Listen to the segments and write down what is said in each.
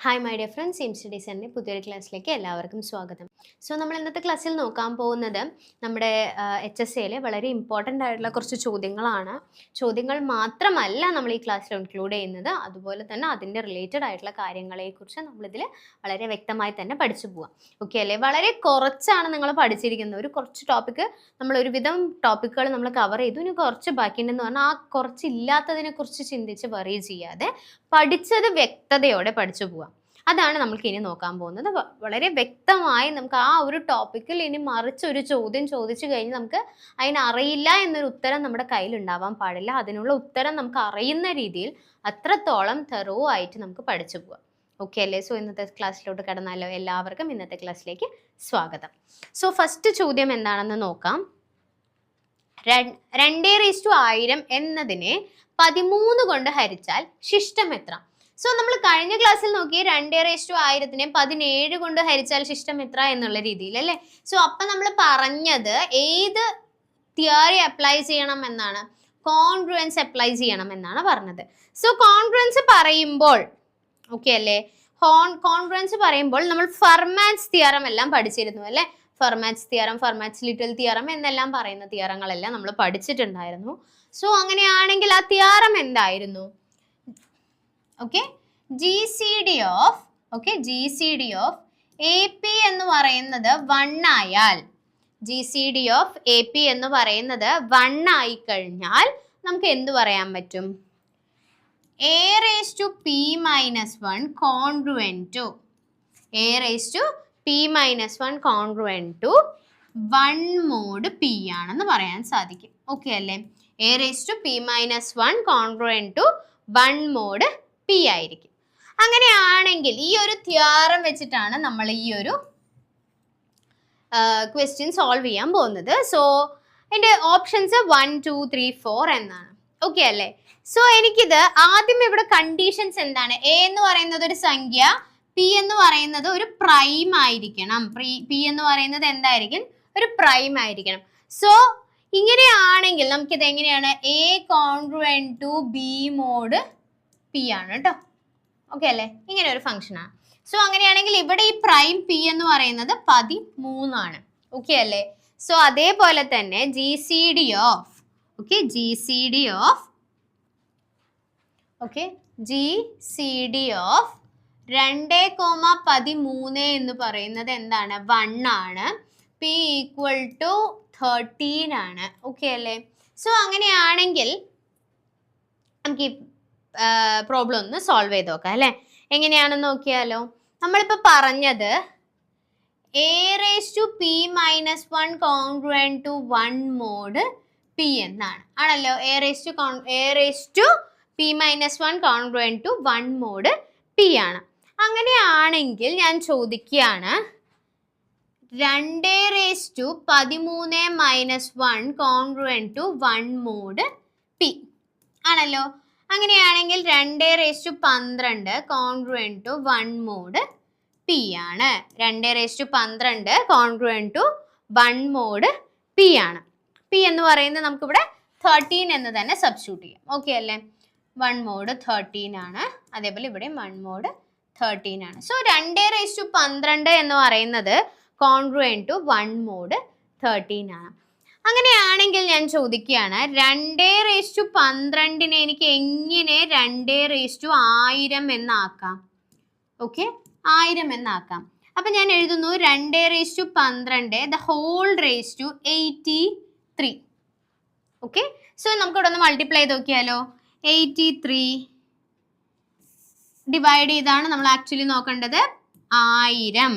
Hi my dear friends, aim studies എൻ്റെ പുതിയൊരു ക്ലാസ്സിലേക്ക് എല്ലാവർക്കും സ്വാഗതം. സോ നമ്മൾ ഇന്നത്തെ ക്ലാസ്സിൽ നോക്കാൻ പോകുന്നത് നമ്മുടെ HSAയിലെ വളരെ ഇമ്പോർട്ടൻ്റ് ആയിട്ടുള്ള കുറച്ച് ചോദ്യങ്ങളാണ്. ചോദ്യങ്ങൾ മാത്രമല്ല നമ്മൾ ഈ ക്ലാസ്സിൽ ഇൻക്ലൂഡ് ചെയ്യുന്നത്, അതുപോലെ തന്നെ അതിൻ്റെ റിലേറ്റഡ് ആയിട്ടുള്ള കാര്യങ്ങളെക്കുറിച്ച് നമ്മളിതിൽ വളരെ വ്യക്തമായി തന്നെ പഠിച്ചു പോവാം. ഓക്കെ അല്ലേ? വളരെ കുറച്ചാണ് നിങ്ങൾ പഠിച്ചിരിക്കുന്നത്. ഒരു കുറച്ച് ടോപ്പിക്ക് നമ്മൾ ഒരുവിധം ടോപ്പിക്കുകൾ നമ്മൾ കവർ ചെയ്തു. ഇനി കുറച്ച് ബാക്കിയുണ്ടെന്ന് പറഞ്ഞാൽ ആ കുറച്ചില്ലാത്തതിനെ കുറിച്ച് ചിന്തിച്ച് വറി ചെയ്യാതെ പഠിച്ചത് വ്യക്തതയോടെ പഠിച്ചു പോവാം. അതാണ് നമുക്ക് ഇനി നോക്കാൻ പോകുന്നത്. വളരെ വ്യക്തമായി നമുക്ക് ആ ഒരു ടോപ്പിക്കിൽ ഇനി മറിച്ചൊരു ചോദ്യം ചോദിച്ചു കഴിഞ്ഞാൽ നമുക്ക് അതിനറിയില്ല എന്നൊരു ഉത്തരം നമ്മുടെ കയ്യിൽ ഉണ്ടാവാൻ പാടില്ല. അതിനുള്ള ഉത്തരം നമുക്ക് അറിയുന്ന രീതിയിൽ അത്രത്തോളം തെറോ ആയിട്ട് നമുക്ക് പഠിച്ചു പോവാം. ഓക്കെ അല്ലേ? സോ ഇന്നത്തെ ക്ലാസ്സിലോട്ട് കടന്നാലോ? എല്ലാവർക്കും ഇന്നത്തെ ക്ലാസ്സിലേക്ക് സ്വാഗതം. സോ ഫസ്റ്റ് ചോദ്യം എന്താണെന്ന് നോക്കാം. 2:1000 എന്നതിനെ 13 കൊണ്ട് ഹരിച്ചാൽ ശിഷ്ടം എത്ര? സോ നമ്മൾ കഴിഞ്ഞ ക്ലാസ്സിൽ നോക്കി 2:1000 17 കൊണ്ട് ഹരിച്ചാൽ ശിഷ്ടം എത്ര എന്നുള്ള രീതിയിൽ അല്ലേ? സോ അപ്പം നമ്മൾ പറഞ്ഞത് ഏത് തിയറി അപ്ലൈ ചെയ്യണം എന്നാണ്? കോൺഗ്രുവൻസ് അപ്ലൈ ചെയ്യണം എന്നാണ് പറഞ്ഞത്. സോ കോൺഗ്രുവൻസ് പറയുമ്പോൾ ഓക്കെ അല്ലേ? കോൺഗ്രുവൻസ് പറയുമ്പോൾ നമ്മൾ ഫെർമാറ്റ്സ് തിയറം എല്ലാം പഠിച്ചിരുന്നു അല്ലേ? Fermat's theorem, Fermat's little theorem എന്നെല്ലാം പറയുന്ന തിയറങ്ങളെല്ലാം നമ്മൾ പഠിച്ചിട്ടുണ്ടായിരുന്നു. സോ അങ്ങനെയാണെങ്കിൽ ആ തിയറം എന്തായിരുന്നു? ഓക്കെ, GCD ഓഫ് AP എന്ന് പറയുന്നത് 1 ആയാൽ, GCD ഓഫ് AP എന്ന് പറയുന്നത് 1 ആയി കഴിഞ്ഞാൽ നമുക്ക് എന്ത് പറയാൻ പറ്റും? A raised to P minus 1 congruent to A raised to P minus 1 congruent to 1 mod P ആണെന്ന് പറയാൻ സാധിക്കും. ഓക്കെ അല്ലേ? A raised to P minus 1 congruent to 1 mod P ആയിരിക്കും. അങ്ങനെയാണെങ്കിൽ ഈ ഒരു തിയറം വെച്ചിട്ടാണ് നമ്മൾ ഈ ഒരു ക്വസ്റ്റ്യൻ സോൾവ് ചെയ്യാൻ പോകുന്നത്. സോ എൻ്റെ ഓപ്ഷൻസ് 1 2 3 4 എന്നാണ്. ഓക്കെ അല്ലേ? സോ എനിക്കിത് ആദ്യം ഇവിടെ കണ്ടീഷൻസ് എന്താണ്? A എന്ന് പറയുന്നത് ഒരു സംഖ്യ, P എന്ന് പറയുന്നത് ഒരു പ്രൈം ആയിരിക്കണം. P എന്ന് പറയുന്നത് എന്തായിരിക്കും? ഒരു പ്രൈം ആയിരിക്കണം. സോ ഇങ്ങനെയാണെങ്കിൽ നമുക്കിത് എങ്ങനെയാണ്? A congruent to B mod P ആണ് കേട്ടോ. ഓക്കെ അല്ലേ? ഇങ്ങനെ ഒരു ഫംഗ്ഷനാണ്. സോ അങ്ങനെയാണെങ്കിൽ ഇവിടെ ഈ പ്രൈം P എന്ന് പറയുന്നത് 13 ആണ്. ഓക്കെ അല്ലേ? സോ അതേപോലെ തന്നെ GCD ഓഫ് 2,13 എന്ന് പറയുന്നത് എന്താണ്? 1 ആണ്. P ഈക്വൽ ടു 13 ആണ്. ഓക്കെ അല്ലേ? സോ അങ്ങനെയാണെങ്കിൽ നമുക്ക് ഈ പ്രോബ്ലം ഒന്ന് സോൾവ് ചെയ്ത് നോക്കാം അല്ലേ? എങ്ങനെയാണെന്ന് നോക്കിയാലോ. നമ്മളിപ്പോൾ പറഞ്ഞത് A raised to P minus 1 congruent to 1 mod P എന്നാണ് ആണല്ലോ. A raised to P minus 1 congruent to 1 mod P ആണ്. അങ്ങനെയാണെങ്കിൽ ഞാൻ ചോദിക്കുകയാണ് 2 raised to 13 minus 1 congruent to 1 mod P ആണല്ലോ. അങ്ങനെയാണെങ്കിൽ 2 raised to 12 congruent to 1 mod P ആണ്. 2 raised to 12 congruent to 1 mod P ആണ്. P എന്ന് പറയുന്നത് നമുക്കിവിടെ 13 എന്ന് തന്നെ സബ്സ്റ്റിറ്റ്യൂട്ട് ചെയ്യാം. ഓക്കെ അല്ലേ? 1 mod 13 ആണ്. അതേപോലെ ഇവിടെ 1 mod 13 ആണ്. സോ 2 raised to 12 എന്ന് പറയുന്നത് congruent to 1 mod 13 ആണ്. അങ്ങനെയാണെങ്കിൽ ഞാൻ ചോദിക്കുകയാണ് 2 raised to 12 എനിക്ക് എങ്ങനെ 2 raised to 1000 എന്നാക്കാം? ഓക്കെ, 1000 എന്നാക്കാം. അപ്പം ഞാൻ എഴുതുന്നു 2 raised to 12 the whole raised to 83. Okay, so നമുക്കിവിടെ ഒന്ന് മൾട്ടിപ്ലൈ ചെയ്ത് നോക്കിയാലോ. 83 ഡിവൈഡ് ചെയ്താണ് നമ്മൾ ആക്ച്വലി നോക്കേണ്ടത് 1000.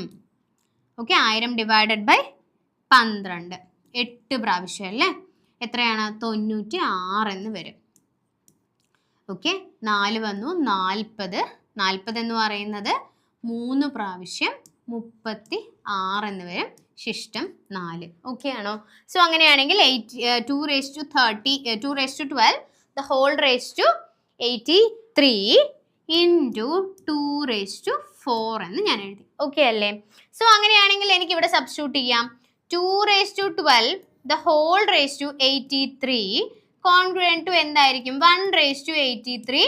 ഓക്കെ, 1000 ഡിവൈഡഡ് ബൈ 12 8 പ്രാവശ്യം അല്ലേ? എത്രയാണ്? 96 എന്ന് വരും. ഓക്കെ, 4 വന്നു 40 എന്ന് പറയുന്നത് 3 പ്രാവശ്യം 36 എന്ന് വരും. ശിഷ്ടം 4. ഓക്കെ ആണോ? സോ അങ്ങനെയാണെങ്കിൽ 2 raised to 12 the whole raised to 83 into 2 raised to 4 എന്ന് ഞാൻ എഴുതി. ഓക്കെ അല്ലേ? സോ അങ്ങനെയാണെങ്കിൽ എനിക്ക് ഇവിടെ സബ്സ്റ്റിറ്റ്യൂട്ട് ചെയ്യാം. 2 raised to 12 the whole raised to 83 congruent to എന്തായിരിക്കും? 1 raised to 83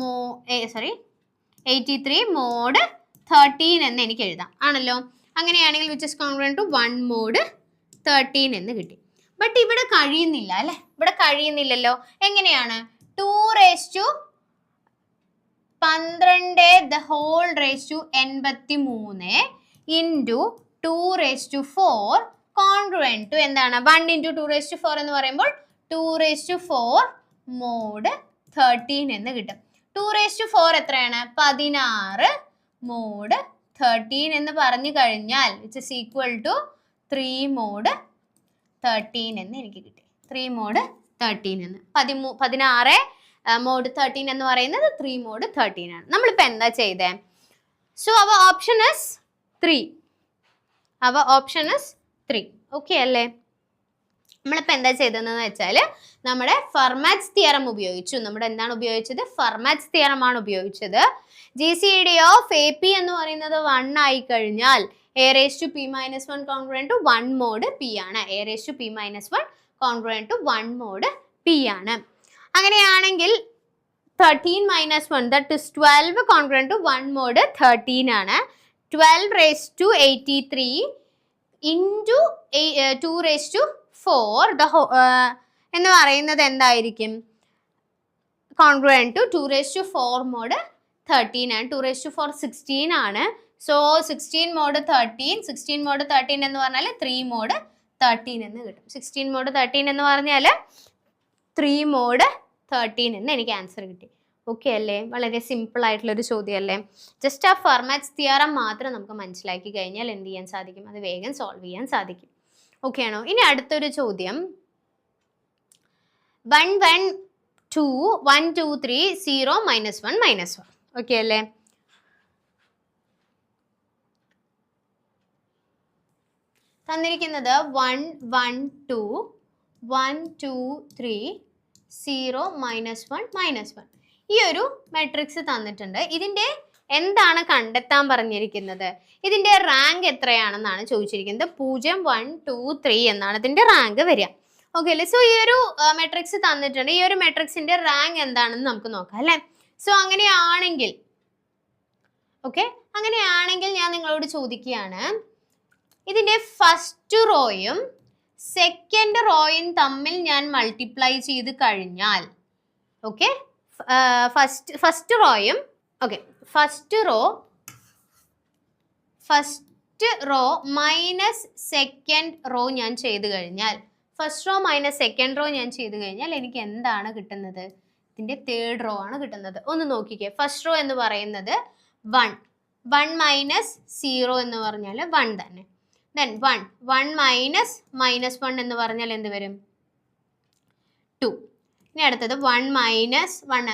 mod 13 എന്ന് എനിക്ക് എഴുതാം ആണല്ലോ. അങ്ങനെയാണെങ്കിൽ which is congruent to 1 mod 13 എന്ന് കിട്ടി. ബട്ട് ഇവിടെ കഴിയുന്നില്ല അല്ലെ, ഇവിടെ കഴിയുന്നില്ലല്ലോ. എങ്ങനെയാണ് 212 the whole raised to 83 into 2 raised to 4 congruent to എന്താണ് 1 into 2 raised to 4 എന്ന് പറയുമ്പോൾ 2 raised to 4 mod 13 എന്ന് കിട്ടും. 2 raised to 4 എത്രയാണ് 16 mod 13 എന്ന് പറഞ്ഞു കഴിഞ്ഞാൽ which is equal to 3 mod 13 എന്ന് എനിക്ക് കിട്ടി. 3 mod 13 എന്ന് 16 mod 13 എന്ന് പറയുന്നത് 3 mod 13 ആണ്. നമ്മളിപ്പോൾ എന്താ ചെയ്തേ? So our option is 3. Our option is 3. Okay അല്ലേ? നമ്മളിപ്പോൾ എന്താ ചെയ്തതെന്ന് വെച്ചാൽ നമ്മുടെ ഫെർമാറ്റ്സ് തിയറം ഉപയോഗിച്ചു. നമ്മുടെ എന്താണ് ഉപയോഗിച്ചത്? ഫെർമാറ്റ്സ് തിയറം ആണ് ഉപയോഗിച്ചത്. GCD ഓഫ് AP എന്ന് പറയുന്നത് 1 ആയി കഴിഞ്ഞാൽ a raised to p minus 1 congruent to 1 mod p ആണ്. a raised to p minus 1 congruent to 1 mod p ആണ്. അങ്ങനെയാണെങ്കിൽ 13 minus 1 that is 12 congruent to 1 mod 13 ആണ്. 12 raised to 83 into 2 raised to 4 എന്ന് പറയുന്നത് എന്തായിരിക്കും? congruent to 2 raised to 4 mod 13 ആണ്. 2 raised to 4 16 ആണ്. So 16 mod 13 16 mod 13 എന്ന് പറഞ്ഞാൽ 3 mod 13 എന്ന് കിട്ടും. 16 mod 13 എന്ന് പറഞ്ഞാൽ 3 mod 13 എന്ന് എനിക്ക് ആൻസർ കിട്ടി. ഓക്കെ അല്ലേ? വളരെ സിമ്പിൾ ആയിട്ടുള്ളൊരു ചോദ്യമല്ലേ? ജസ്റ്റ് ആ ഫെർമാറ്റ്സ് തിയറം മാത്രം നമുക്ക് മനസ്സിലാക്കി കഴിഞ്ഞാൽ എന്ത് ചെയ്യാൻ സാധിക്കും? അത് വേഗം സോൾവ് ചെയ്യാൻ സാധിക്കും. ഓക്കെ ആണോ? ഇനി അടുത്തൊരു ചോദ്യം 1 1 2 1 2 3 0 -1 -1. ഓക്കെ അല്ലേ? തന്നിരിക്കുന്നത് 1 1 2 1 2 3 0 -1 -1. ഈ ഒരു മാട്രിക്സ് തന്നിട്ടുണ്ട്. ഇതിൻ്റെ എന്താണ് കണ്ടെത്താൻ പറഞ്ഞിരിക്കുന്നത്? ഇതിൻ്റെ റാങ്ക് എത്രയാണെന്നാണ് ചോദിച്ചിരിക്കുന്നത്. 0 1 2 3 എന്നാണ് ഇതിൻ്റെ റാങ്ക് വരിക. ഓക്കെ അല്ലേ? സോ ഈ ഒരു മാട്രിക്സ് തന്നിട്ടുണ്ട്. ഈ ഒരു മാട്രിക്സിൻ്റെ റാങ്ക് എന്താണെന്ന് നമുക്ക് നോക്കാം അല്ലേ? സോ അങ്ങനെയാണെങ്കിൽ അങ്ങനെയാണെങ്കിൽ ഞാൻ നിങ്ങളോട് ചോദിക്കുകയാണ്, ഇതിൻ്റെ ഫസ്റ്റ് റോയും സെക്കൻഡ് റോയും തമ്മിൽ ഞാൻ മൾട്ടിപ്ലൈ ചെയ്ത് കഴിഞ്ഞാൽ first row minus second row ഞാൻ ചെയ്ത് കഴിഞ്ഞാൽ എനിക്ക് എന്താണ് കിട്ടുന്നത്? ഇതിൻ്റെ തേർഡ് റോ ആണ് കിട്ടുന്നത്. ഒന്ന് നോക്കിക്കേ. ഫസ്റ്റ് റോ എന്ന് പറയുന്നത് 1 മൈനസ് 0 എന്ന് പറഞ്ഞാൽ 1 തന്നെ. ദെൻ 1 മൈനസ് -1 എന്ന് പറഞ്ഞാൽ എന്ത് വരും? 2. ഇനി അടുത്തത് 1 മൈനസ് 1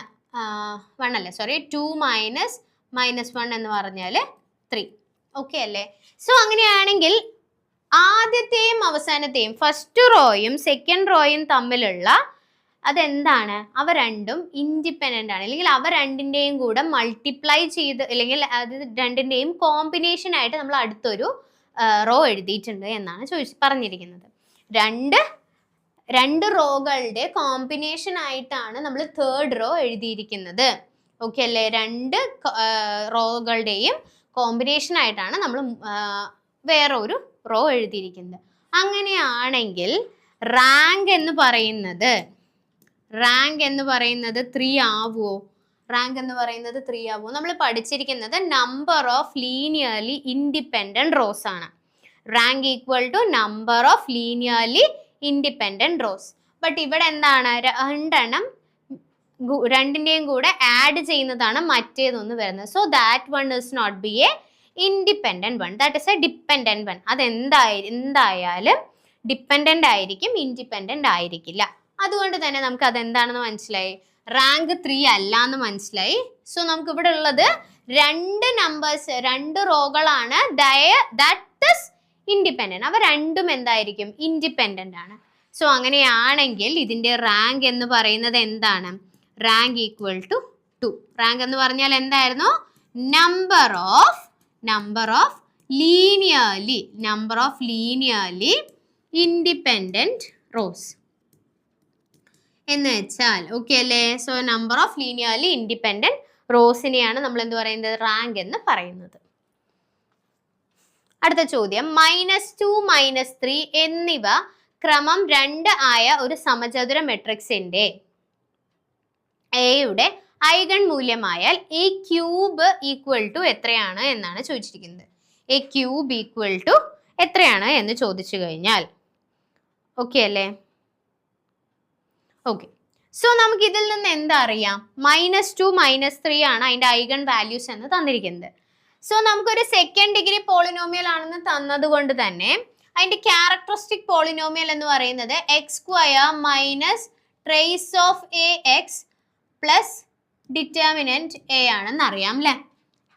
2 മൈനസ് -1 എന്ന് പറഞ്ഞാൽ 3. ഓക്കെ അല്ലേ? സോ അങ്ങനെയാണെങ്കിൽ ആദ്യത്തെയും അവസാനത്തെയും ഫസ്റ്റ് റോയും സെക്കൻഡ് റോയും തമ്മിലുള്ള അതെന്താണ്? അവ രണ്ടും ഇൻഡിപെൻഡൻ്റ് ആണ്. അല്ലെങ്കിൽ അവ രണ്ടിൻ്റെയും കൂടെ മൾട്ടിപ്ലൈ ചെയ്ത് അല്ലെങ്കിൽ അത് രണ്ടിൻ്റെയും കോമ്പിനേഷൻ ആയിട്ട് നമ്മൾ അടുത്തൊരു റോ എഴുതിയിട്ടുണ്ട് എന്നാണ് പറഞ്ഞിരിക്കുന്നത്. രണ്ട് റോകളുടെ കോമ്പിനേഷൻ ആയിട്ടാണ് നമ്മൾ തേർഡ് റോ എഴുതിയിരിക്കുന്നത്. ഓക്കെ അല്ലേ? രണ്ട് റോകളുടെയും കോമ്പിനേഷൻ ആയിട്ടാണ് നമ്മൾ വേറെ ഒരു റോ എഴുതിയിരിക്കുന്നത്. അങ്ങനെയാണെങ്കിൽ റാങ്ക് എന്ന് പറയുന്നത് 3 ആവുമോ? നമ്മൾ പഠിച്ചിരിക്കുന്നത് number of linearly independent rows ആണ്. Rank equal to number of linearly independent rows. But ഇവിടെ എന്താണ്? രണ്ടിൻ്റെയും കൂടെ ആഡ് ചെയ്യുന്നതാണ് മറ്റേതൊന്ന് വരുന്നത്. So that one is not be a independent one, that is a dependent one. എന്തായാലും ഡിപ്പെൻഡൻ്റ് ആയിരിക്കും, ഇൻഡിപെൻഡൻ്റ് ആയിരിക്കില്ല. അതുകൊണ്ട് തന്നെ നമുക്ക് അതെന്താണെന്ന് മനസ്സിലായി. റാങ്ക് 3 അല്ല എന്ന് മനസ്സിലായി. സോ നമുക്ക് ഇവിടെ ഉള്ളത് 2 റോകളാണ്. That is independent. അവ രണ്ടും എന്തായിരിക്കും? ഇൻഡിപെൻഡൻ്റ് ആണ്. സോ അങ്ങനെയാണെങ്കിൽ ഇതിൻ്റെ റാങ്ക് എന്ന് പറയുന്നത് എന്താണ്? Rank equal to 2. റാങ്ക് എന്ന് പറഞ്ഞാൽ എന്തായിരുന്നു? Number of linearly independent rows എന്ന് വെച്ചാൽ ഓക്കെ അല്ലേ? So number of linearly independent റോസിനെയാണ് നമ്മൾ എന്ത് പറയുന്നത്? റാങ്ക് എന്ന് പറയുന്നത്. അടുത്ത ചോദ്യം -2 -3 എന്നിവ ക്രമം 2 ആയ ഒരു സമചതുര മെട്രിക്സിന്റെ എയുടെ ഐഗൺ മൂല്യമായാൽ ഈ ക്യൂബ് ഈക്വൽ ടു എത്രയാണ് എന്നാണ് ചോദിച്ചിരിക്കുന്നത്. എ ക്യൂബ് ഈക്വൽ ടു എത്രയാണ് എന്ന് ചോദിച്ചു കഴിഞ്ഞാൽ ഓക്കെ അല്ലേ? ഓക്കെ, സോ നമുക്ക് ഇതിൽ നിന്ന് എന്താ അറിയാം? -2 -3 ആണ് അതിന്റെ ഐഗൺ വാല്യൂസ് എന്ന് തന്നിരിക്കുന്നത്. സോ നമുക്കൊരു സെക്കൻഡ് ഡിഗ്രി പോളിനോമിയൽ ആണെന്ന് തന്നത് കൊണ്ട് തന്നെ അതിന്റെ ക്യാരക്ടറിസ്റ്റിക് പോളിനോമിയൽ എന്ന് പറയുന്നത് x² minus trace of A X plus determinant A ആണെന്ന് അറിയാം അല്ലേ?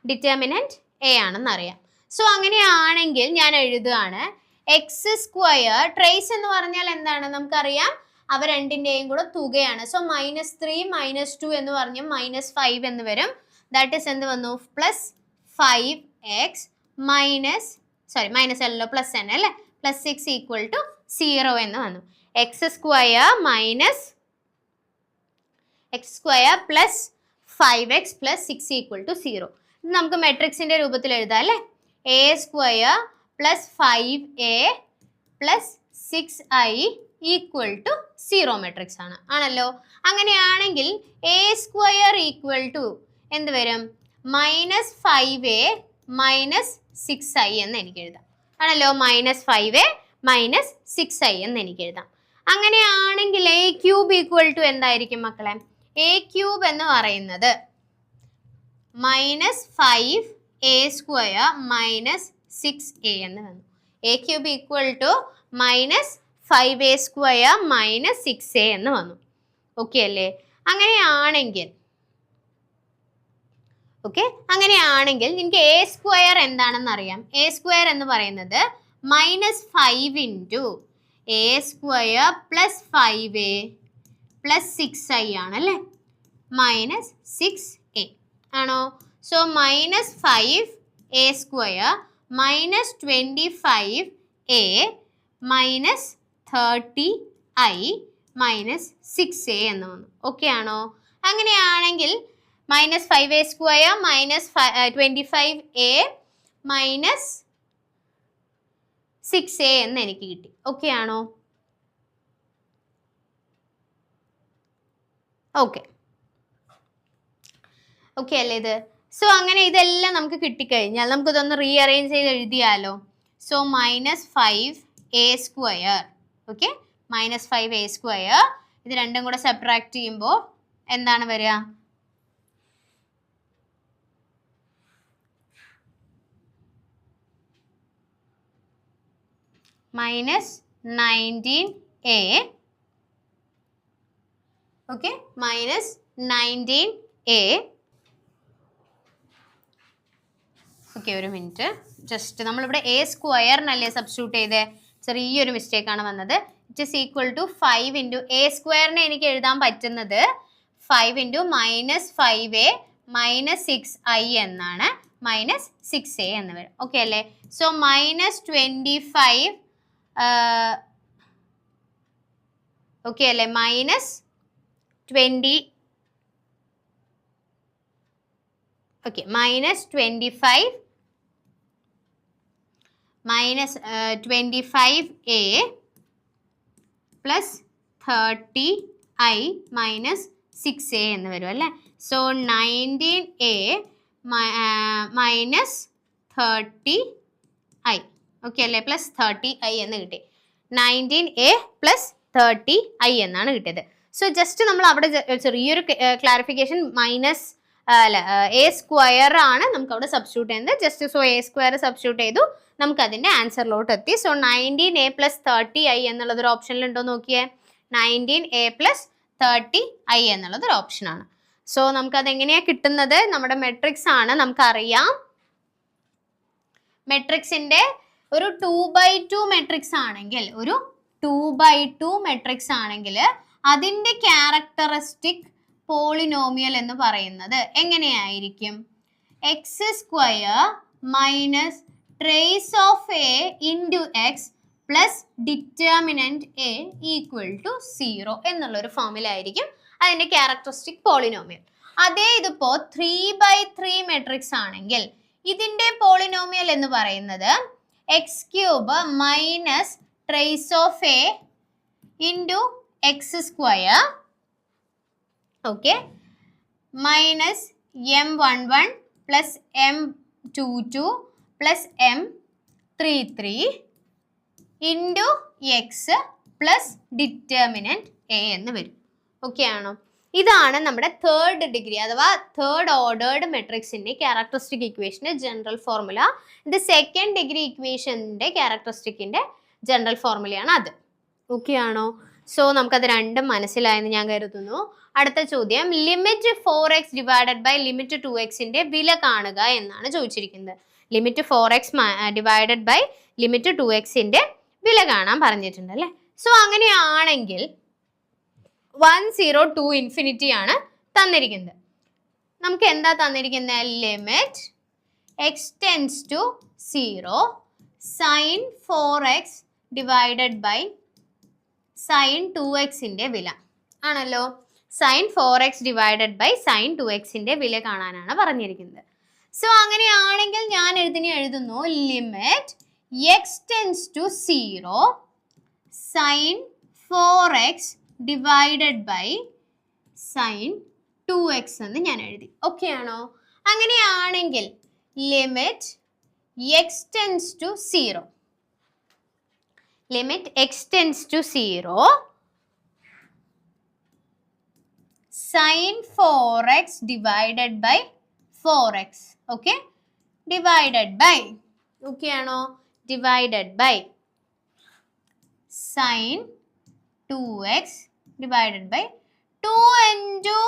ഡിറ്റർമിനന്റ് എ ആണെന്ന് അറിയാം. സോ അങ്ങനെയാണെങ്കിൽ ഞാൻ എഴുതുകയാണ് x², ട്രേസ് എന്ന് പറഞ്ഞാൽ എന്താണ് നമുക്കറിയാം, അവ രണ്ടിൻ്റെയും കൂടെ തുകയാണ്. സോ -3 -2 എന്ന് പറഞ്ഞാൽ -5 എന്ന് വരും. ദാറ്റ് ഈസ് എന്ത് വന്നു? +5x മൈനസ് അല്ലല്ലോ പ്ലസ് തന്നെ അല്ലേ, +6 ഈക്വൽ ടു 0 എന്ന് വന്നു. x² plus 5x plus 6 equal to 0. ഇത് നമുക്ക് മെട്രിക്സിന്റെ രൂപത്തിൽ എഴുതാം അല്ലേ? a² plus 5a plus 6i equal to 0 matrix ആണല്ലോ. അങ്ങനെയാണെങ്കിൽ a² ഈക്വൽ ടു എന്ത് വരും? -5a മൈനസ് 6i എന്ന് എനിക്ക് എഴുതാം ആണല്ലോ. -5a മൈനസ് 6i എന്ന് എനിക്ക് എഴുതാം. അങ്ങനെയാണെങ്കിൽ എ ക്യൂബ് ഈക്വൽ ടു എന്തായിരിക്കും മക്കളെ? എ ക്യൂബ് എന്ന് പറയുന്നത് -5a² മൈനസ് 6a എന്ന് വന്നു. A cube equal to -5a² minus 6a എന്ന് വന്നു. ഓക്കെ അല്ലേ? അങ്ങനെയാണെങ്കിൽ നിങ്ങൾക്ക് a² എന്താണെന്ന് അറിയാം. a² എന്ന് പറയുന്നത് -5 into a² plus 5a plus 6i ആണല്ലേ, -6a ആണോ? So -5a² minus 25a minus 30i minus 6a എന്ന് വന്നു. ഓക്കെ ആണോ? അങ്ങനെയാണെങ്കിൽ -5a² minus 25a minus 6a എന്ന് എനിക്ക് കിട്ടി. ഓക്കെ ആണോ? ഓക്കെ അല്ലേ ഇത്? സോ അങ്ങനെ ഇതെല്ലാം നമുക്ക് കിട്ടിക്കഴിഞ്ഞാൽ നമുക്കിതൊന്ന് റീഅറേഞ്ച് ചെയ്ത് എഴുതിയാലോ. സോ -5a², ഓക്കെ, -5a², ഇത് രണ്ടും കൂടെ സബ്ട്രാക്ട് ചെയ്യുമ്പോൾ എന്താണ് വരിക? -19a, okay, -19a. ഓക്കെ, ഒരു മിനിറ്റ്, ജസ്റ്റ് നമ്മളിവിടെ a² സബ്സ്റ്റിറ്റ്യൂട്ട് ചെയ്തേ, ചെറിയൊരു മിസ്റ്റേക്കാണ് വന്നത്. It is equal to 5 into a² എനിക്ക് എഴുതാൻ പറ്റുന്നത് 5 ഇൻറ്റു -5a മൈനസ് 6i എന്നാണ്, -6a എന്ന് വരും. ഓക്കെ അല്ലേ? സോ -25, ഓക്കെ അല്ലേ, -20, okay, -25a plus 30i minus 6a എന്ന് വരും അല്ലേ. So 19a minus 30i, okay അല്ലേ, പ്ലസ് 30i എന്ന് കിട്ടി. 19a പ്ലസ് 30i എന്നാണ് കിട്ടിയത്. സോ ജസ്റ്റ് നമ്മൾ അവിടെ ചെറിയൊരു ക്ലാരിഫിക്കേഷൻ, a² ആണ് നമുക്ക് അവിടെ സബ്സ്റ്റിറ്റ്യൂട്ട് ചെയ്യുന്നത്. ജസ്റ്റ് സോ a² സബ്സ്റ്റിറ്റ്യൂട്ട് ചെയ്തു, നമുക്ക് അതിൻ്റെ ആൻസറിലോട്ട് എത്തി. സോ 19a പ്ലസ് 30i എന്നുള്ളതൊരു ഓപ്ഷനിൽ ഉണ്ടോ നോക്കിയേ. 19a പ്ലസ് 30i എന്നുള്ളതൊരു ഓപ്ഷനാണ്. സോ നമുക്കത് എങ്ങനെയാണ് കിട്ടുന്നത്? നമ്മുടെ മെട്രിക്സ് ആണ്, നമുക്കറിയാം. മെട്രിക്സിൻ്റെ ഒരു 2/2 മെട്രിക്സ് ആണെങ്കിൽ, അതിൻ്റെ ക്യാരക്ടറിസ്റ്റിക് പോളിനോമിയൽ എന്ന് പറയുന്നത് എങ്ങനെയായിരിക്കും? x² minus trace of A into x plus determinant A equal to 0 എന്നുള്ളൊരു ഫോമിലായിരിക്കും അതിൻ്റെ ക്യാരക്ടറിസ്റ്റിക് പോളിനോമിയൽ. അതേ ഇതിപ്പോൾ 3/3 മെട്രിക്സ് ആണെങ്കിൽ ഇതിൻ്റെ പോളിനോമിയൽ എന്ന് പറയുന്നത് x cube minus trace of A into x square, okay, minus m11 plus m22 plus m33 into x plus determinant A എന്ന് വരും. ഓക്കെ ആണോ? ഇതാണ് നമ്മുടെ തേർഡ് ഡിഗ്രി അഥവാ തേർഡ് ഓർഡേർഡ് മെട്രിക്സിൻ്റെ ക്യാരക്ടറിസ്റ്റിക് ഇക്വേഷൻ്റെ ജനറൽ ഫോർമുല. ഇത് സെക്കൻഡ് ഡിഗ്രി ഇക്വേഷൻ്റെ ക്യാരക്ടറിസ്റ്റിക്കിൻ്റെ ജനറൽ ഫോർമുലയാണ് അത്. ഓക്കെ ആണോ? സോ നമുക്കത് രണ്ടും മനസ്സിലായെന്ന് ഞാൻ കരുതുന്നു. അടുത്ത ചോദ്യം, limit 4x divided by limit 2xൻ്റെ വില കാണുക എന്നാണ് ചോദിച്ചിരിക്കുന്നത്. Limit 4x divided by limit 2xൻ്റെ വില കാണാൻ പറഞ്ഞിട്ടുണ്ട് അല്ലേ? സോ അങ്ങനെയാണെങ്കിൽ 1 0 2 ഇൻഫിനിറ്റി ആണ് തന്നിരിക്കുന്നത്. നമുക്ക് എന്താ തന്നിരിക്കുന്നത്? Limit x tends to 0 sine 4x divided by sine 2xൻ്റെ വില ആണല്ലോ. Sine 4x divided by sine 2xൻ്റെ വില കാണാനാണ് പറഞ്ഞിരിക്കുന്നത്. സോ അങ്ങനെയാണെങ്കിൽ ഞാൻ എഴുതുന്നു limit x tends to 0 sine 4x divided by sine 2x എന്ന് ഞാൻ എഴുതി. ഓക്കെ ആണോ? അങ്ങനെയാണെങ്കിൽ limit x tends to 0, limit x tends to 0 sine 4x divided by 4x, okay, divided by, okay ആണോ, divided by sine 2x divided by 2 into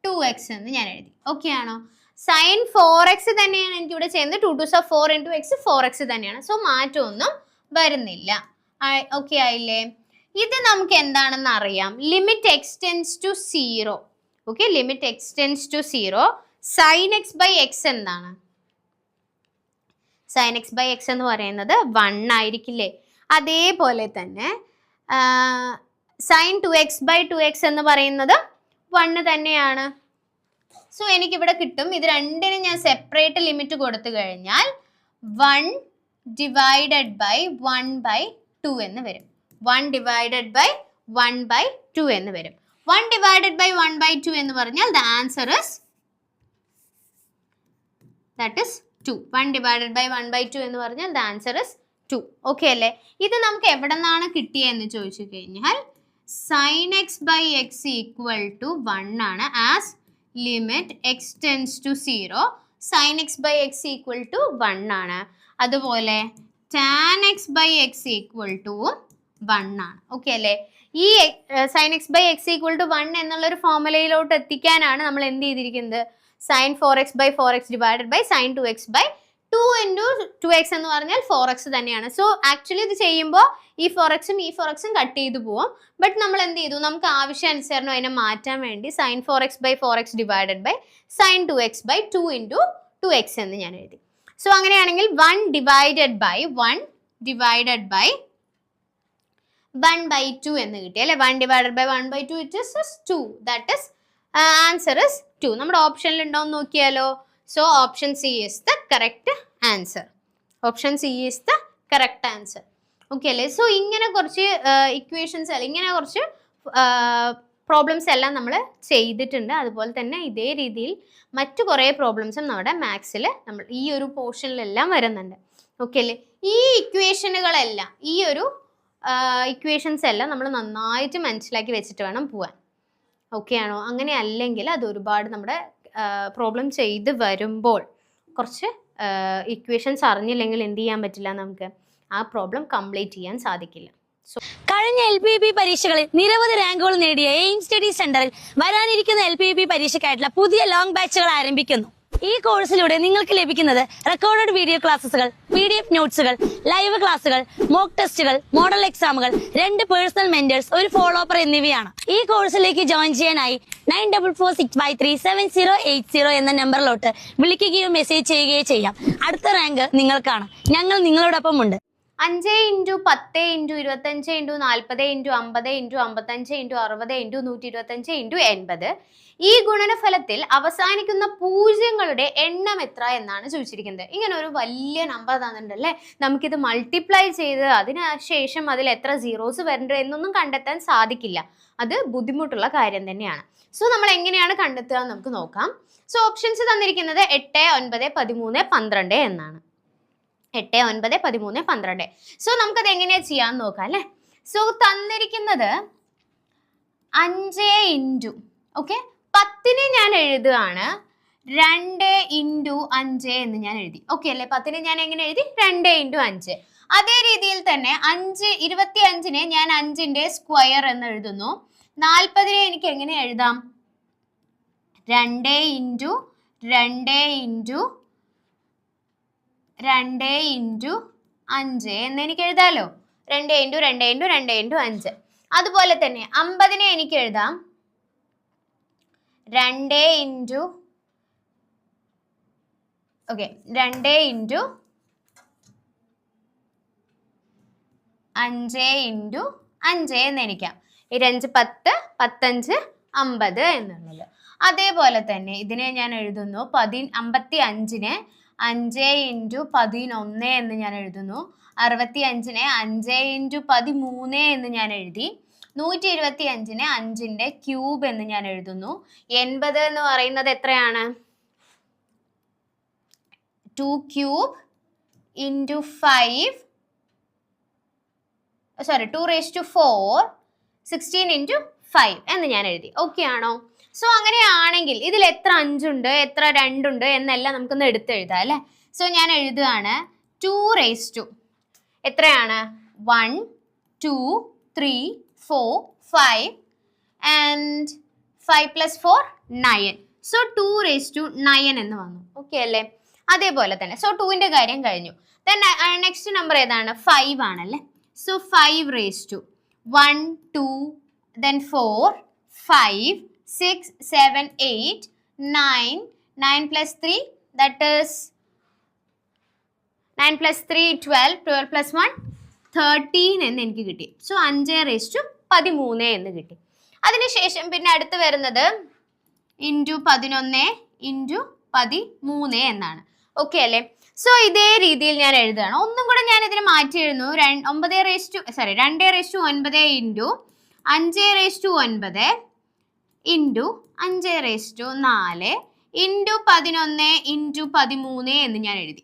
2x എന്ന് ഞാൻ എഴുതി. Okay ആണോ? സൈൻ 4x തന്നെയാണ് എനിക്കിവിടെ ചെയ്യുന്നത്. 2 2 4 ഇൻറ്റു എക്സ് 4x തന്നെയാണ്. So മാറ്റമൊന്നും വരുന്നില്ല. ഓക്കെ ആയില്ലേ? ഇത് നമുക്ക് എന്താണെന്ന് അറിയാം. Limit x tends to 0, okay, limit x tends to 0 sine x by x എന്താണ്? സൈൻ എക്സ് ബൈ എക്സ് എന്ന് പറയുന്നത് 1 ആയിരിക്കില്ലേ? അതേപോലെ തന്നെ സൈൻ 2x ബൈ 2x എന്ന് പറയുന്നത് 1 തന്നെയാണ്. സോ എനിക്കിവിടെ കിട്ടും, ഇത് രണ്ടിനും ഞാൻ സെപ്പറേറ്റ് ലിമിറ്റ് കൊടുത്തു കഴിഞ്ഞാൽ 1 ഡിവൈഡഡ് ബൈ 1 ബൈ 2 എന്ന് വരും. 1 ഡിവൈഡഡ് ബൈ 1 ബൈ 2 എന്ന് വരും. 1 ഡിവൈഡഡ് ബൈ 1 ബൈ 2 എന്ന് പറഞ്ഞാൽ the answer is that is 2. 1 divided by 1 by 2 എന്ന് പറഞ്ഞാൽ ദ ആൻസർ ഇസ് 2. ഓക്കെ അല്ലേ? ഇത് നമുക്ക് എവിടെ നിന്നാണ് കിട്ടിയതെന്ന് ചോദിച്ചു കഴിഞ്ഞാൽ sine x by x equal to 1 ആണ്. As limit x tends to 0 sine x by x equal to 1 ആണ്. അതുപോലെ tan x by x equal to 1 ആണ്. ഓക്കെ അല്ലേ? ഈ sine x by x equal to 1 എന്നുള്ളൊരു ഫോർമുലയിലോട്ട് എത്തിക്കാനാണ് നമ്മൾ എന്ത് ചെയ്തിരിക്കുന്നത്? Sine 4x by 4x divided by sine 2x by 2 into 2x എന്ന് പറഞ്ഞാൽ 4x തന്നെയാണ്. സോ ആക്ച്വലി ഇത് ചെയ്യുമ്പോൾ ഈ 4xും ഈ 4xും കട്ട് ചെയ്ത് പോവും. ബട്ട് നമ്മൾ എന്ത് ചെയ്തു? നമുക്ക് ആവശ്യാനുസരണം അതിനെ മാറ്റാൻ വേണ്ടി sine 4x by 4x divided by sine 2x by 2 into 2x എന്ന് ഞാൻ എഴുതി. സോ അങ്ങനെയാണെങ്കിൽ 1 divided by 1 divided by 1 by 2 എന്ന് കിട്ടി അല്ലേ? 1 divided by 1 by 2 it is 2. That is answer is 2. നമ്മുടെ ഓപ്ഷനിൽ ഉണ്ടോ എന്ന് നോക്കിയാലോ? So option C is the correct answer. Option C is the correct answer. Okay അല്ലേ? സോ ഇങ്ങനെ കുറച്ച് ഇക്വേഷൻസ് അല്ല, ഇങ്ങനെ കുറച്ച് പ്രോബ്ലംസ് എല്ലാം നമ്മൾ ചെയ്തിട്ടുണ്ട്. അതുപോലെ തന്നെ ഇതേ രീതിയിൽ മറ്റു കുറേ പ്രോബ്ലംസും നമ്മുടെ മാത്സിൽ നമ്മൾ ഈ ഒരു പോർഷനിലെല്ലാം വരുന്നുണ്ട്. ഓക്കെ അല്ലേ? ഈ ഇക്വേഷനുകളെല്ലാം, ഈ ഒരു ഇക്വേഷൻസ് എല്ലാം നമ്മൾ നന്നായിട്ട് മനസ്സിലാക്കി വെച്ചിട്ട് വേണം പോവാൻ. ഓക്കെ ആണോ? അങ്ങനെ അല്ലെങ്കിൽ അത് ഒരുപാട് നമ്മുടെ പ്രോബ്ലം ചെയ്ത് വരുമ്പോൾ കുറച്ച് ഇക്വേഷൻസ് അറിഞ്ഞില്ലെങ്കിൽ എന്ത് ചെയ്യാൻ പറ്റില്ല? നമുക്ക് ആ പ്രോബ്ലം കംപ്ലീറ്റ് ചെയ്യാൻ സാധിക്കില്ല. കഴിഞ്ഞ LPUP പരീക്ഷകളിൽ നിരവധി റാങ്കുകൾ നേടിയ എയിം സ്റ്റഡി സെന്ററിൽ വരാനിരിക്കുന്ന LPUP പരീക്ഷയ്ക്കായിട്ടുള്ള പുതിയ ലോങ് ബാച്ചുകൾ ആരംഭിക്കുന്നു. ഈ കോഴ്സിലൂടെ നിങ്ങൾക്ക് ലഭിക്കുന്നത് റെക്കോർഡഡ് വീഡിയോ ക്ലാസ്സുകൾ, PDF നോട്ട്സുകൾ, ലൈവ് ക്ലാസ്സുകൾ, മോക്ക് ടെസ്റ്റുകൾ, മോഡൽ എക്സാമുകൾ, 2 പേഴ്സണൽ മെന്റേഴ്സ്, ഒരു ഫോളോ അപ്പർ എന്നിവയാണ്. ഈ കോഴ്സിലേക്ക് ജോയിൻ ചെയ്യാനായി 9446537080 എന്ന നമ്പറിലോട്ട് വിളിക്കുകയോ മെസ്സേജ് ചെയ്യുകയോ ചെയ്യാം. അടുത്ത റാങ്ക് നിങ്ങൾക്കാണ്. ഞങ്ങൾ നിങ്ങളോടൊപ്പം ഉണ്ട്. 5 into 10 into 25 into 40 into 50 into 55 into 60 into 125 into 80. ഈ ഗുണനഫലത്തിൽ അവസാനിക്കുന്ന പൂജ്യങ്ങളുടെ എണ്ണം എത്ര എന്നാണ് ചോദിച്ചിരിക്കുന്നത്. ഇങ്ങനെ ഒരു വലിയ നമ്പർ തന്നിട്ടുണ്ടല്ലേ, നമുക്കിത് മൾട്ടിപ്ലൈ ചെയ്ത് അതിനുശേഷം അതിൽ എത്ര സീറോസ് വരുന്നുണ്ട് എന്നൊന്നും കണ്ടെത്താൻ സാധിക്കില്ല. അത് ബുദ്ധിമുട്ടുള്ള കാര്യം തന്നെയാണ്. സോ നമ്മൾ എങ്ങനെയാണ് കണ്ടെത്തുക എന്ന് നമുക്ക് നോക്കാം. സോ ഓപ്ഷൻസ് തന്നിരിക്കുന്നത് 8, 9, 13, 12 എന്നാണ്. 8, 9, 13, 12. സോ നമുക്കത് എങ്ങനെയാ ചെയ്യാന്ന് നോക്കാം അല്ലേ. സോ തന്നിരിക്കുന്നത് 5 ഇൻറ്റു, ഓക്കെ, 10നെ ഞാൻ എഴുതുകയാണ് 2 ഇൻറ്റു 5 എന്ന് ഞാൻ എഴുതി. ഓക്കെ അല്ലേ, 10നെ ഞാൻ എങ്ങനെ എഴുതി? 2 ഇൻറ്റു 5. അതേ രീതിയിൽ തന്നെ 25നെ ഞാൻ 5ന്റെ സ്ക്വയർ എന്ന് എഴുതുന്നു. 40നെ എനിക്ക് എങ്ങനെ എഴുതാം? 2 ഇൻറ്റു 2 ഇൻറ്റു 2 ഇൻറ്റു 5 എന്ന് എനിക്ക് എഴുതാമല്ലോ. 2 ഇൻറ്റു 2 ഇൻറ്റു 2 ഇൻറ്റു 5. അതുപോലെ തന്നെ 50നെ എനിക്ക് എഴുതാം 2 ഇൻറ്റു 2 ഇൻറ്റു 5 ഇൻറ്റു 5 എന്ന് എനിക്കാം. 5 10, 15, 50 എന്നുള്ളത്. അതേപോലെ തന്നെ ഇതിനെ ഞാൻ എഴുതുന്നു 55നെ 5 ഇൻറ്റു 11 എന്ന് ഞാൻ എഴുതുന്നു. 65നെ 5 ഇൻറ്റു 13 എന്ന് ഞാൻ എഴുതി. 125നെ 5ന്റെ ക്യൂബ് എന്ന് ഞാൻ എഴുതുന്നു. 80 എന്ന് പറയുന്നത് എത്രയാണ്? 2 ക്യൂബ് ഇൻറ്റു 2⁴ 16 ഇൻറ്റു 5 എന്ന് ഞാൻ എഴുതി. ഓക്കെ ആണോ? സോ അങ്ങനെയാണെങ്കിൽ ഇതിൽ എത്ര 5 ഉണ്ട്, എത്ര 2 ഉണ്ട് എന്നെല്ലാം നമുക്കൊന്ന് എടുത്തെഴുതാം അല്ലേ. സോ ഞാൻ എഴുതുകയാണ് 2⁻². എത്രയാണ്? 1, 2, 3, 4, 5 and 5 + 4 9. സോ 2⁻9 എന്ന് വന്നു. ഓക്കെ അല്ലേ. അതേപോലെ തന്നെ സോ 2ന്റെ കാര്യം കഴിഞ്ഞു. നെക്സ്റ്റ് നമ്പർ ഏതാണ്? 5 ആണല്ലേ. സോ 5⁻². 1, 2, then 4, 5, 6, 7, 8, 9. 9 + 3, that is 9 + 3 12, 12 + 1 13 എന്ന് എനിക്ക് കിട്ടി. സോ 5⁻13 എന്ന് കിട്ടി. അതിനുശേഷം പിന്നെ അടുത്ത് വരുന്നത് ഇൻറ്റു 11 ഇൻറ്റു 13 എന്നാണ്. ഓക്കെ അല്ലേ. സോ ഇതേ രീതിയിൽ ഞാൻ എഴുതുകയാണ്. ഒന്നും കൂടെ ഞാൻ ഇതിനെ മാറ്റി എഴുതുന്നു. 2⁻9 ഇൻറ്റു 5⁻9 ഇൻറ്റു 5⁴ ഇൻറ്റു 11 ഇൻറ്റു 13 എന്ന് ഞാൻ എഴുതി.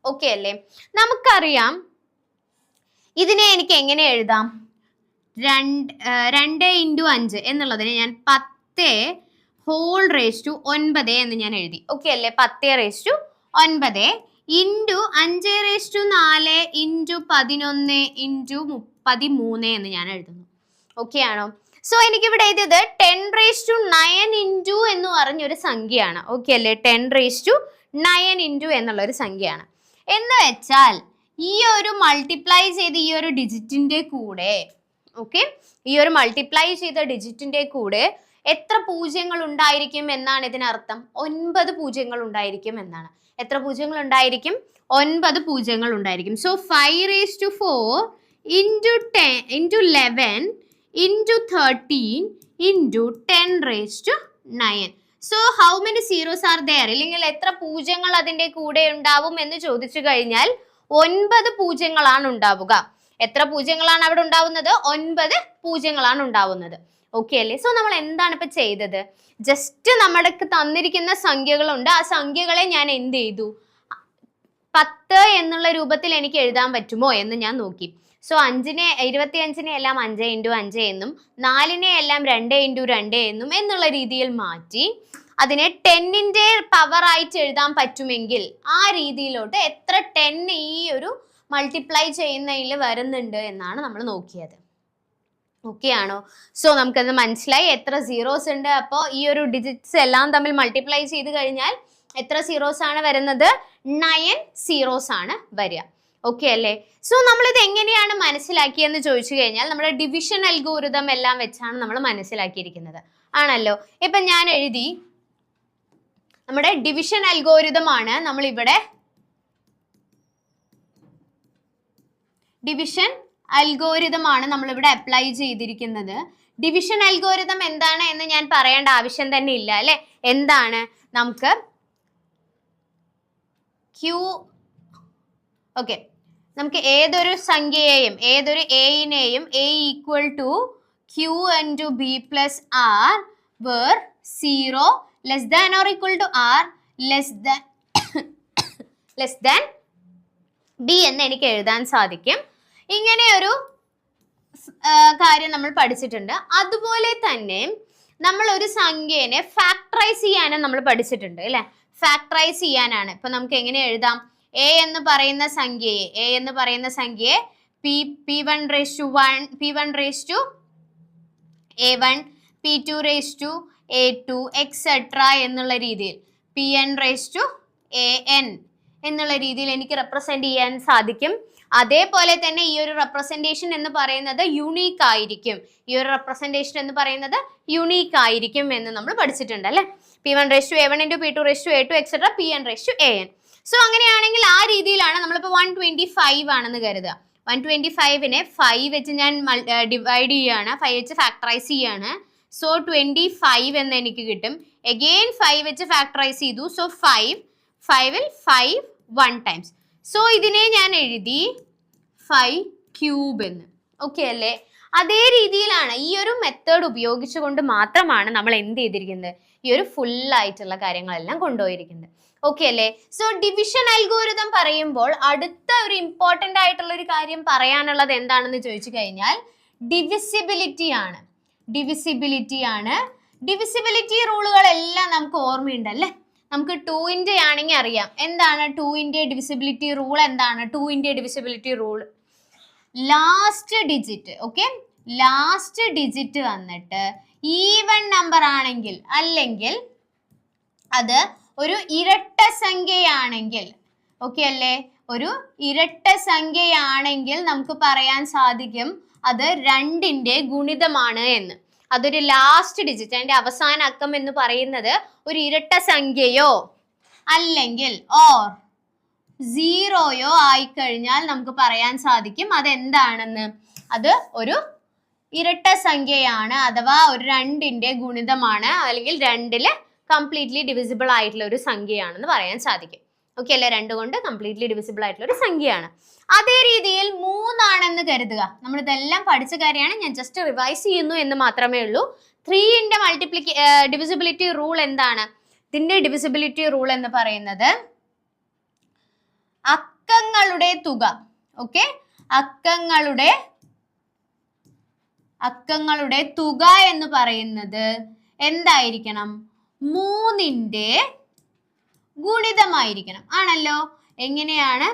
ഓക്കെ അല്ലേ. നമുക്കറിയാം ഇതിനെ എനിക്ക് എങ്ങനെ എഴുതാം? 2 ഇൻറ്റു 5 എന്നുള്ളതിനെ ഞാൻ 10⁻9 എന്ന് ഞാൻ എഴുതി. ഓക്കെ അല്ലേ. 10⁻9 ഇൻറ്റു 5⁴ ഇൻറ്റു 11 ഇൻറ്റു 13 എന്ന് ഞാൻ എഴുതുന്നു. ഓക്കെ ആണോ? സോ എനിക്കിവിടെ എഴുതിയത് 10⁻9 ഇൻറ്റു എന്ന് പറഞ്ഞൊരു സംഖ്യയാണ്. ഓക്കെ അല്ലേ. 10⁻9 ഇൻറ്റു എന്നുള്ളൊരു സംഖ്യയാണ്. എന്ന് വെച്ചാൽ ഈ ഒരു മൾട്ടിപ്ലൈ ചെയ്ത് ഈ ഒരു ഡിജിറ്റിൻ്റെ കൂടെ, ഓക്കെ, ഈ ഒരു മൾട്ടിപ്ലൈ ചെയ്ത ഡിജിറ്റിൻ്റെ കൂടെ എത്ര പൂജ്യങ്ങൾ ഉണ്ടായിരിക്കും എന്നാണ് ഇതിനർത്ഥം? 9 പൂജ്യങ്ങൾ ഉണ്ടായിരിക്കും എന്നാണ്. എത്ര പൂജ്യങ്ങൾ ഉണ്ടായിരിക്കും? 9 പൂജ്യങ്ങൾ ഉണ്ടായിരിക്കും. So 5⁴ into 11 into 13 into 10⁻9. So how many zeros are there? ഇല്ലെങ്കിൽ എത്ര പൂജ്യങ്ങൾ അതിൻ്റെ കൂടെ ഉണ്ടാവും എന്ന് ചോദിച്ചു കഴിഞ്ഞാൽ 9 പൂജ്യങ്ങളാണ് ഉണ്ടാവുക. എത്ര പൂജ്യങ്ങളാണ് അവിടെ ഉണ്ടാവുന്നത്? 9 പൂജ്യങ്ങളാണ് ഉണ്ടാവുന്നത്. ഓക്കെ അല്ലേ. സോ നമ്മൾ എന്താണ് ഇപ്പൊ ചെയ്തത്? ജസ്റ്റ് നമ്മുടെ തന്നിരിക്കുന്ന സംഖ്യകളുണ്ട്, ആ സംഖ്യകളെ ഞാൻ എന്ത് ചെയ്തു? 10 എന്നുള്ള രൂപത്തിൽ എനിക്ക് എഴുതാൻ പറ്റുമോ എന്ന് ഞാൻ നോക്കി. സോ 25നെ എല്ലാം 5 ഇൻറ്റു 5 എന്നും 4നെ എല്ലാം 2 ഇൻറ്റു 2 എന്നും എന്നുള്ള രീതിയിൽ മാറ്റി അതിനെ 10ന്റെ പവർ ആയിട്ട് എഴുതാൻ പറ്റുമെങ്കിൽ ആ രീതിയിലോട്ട് എത്ര 10 ഈ ഒരു മൾട്ടിപ്ലൈ ചെയ്യുന്നതിൽ വരുന്നുണ്ട് എന്നാണ് നമ്മൾ നോക്കിയത്. ഓക്കെ ആണോ? സോ നമുക്കത് മനസ്സിലായി എത്ര സീറോസ് ഉണ്ട്. അപ്പോൾ ഈ ഒരു ഡിജിറ്റ്സ് എല്ലാം തമ്മിൽ മൾട്ടിപ്ലൈ ചെയ്ത് കഴിഞ്ഞാൽ എത്ര സീറോസ് ആണ് വരുന്നത്? 9 സീറോസ് ആണ് വരിക. ഓക്കെ അല്ലേ. സോ നമ്മളിത് എങ്ങനെയാണ് മനസ്സിലാക്കിയെന്ന് ചോദിച്ചു കഴിഞ്ഞാൽ നമ്മുടെ ഡിവിഷൻ അൽഗോരിതം എല്ലാം വെച്ചാണ് നമ്മൾ മനസ്സിലാക്കിയിരിക്കുന്നത് ആണല്ലോ. ഇപ്പം ഞാൻ എഴുതി നമ്മുടെ ഡിവിഷൻ അൽഗോരിതം ആണ് നമ്മൾ ഇവിടെ ഡിവിഷൻ അൽഗോരിതം ആണ് നമ്മളിവിടെ അപ്ലൈ ചെയ്തിരിക്കുന്നത്. ഡിവിഷൻ അൽഗോരിതം എന്താണ് എന്ന് ഞാൻ പറയേണ്ട ആവശ്യം തന്നെ ഇല്ല അല്ലെ. എന്താണ്? നമുക്ക് നമുക്ക് ഏതൊരു സംഖ്യയെയും ഏതൊരു എയിനെയും a equal to q into b plus r where 0 less than or equal to r less than b എന്ന് എനിക്ക് എഴുതാൻ സാധിക്കും. ഇങ്ങനെ ഒരു കാര്യം നമ്മൾ പഠിച്ചിട്ടുണ്ട്. അതുപോലെ തന്നെ നമ്മൾ ഒരു സംഖ്യനെ ഫാക്ടറൈസ് ചെയ്യാനും നമ്മൾ പഠിച്ചിട്ടുണ്ട് അല്ലെ. ഫാക്ടറൈസ് ചെയ്യാനാണ്. ഇപ്പൊ നമുക്ക് എങ്ങനെ എഴുതാം? a എന്ന് പറയുന്ന സംഖ്യയെ p1 raised to 1, p1 raised to a1, p2 raised to a2 etc എന്നുള്ള രീതിയിൽ pn raised to an എന്നുള്ള രീതിയിൽ എനിക്ക് റെപ്രസെന്റ് ചെയ്യാൻ സാധിക്കും. അതേപോലെ തന്നെ ഈ ഒരു റെപ്രസെന്റേഷൻ എന്ന് പറയുന്നത് യുണീക്ക് ആയിരിക്കും. എന്ന് നമ്മൾ പഠിച്ചിട്ടുണ്ട് അല്ലെ. p1 raised to a1 into p2 raised to a2 etc pn raised to an. So അങ്ങനെയാണെങ്കിൽ ആ രീതിയിലാണ് നമ്മളിപ്പോൾ 125 ആണെന്ന് കരുതുക. 125നെ 5 വെച്ച് ഞാൻ ഡിവൈഡ് ചെയ്യുകയാണ്, 5 വെച്ച് ഫാക്ടറൈസ് ചെയ്യാണ്. സോ 25 എന്ന് എനിക്ക് കിട്ടും. അഗെയിൻ 5 വെച്ച് ഫാക്ടറൈസ് ചെയ്തു. So 5ൽ 5 1 times. സോ ഇതിനെ ഞാൻ എഴുതി 5 ക്യൂബ് എന്ന്. ഓക്കെ അല്ലേ? അതേ രീതിയിലാണ് ഈ ഒരു മെത്തേഡ് ഉപയോഗിച്ചുകൊണ്ട് മാത്രമാണ് നമ്മൾ എന്ത് ചെയ്തിരിക്കുന്നത്, ഈ ഒരു ഫുൾ ആയിട്ടുള്ള കാര്യങ്ങളെല്ലാം കൊണ്ടുപോയിരിക്കുന്നത്. ഓക്കെ അല്ലേ? സോ ഡിവിഷൻ അൽഗോരിതം പറയുമ്പോൾ അടുത്ത ഒരു ഇമ്പോർട്ടൻ്റ് ആയിട്ടുള്ള ഒരു കാര്യം പറയാനുള്ളത് എന്താണെന്ന് ചോദിച്ചു കഴിഞ്ഞാൽ ഡിവിസിബിലിറ്റി ആണ്. ഡിവിസിബിലിറ്റി റൂളുകളെല്ലാം നമുക്ക് ഓർമ്മയുണ്ടല്ലേ. നമുക്ക് 2ന്റെ ആണെങ്കിൽ അറിയാം എന്താണ് 2ന്റെ ഡിവിസിബിലിറ്റി റൂൾ. എന്താണ് 2ന്റെ divisibility rule? Last digit, okay, last digit വന്നിട്ട് ഈവൻ നമ്പർ ആണെങ്കിൽ, അല്ലെങ്കിൽ അത് ഒരു ഇരട്ട സംഖ്യയാണെങ്കിൽ, ഓക്കെ അല്ലേ, ഒരു ഇരട്ട സംഖ്യയാണെങ്കിൽ നമുക്ക് പറയാൻ സാധിക്കും അത് 2ന്റെ ഗുണിതമാണ് എന്ന്. അതൊരു ലാസ്റ്റ് ഡിജിറ്റ്, അതിന്റെ അവസാന അക്കം എന്ന് പറയുന്നത് ഒരു ഇരട്ട സംഖ്യയോ അല്ലെങ്കിൽ ഓർ 0യോ ആയിക്കഴിഞ്ഞാൽ നമുക്ക് പറയാൻ സാധിക്കും അതെന്താണെന്ന്, അത് ഒരു ഇരട്ട സംഖ്യയാണ്, അഥവാ ഒരു 2ന്റെ ഗുണിതമാണ്, അല്ലെങ്കിൽ 2ല് കംപ്ലീറ്റ്ലി ഡിവിസിബിൾ ആയിട്ടുള്ള ഒരു സംഖ്യയാണെന്ന് പറയാൻ സാധിക്കും. ഓക്കെ അല്ലേ? 2 കൊണ്ട് കംപ്ലീറ്റ്ലി ഡിവിസിബിൾ ആയിട്ടുള്ള ഒരു സംഖ്യയാണ്. അതേ രീതിയിൽ 3 ആണെന്ന് കരുതുക. നമ്മൾ ഇതെല്ലാം പഠിച്ച കാര്യമാണ്, ഞാൻ ജസ്റ്റ് റിവൈസ് ചെയ്യുന്നു എന്ന് മാത്രമേ ഉള്ളൂ. 3ന്റെ ഡിവിസിബിലിറ്റി റൂൾ എന്താണ്? ഇതിന്റെ ഡിവിസിബിലിറ്റി റൂൾ എന്ന് പറയുന്നത് അക്കങ്ങളുടെ തുക, ഓക്കെ, അക്കങ്ങളുടെ തുക എന്ന് പറയുന്നത് എന്തായിരിക്കണം? 3ന്റെ ഗുണിതമായിരിക്കണം. ആണല്ലോ. എങ്ങനെയാണ്?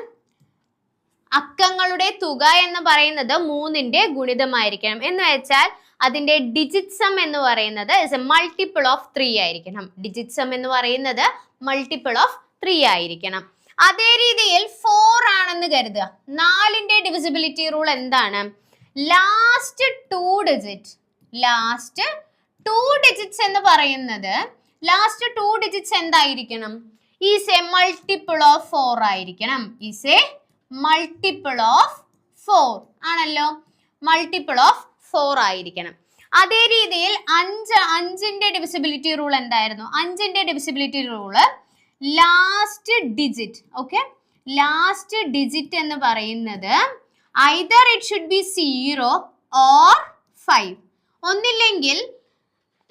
അക്കങ്ങളുടെ തുക എന്ന് പറയുന്നത് 3ന്റെ ഗുണിതമായിരിക്കണം. എന്ന് വെച്ചാൽ അതിന്റെ ഡിജിറ്റ് സം എന്ന് പറയുന്നത് ഇസ് എ മൾട്ടിപ്പിൾ ഓഫ് 3 ആയിരിക്കണം. ഡിജിറ്റ് സം എന്ന് പറയുന്നത് മൾട്ടിപ്പിൾ ഓഫ് 3 ആയിരിക്കണം. അതേ രീതിയിൽ 4 ആണെന്ന് കരുതുക. 4ന്റെ ഡിവിസിബിലിറ്റി റൂൾ എന്താണ്? ലാസ്റ്റ് 2 ഡിജിറ്റ്സ് എന്ന് പറയുന്നത്, ലാസ്റ്റ് 2 ഡിജിറ്റ്സ് എന്തായിരിക്കണം? ഈസ് എ മൾട്ടിപ്പിൾ ഓഫ് 4 ആയിരിക്കണം. ഈസ് എ മൾട്ടിപ്പിൾ ഓഫ് 4 ആണല്ലോ. മൾട്ടിപ്പിൾ ഓഫ് 4 ആയിരിക്കണം. അതേ രീതിയിൽ 5ന്റെ ഡിവിസിബിലിറ്റി റൂൾ എന്തായിരുന്നു? 5ന്റെ divisibility rule last digit, okay, last digit എന്ന് പറയുന്നത് either it should be 0 or 5. ഒന്നില്ലെങ്കിൽ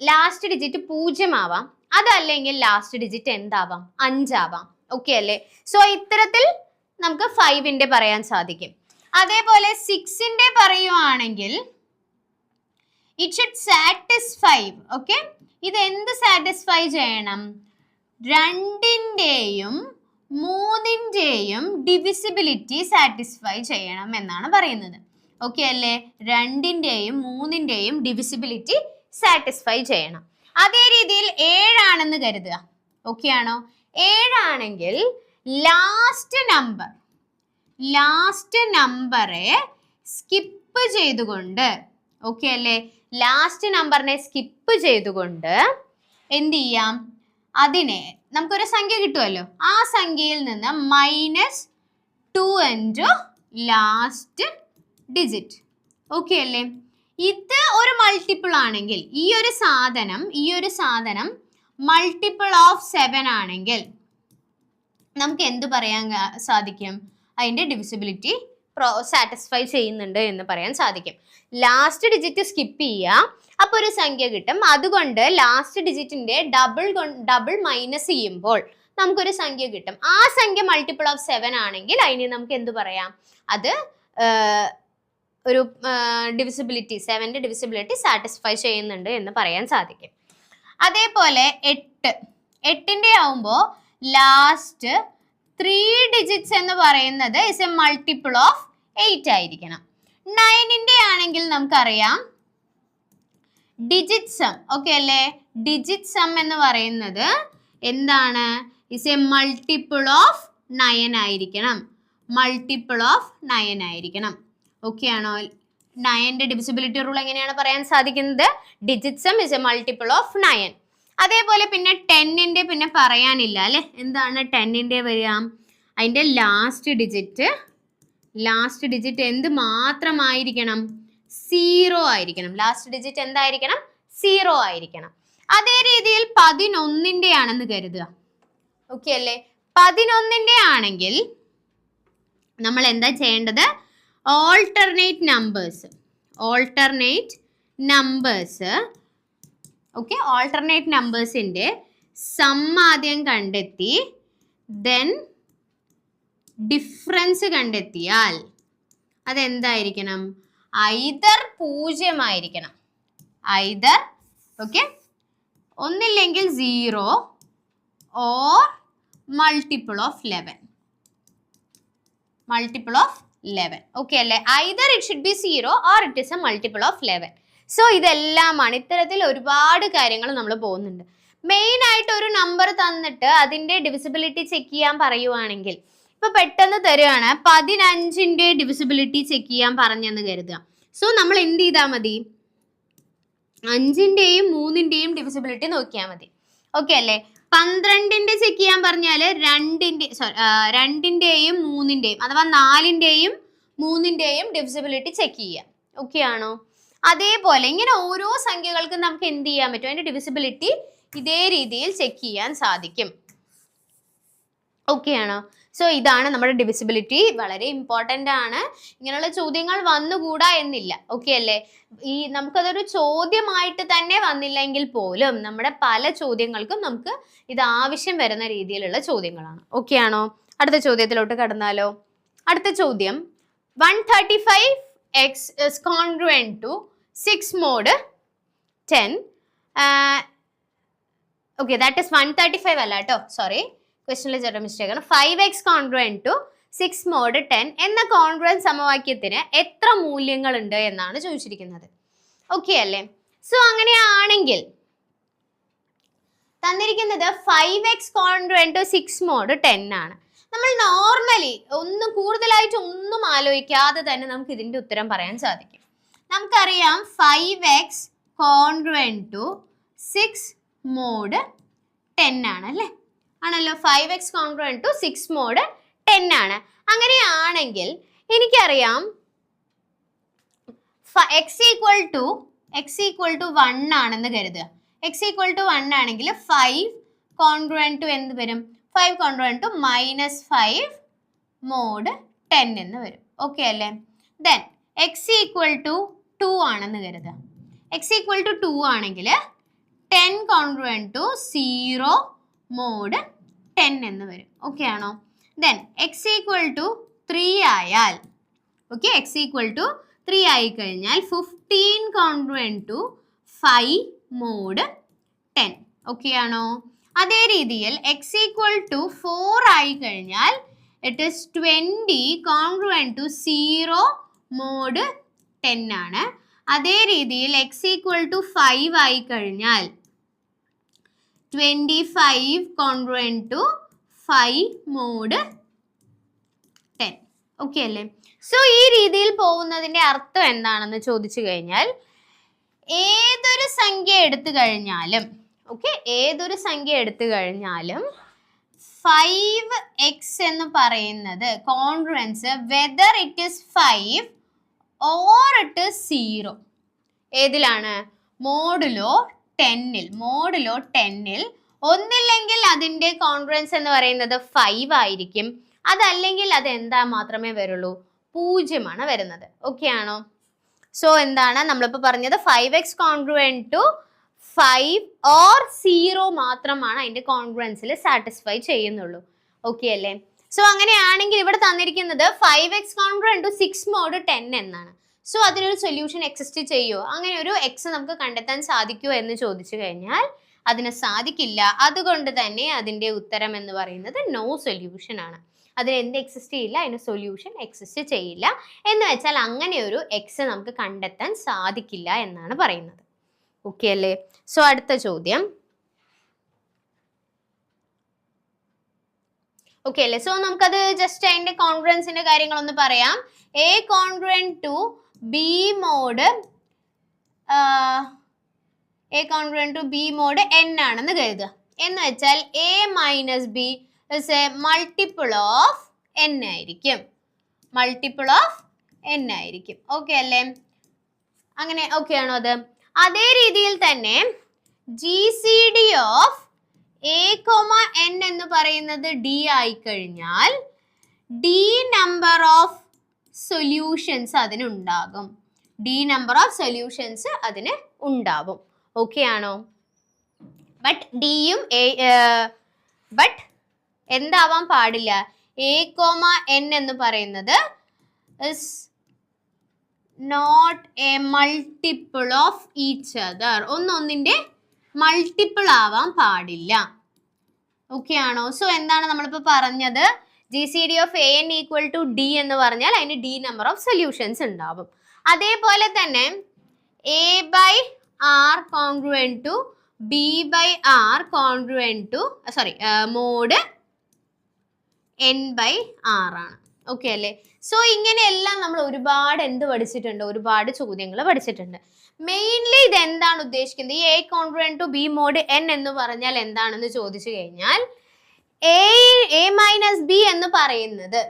ലാസ്റ്റ് ഡിജിറ്റ് 0 ആവാം, അതല്ലെങ്കിൽ ലാസ്റ്റ് ഡിജിറ്റ് എന്താവാം? 5 ആവാം. ഓക്കെ അല്ലേ? സോ ഇത്തരത്തിൽ നമുക്ക് 5ന്റെ പറയാൻ സാധിക്കും. അതേപോലെ 6ന്റെ പറയുവാണെങ്കിൽ it should satisfy, ഓക്കെ, ഇത് എന്ത് സാറ്റിസ്ഫൈ ചെയ്യണം? 2ന്റെയും 3ന്റെയും ഡിവിസിബിലിറ്റി സാറ്റിസ്ഫൈ ചെയ്യണം എന്നാണ് പറയുന്നത്. ഓക്കെ അല്ലേ? 2ന്റെയും 3ന്റെയും ഡിവിസിബിലിറ്റി സാറ്റിസ്ഫൈ ചെയ്യണം. അതേ രീതിയിൽ 7 ആണെന്ന് കരുതുക. ഓക്കെ ആണോ? 7 ആണെങ്കിൽ ലാസ്റ്റ് നമ്പറെ സ്കിപ്പ് ചെയ്തുകൊണ്ട്, ഓക്കെ അല്ലേ, ലാസ്റ്റ് നമ്പറിനെ സ്കിപ്പ് ചെയ്തുകൊണ്ട് എന്ത് ചെയ്യാം? അതിനെ നമുക്കൊരു സംഖ്യ കിട്ടുമല്ലോ, ആ സംഖ്യയിൽ നിന്ന് -2 into ലാസ്റ്റ് ഡിജിറ്റ്. ഓക്കെ അല്ലേ? ഇത് ഒരു മൾട്ടിപ്പിൾ ആണെങ്കിൽ, ഈ ഒരു സാധനം മൾട്ടിപ്പിൾ ഓഫ് 7 ആണെങ്കിൽ നമുക്ക് എന്ത് പറയാൻ സാധിക്കും? അതിൻ്റെ ഡിവിസിബിലിറ്റി സാറ്റിസ്ഫൈ ചെയ്യുന്നുണ്ട് എന്ന് പറയാൻ സാധിക്കും. ലാസ്റ്റ് ഡിജിറ്റ് സ്കിപ്പ് ചെയ്യുക, അപ്പോൾ ഒരു സംഖ്യ കിട്ടും. അതുകൊണ്ട് ലാസ്റ്റ് ഡിജിറ്റിന്റെ ഡബിൾ മൈനസ് ചെയ്യുമ്പോൾ നമുക്കൊരു സംഖ്യ കിട്ടും. ആ സംഖ്യ മൾട്ടിപ്പിൾ ഓഫ് 7 ആണെങ്കിൽ അതിന് നമുക്ക് എന്ത് പറയാം? അത് ഒരു ഡിവിസിബിലിറ്റി, 7ന്റെ ഡിവിസിബിലിറ്റി സാറ്റിസ്ഫൈ ചെയ്യുന്നുണ്ട് എന്ന് പറയാൻ സാധിക്കും. അതേപോലെ 8ന്റെ ആവുമ്പോൾ ലാസ്റ്റ് 3 ഡിജിറ്റ്സ് എന്ന് പറയുന്നത് ഇസ് എ മൾട്ടിപ്പിൾ ഓഫ് 8 ആയിരിക്കണം. 9ന്റെ ആണെങ്കിൽ നമുക്കറിയാം ഡിജിറ്റ് സം. ഓക്കെ അല്ലേ? ഡിജിറ്റ് സം എന്ന് പറയുന്നത് എന്താണ്? ഇസ് എ മൾട്ടിപ്പിൾ ഓഫ് 9 ആയിരിക്കണം. മൾട്ടിപ്പിൾ ഓഫ് 9 ആയിരിക്കണം. ഓക്കെ ആണോ? 9ന്റെ ഡിവിസിബിലിറ്റി റൂൾ എങ്ങനെയാണ് പറയാൻ സാധിക്കുന്നത്? Digit some is a multiple of 9. അതേപോലെ പിന്നെ 10ന്റെ പിന്നെ പറയാനില്ല അല്ലെ? എന്താണ് 10ന്റെ വരിക? അതിൻ്റെ ലാസ്റ്റ് ഡിജിറ്റ് എന്ത് മാത്രമായിരിക്കണം? 0 ആയിരിക്കണം. ലാസ്റ്റ് ഡിജിറ്റ് എന്തായിരിക്കണം? 0 ആയിരിക്കണം. അതേ രീതിയിൽ 11ന്റെ ആണെന്ന് കരുതുക. ഓക്കെ അല്ലേ? 11ന്റെ ആണെങ്കിൽ നമ്മൾ എന്താ ചെയ്യേണ്ടത്? ഓൾട്ടർനേറ്റ് നമ്പേഴ്സ് ഓക്കെ, ഓൾട്ടർനേറ്റ് നമ്പേഴ്സിൻ്റെ സം ആദ്യം കണ്ടെത്തി ദെൻ ഡിഫറൻസ് കണ്ടെത്തിയാൽ അതെന്തായിരിക്കണം? ഐദർ 0 ആയിരിക്കണം, ഓക്കെ, ഒന്നില്ലെങ്കിൽ 0 ഓർ മൾട്ടിപ്പിൾ ഓഫ് 11. ഓക്കെ അല്ലേ? Either it should be 0 or it is a multiple of 11. So ഇതെല്ലാമാണ്. ഇത്തരത്തിൽ ഒരുപാട് കാര്യങ്ങൾ നമ്മൾ പോകുന്നുണ്ട്. മെയിൻ ആയിട്ട് ഒരു നമ്പർ തന്നിട്ട് അതിൻ്റെ ഡിവിസിബിലിറ്റി ചെക്ക് ചെയ്യാൻ പറയുവാണെങ്കിൽ, ഇപ്പൊ പെട്ടെന്ന് തരുവാണ് 15ന്റെ ഡിവിസിബിലിറ്റി ചെക്ക് ചെയ്യാൻ പറഞ്ഞെന്ന് കരുതുക. സോ നമ്മൾ എന്ത് ചെയ്താൽ മതി? 5ന്റെയും 3ന്റെയും ഡിവിസിബിലിറ്റി നോക്കിയാൽ മതി. ഓക്കെ അല്ലേ? 12ന്റെ ചെക്ക് ചെയ്യാൻ പറഞ്ഞാൽ 2ന്റെയും 3ന്റെയും അഥവാ 4ന്റെയും 3ന്റെയും ഡിവിസിബിലിറ്റി ചെക്ക് ചെയ്യാം. ഓക്കെ ആണോ? അതേപോലെ ഇങ്ങനെ ഓരോ സംഖ്യകൾക്കും നമുക്ക് എന്ത് ചെയ്യാൻ പറ്റും? അതിന്റെ ഡിവിസിബിലിറ്റി ഇതേ രീതിയിൽ ചെക്ക് ചെയ്യാൻ സാധിക്കും. ഓക്കെ ആണോ? സോ ഇതാണ് നമ്മുടെ ഡിവിസിബിലിറ്റി. വളരെ ഇമ്പോർട്ടൻ്റ് ആണ്. ഇങ്ങനെയുള്ള ചോദ്യങ്ങൾ വന്നുകൂടാ എന്നില്ല. ഓക്കെ അല്ലേ? നമുക്കതൊരു ചോദ്യമായിട്ട് തന്നെ വന്നില്ലെങ്കിൽ പോലും നമ്മുടെ പല ചോദ്യങ്ങൾക്കും നമുക്ക് ഇത് ആവശ്യം വരുന്ന രീതിയിലുള്ള ചോദ്യങ്ങളാണ്. ഓക്കെ ആണോ? അടുത്ത ചോദ്യത്തിലോട്ട് കടന്നാലോ? അടുത്ത ചോദ്യം 135x is congruent to 6 mod 10. Okay, that is 135 അല്ല കേട്ടോ, സോറി, ക്വസ്റ്റനിൽ ചെറിയ മിസ്റ്റേക്ക് ആണ്. 5x congruent to 6 mod 10 എന്ന കോൺഗ്രുവൻസ് സമവാക്യത്തിന് എത്ര മൂല്യങ്ങളുണ്ട് എന്നാണ് ചോദിച്ചിരിക്കുന്നത്. ഓക്കെ അല്ലേ? സോ അങ്ങനെയാണെങ്കിൽ തന്നിരിക്കുന്നത് 5x congruent to 6 mod 10 ആണ്. നമ്മൾ നോർമലി കൂടുതലായിട്ട് ഒന്നും ആലോചിക്കാതെ തന്നെ നമുക്ക് ഇതിന്റെ ഉത്തരം പറയാൻ സാധിക്കും. നമുക്കറിയാം 5x congruent to 6 mod 10 ആണ് അല്ലേ? ആണല്ലോ. 5x congruent to 6 mod 10 ആണ്. അങ്ങനെയാണെങ്കിൽ എനിക്കറിയാം x equal to 1 ആണെന്ന് കരുതുക. x equal to 1 ആണെങ്കിൽ 5 congruent to എന്ത് വരും? 5 congruent to -5 mod 10 എന്ന് വരും. ഓക്കെ അല്ലേ? ദെൻ x equal to 2 ആണെന്ന് കരുതുക. x equal to 2 ആണെങ്കിൽ 10 congruent to 0 mod 10 എന്ന് വരും. ഓക്കെ ആണോ? ദെൻ x equal to 3 ആയാൽ, ഓക്കെ, x equal to 3 ആയി കഴിഞ്ഞാൽ 15 congruent to 5 mod 10. ഓക്കെ ആണോ? അതേ രീതിയിൽ x equal to 4 ആയി കഴിഞ്ഞാൽ it is 20 congruent to 0 mod 10 ആണ്. അതേ രീതിയിൽ x equal to 5 ആയി കഴിഞ്ഞാൽ 25 congruent to 5 mod 10. ഓക്കെ അല്ലേ? സോ ഈ രീതിയിൽ പോകുന്നതിന്റെ അർത്ഥം എന്താണെന്ന് ചോദിച്ചു കഴിഞ്ഞാൽ ഏതൊരു സംഖ്യ എടുത്തു കഴിഞ്ഞാലും, ഓക്കെ, ഏതൊരു സംഖ്യ എടുത്തു കഴിഞ്ഞാലും 5x എന്ന് പറയുന്നത് congruence whether it is 5 or ഇട്ട് 0. ഏതിലാണ്? മോഡുലോ 10ൽ ഒന്നില്ലെങ്കിൽ അതിന്റെ കോൺഗ്രുവൻസ് എന്ന് പറയുന്നത് 5 ആയിരിക്കും. അതല്ലെങ്കിൽ അത് എന്താ മാത്രമേ വരുള്ളൂ? 0 വരുന്നത്. ഓക്കെ ആണോ? സോ എന്താണ് നമ്മളിപ്പോൾ പറഞ്ഞത്? 5x കോൺഗ്രുവൻറ്റ് ടു 5 ഓർ 0 മാത്രമാണ് അതിന്റെ കോൺഗ്രുവൻസിൽ സാറ്റിസ്ഫൈ ചെയ്യുന്നുള്ളൂ. ഓക്കെ അല്ലേ? സോ അങ്ങനെയാണെങ്കിൽ ഇവിടെ തന്നിരിക്കുന്നത് 5x കോൺഗ്രുവൻറ്റ് ടു 6 മോഡ് 10 എന്നാണ്. സോ അതിനൊരു സൊല്യൂഷൻ എക്സിസ്റ്റ് ചെയ്യുമോ? അങ്ങനെ ഒരു എക്സ് നമുക്ക് കണ്ടെത്താൻ സാധിക്കുമോ എന്ന് ചോദിച്ചു കഴിഞ്ഞാൽ അതിന് സാധിക്കില്ല. അതുകൊണ്ട് തന്നെ അതിന്റെ ഉത്തരം എന്ന് പറയുന്നത് നോ സൊല്യൂഷൻ ആണ്. അതിന് എന്ത് എക്സിസ്റ്റ് ചെയ്യില്ല? അതിന് സൊല്യൂഷൻ എക്സിസ്റ്റ് ചെയ്യില്ല. എന്ന് വെച്ചാൽ അങ്ങനെ ഒരു എക്സ് നമുക്ക് കണ്ടെത്താൻ സാധിക്കില്ല എന്നാണ് പറയുന്നത്. ഓക്കെ അല്ലേ? സോ അടുത്ത ചോദ്യം. ഓക്കെ അല്ലേ? സോ നമുക്കത് ജസ്റ്റ് അതിന്റെ കോൺഗ്രുവൻസിന്റെ കാര്യങ്ങളൊന്ന് പറയാം. A congruent to b mod n ആണെന്ന് കരുതുക. എന്ന് വെച്ചാൽ a minus b is a multiple of n ആയിരിക്കും. ഓക്കെ അല്ലേ? അങ്ങനെ ഓക്കെ ആണോ അത്? അതേ രീതിയിൽ തന്നെ GCD ഓഫ് a, n എന്ന് പറയുന്നത് d ആയി കഴിഞ്ഞാൽ d നമ്പർ ഓഫ് സൊല്യൂഷൻസ് അതിനുണ്ടാകും. ഓക്കെ ആണോ? ബട്ട് ഡിയും ബട്ട് എന്താവാൻ പാടില്ല? a, n എന്ന് പറയുന്നത് is not a multiple of each other. ഒന്നൊന്നിന്റെ മൾട്ടിപ്പിൾ ആവാൻ പാടില്ല. ഓക്കെ ആണോ? സോ എന്താണ് നമ്മളിപ്പോൾ പറഞ്ഞത്? GCD of an equal to d എന്ന് പറഞ്ഞാൽ അതിന് d നമ്പർ ഓഫ് സൊല്യൂഷൻസ് ഉണ്ടാവും. അതേപോലെ തന്നെ a by r congruent to b by r congruent to mod n by r ആണ്. ഓക്കെ അല്ലേ? സോ ഇങ്ങനെയെല്ലാം നമ്മൾ ഒരുപാട് ഒരുപാട് ചോദ്യങ്ങൾ പഠിച്ചിട്ടുണ്ട്. മെയിൻലി ഇത് എന്താണ് ഉദ്ദേശിക്കുന്നത്? ഈ a congruent to b mod n എന്ന് പറഞ്ഞാൽ എന്താണെന്ന് ചോദിച്ചു കഴിഞ്ഞാൽ a മൈനസ് ബി എന്ന് പറയുന്നത്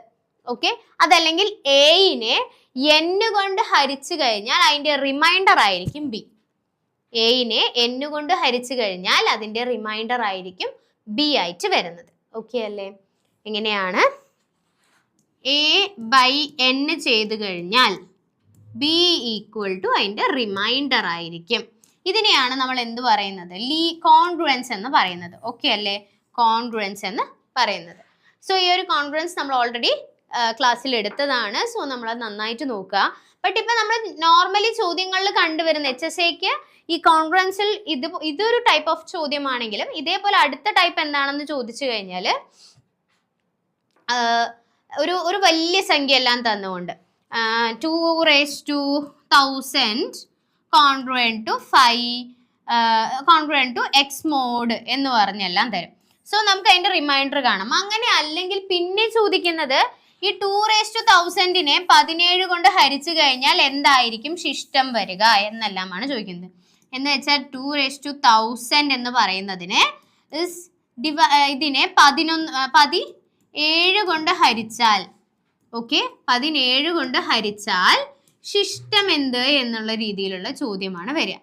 ഓക്കെ, അതല്ലെങ്കിൽ എയിനെ n കൊണ്ട് ഹരിച്ചു കഴിഞ്ഞാൽ അതിന്റെ റിമൈൻഡർ ആയിരിക്കും b. എയിനെ n കൊണ്ട് ഹരിച്ചു കഴിഞ്ഞാൽ അതിന്റെ റിമൈൻഡർ ആയിരിക്കും b ആയിട്ട് വരുന്നത്. ഓക്കെ അല്ലേ? എങ്ങനെയാണ്? a ബൈ n ചെയ്ത് കഴിഞ്ഞാൽ b ഈക്വൽ ടു അതിന്റെ റിമൈൻഡർ ആയിരിക്കും. ഇതിനെയാണ് നമ്മൾ എന്ത് പറയുന്നത്? കോൺഗ്രുവൻസ് എന്ന് പറയുന്നത്. ഓക്കെ അല്ലേ? കോൺഗ്രുവൻസ് എന്ന് പറയുന്നത്. സോ ഈ ഒരു കോൺഗ്രുവൻസ് നമ്മൾ ഓൾറെഡി ക്ലാസ്സിൽ എടുത്തതാണ്. സോ നമ്മൾ അത് നന്നായിട്ട് നോക്കുക. ബട്ട് ഇപ്പൊ നമ്മൾ നോർമലി ചോദ്യങ്ങളിൽ കണ്ടുവരുന്ന HSAക്ക് ഈ കോൺഗ്രുവൻസിൽ ഇതൊരു ടൈപ്പ് ഓഫ് ചോദ്യമാണെങ്കിലും ഇതേപോലെ അടുത്ത ടൈപ്പ് എന്താണെന്ന് ചോദിച്ചു കഴിഞ്ഞാൽ ഒരു വലിയ സംഖ്യ എല്ലാം തന്നുകൊണ്ട് 2⁻1000 congruent to 5 congruent to x mod എന്ന് പറഞ്ഞെല്ലാം തരും. സോ നമുക്ക് അതിന്റെ റിമൈൻഡർ കാണാം. അങ്ങനെ അല്ലെങ്കിൽ പിന്നെ ചോദിക്കുന്നത് ഈ 2⁻1000നെ 17 കൊണ്ട് ഹരിച്ചു കഴിഞ്ഞാൽ എന്തായിരിക്കും ശിഷ്ടം വരിക എന്നെല്ലാമാണ് ചോദിക്കുന്നത്. എന്ന് വെച്ചാൽ 2⁻1000 എന്ന് പറയുന്നതിനെ ഇതിനെ 17 കൊണ്ട് ഹരിച്ചാൽ 17 കൊണ്ട് ഹരിച്ചാൽ ശിഷ്ടം എന്ത് എന്നുള്ള രീതിയിലുള്ള ചോദ്യമാണ് വരിക.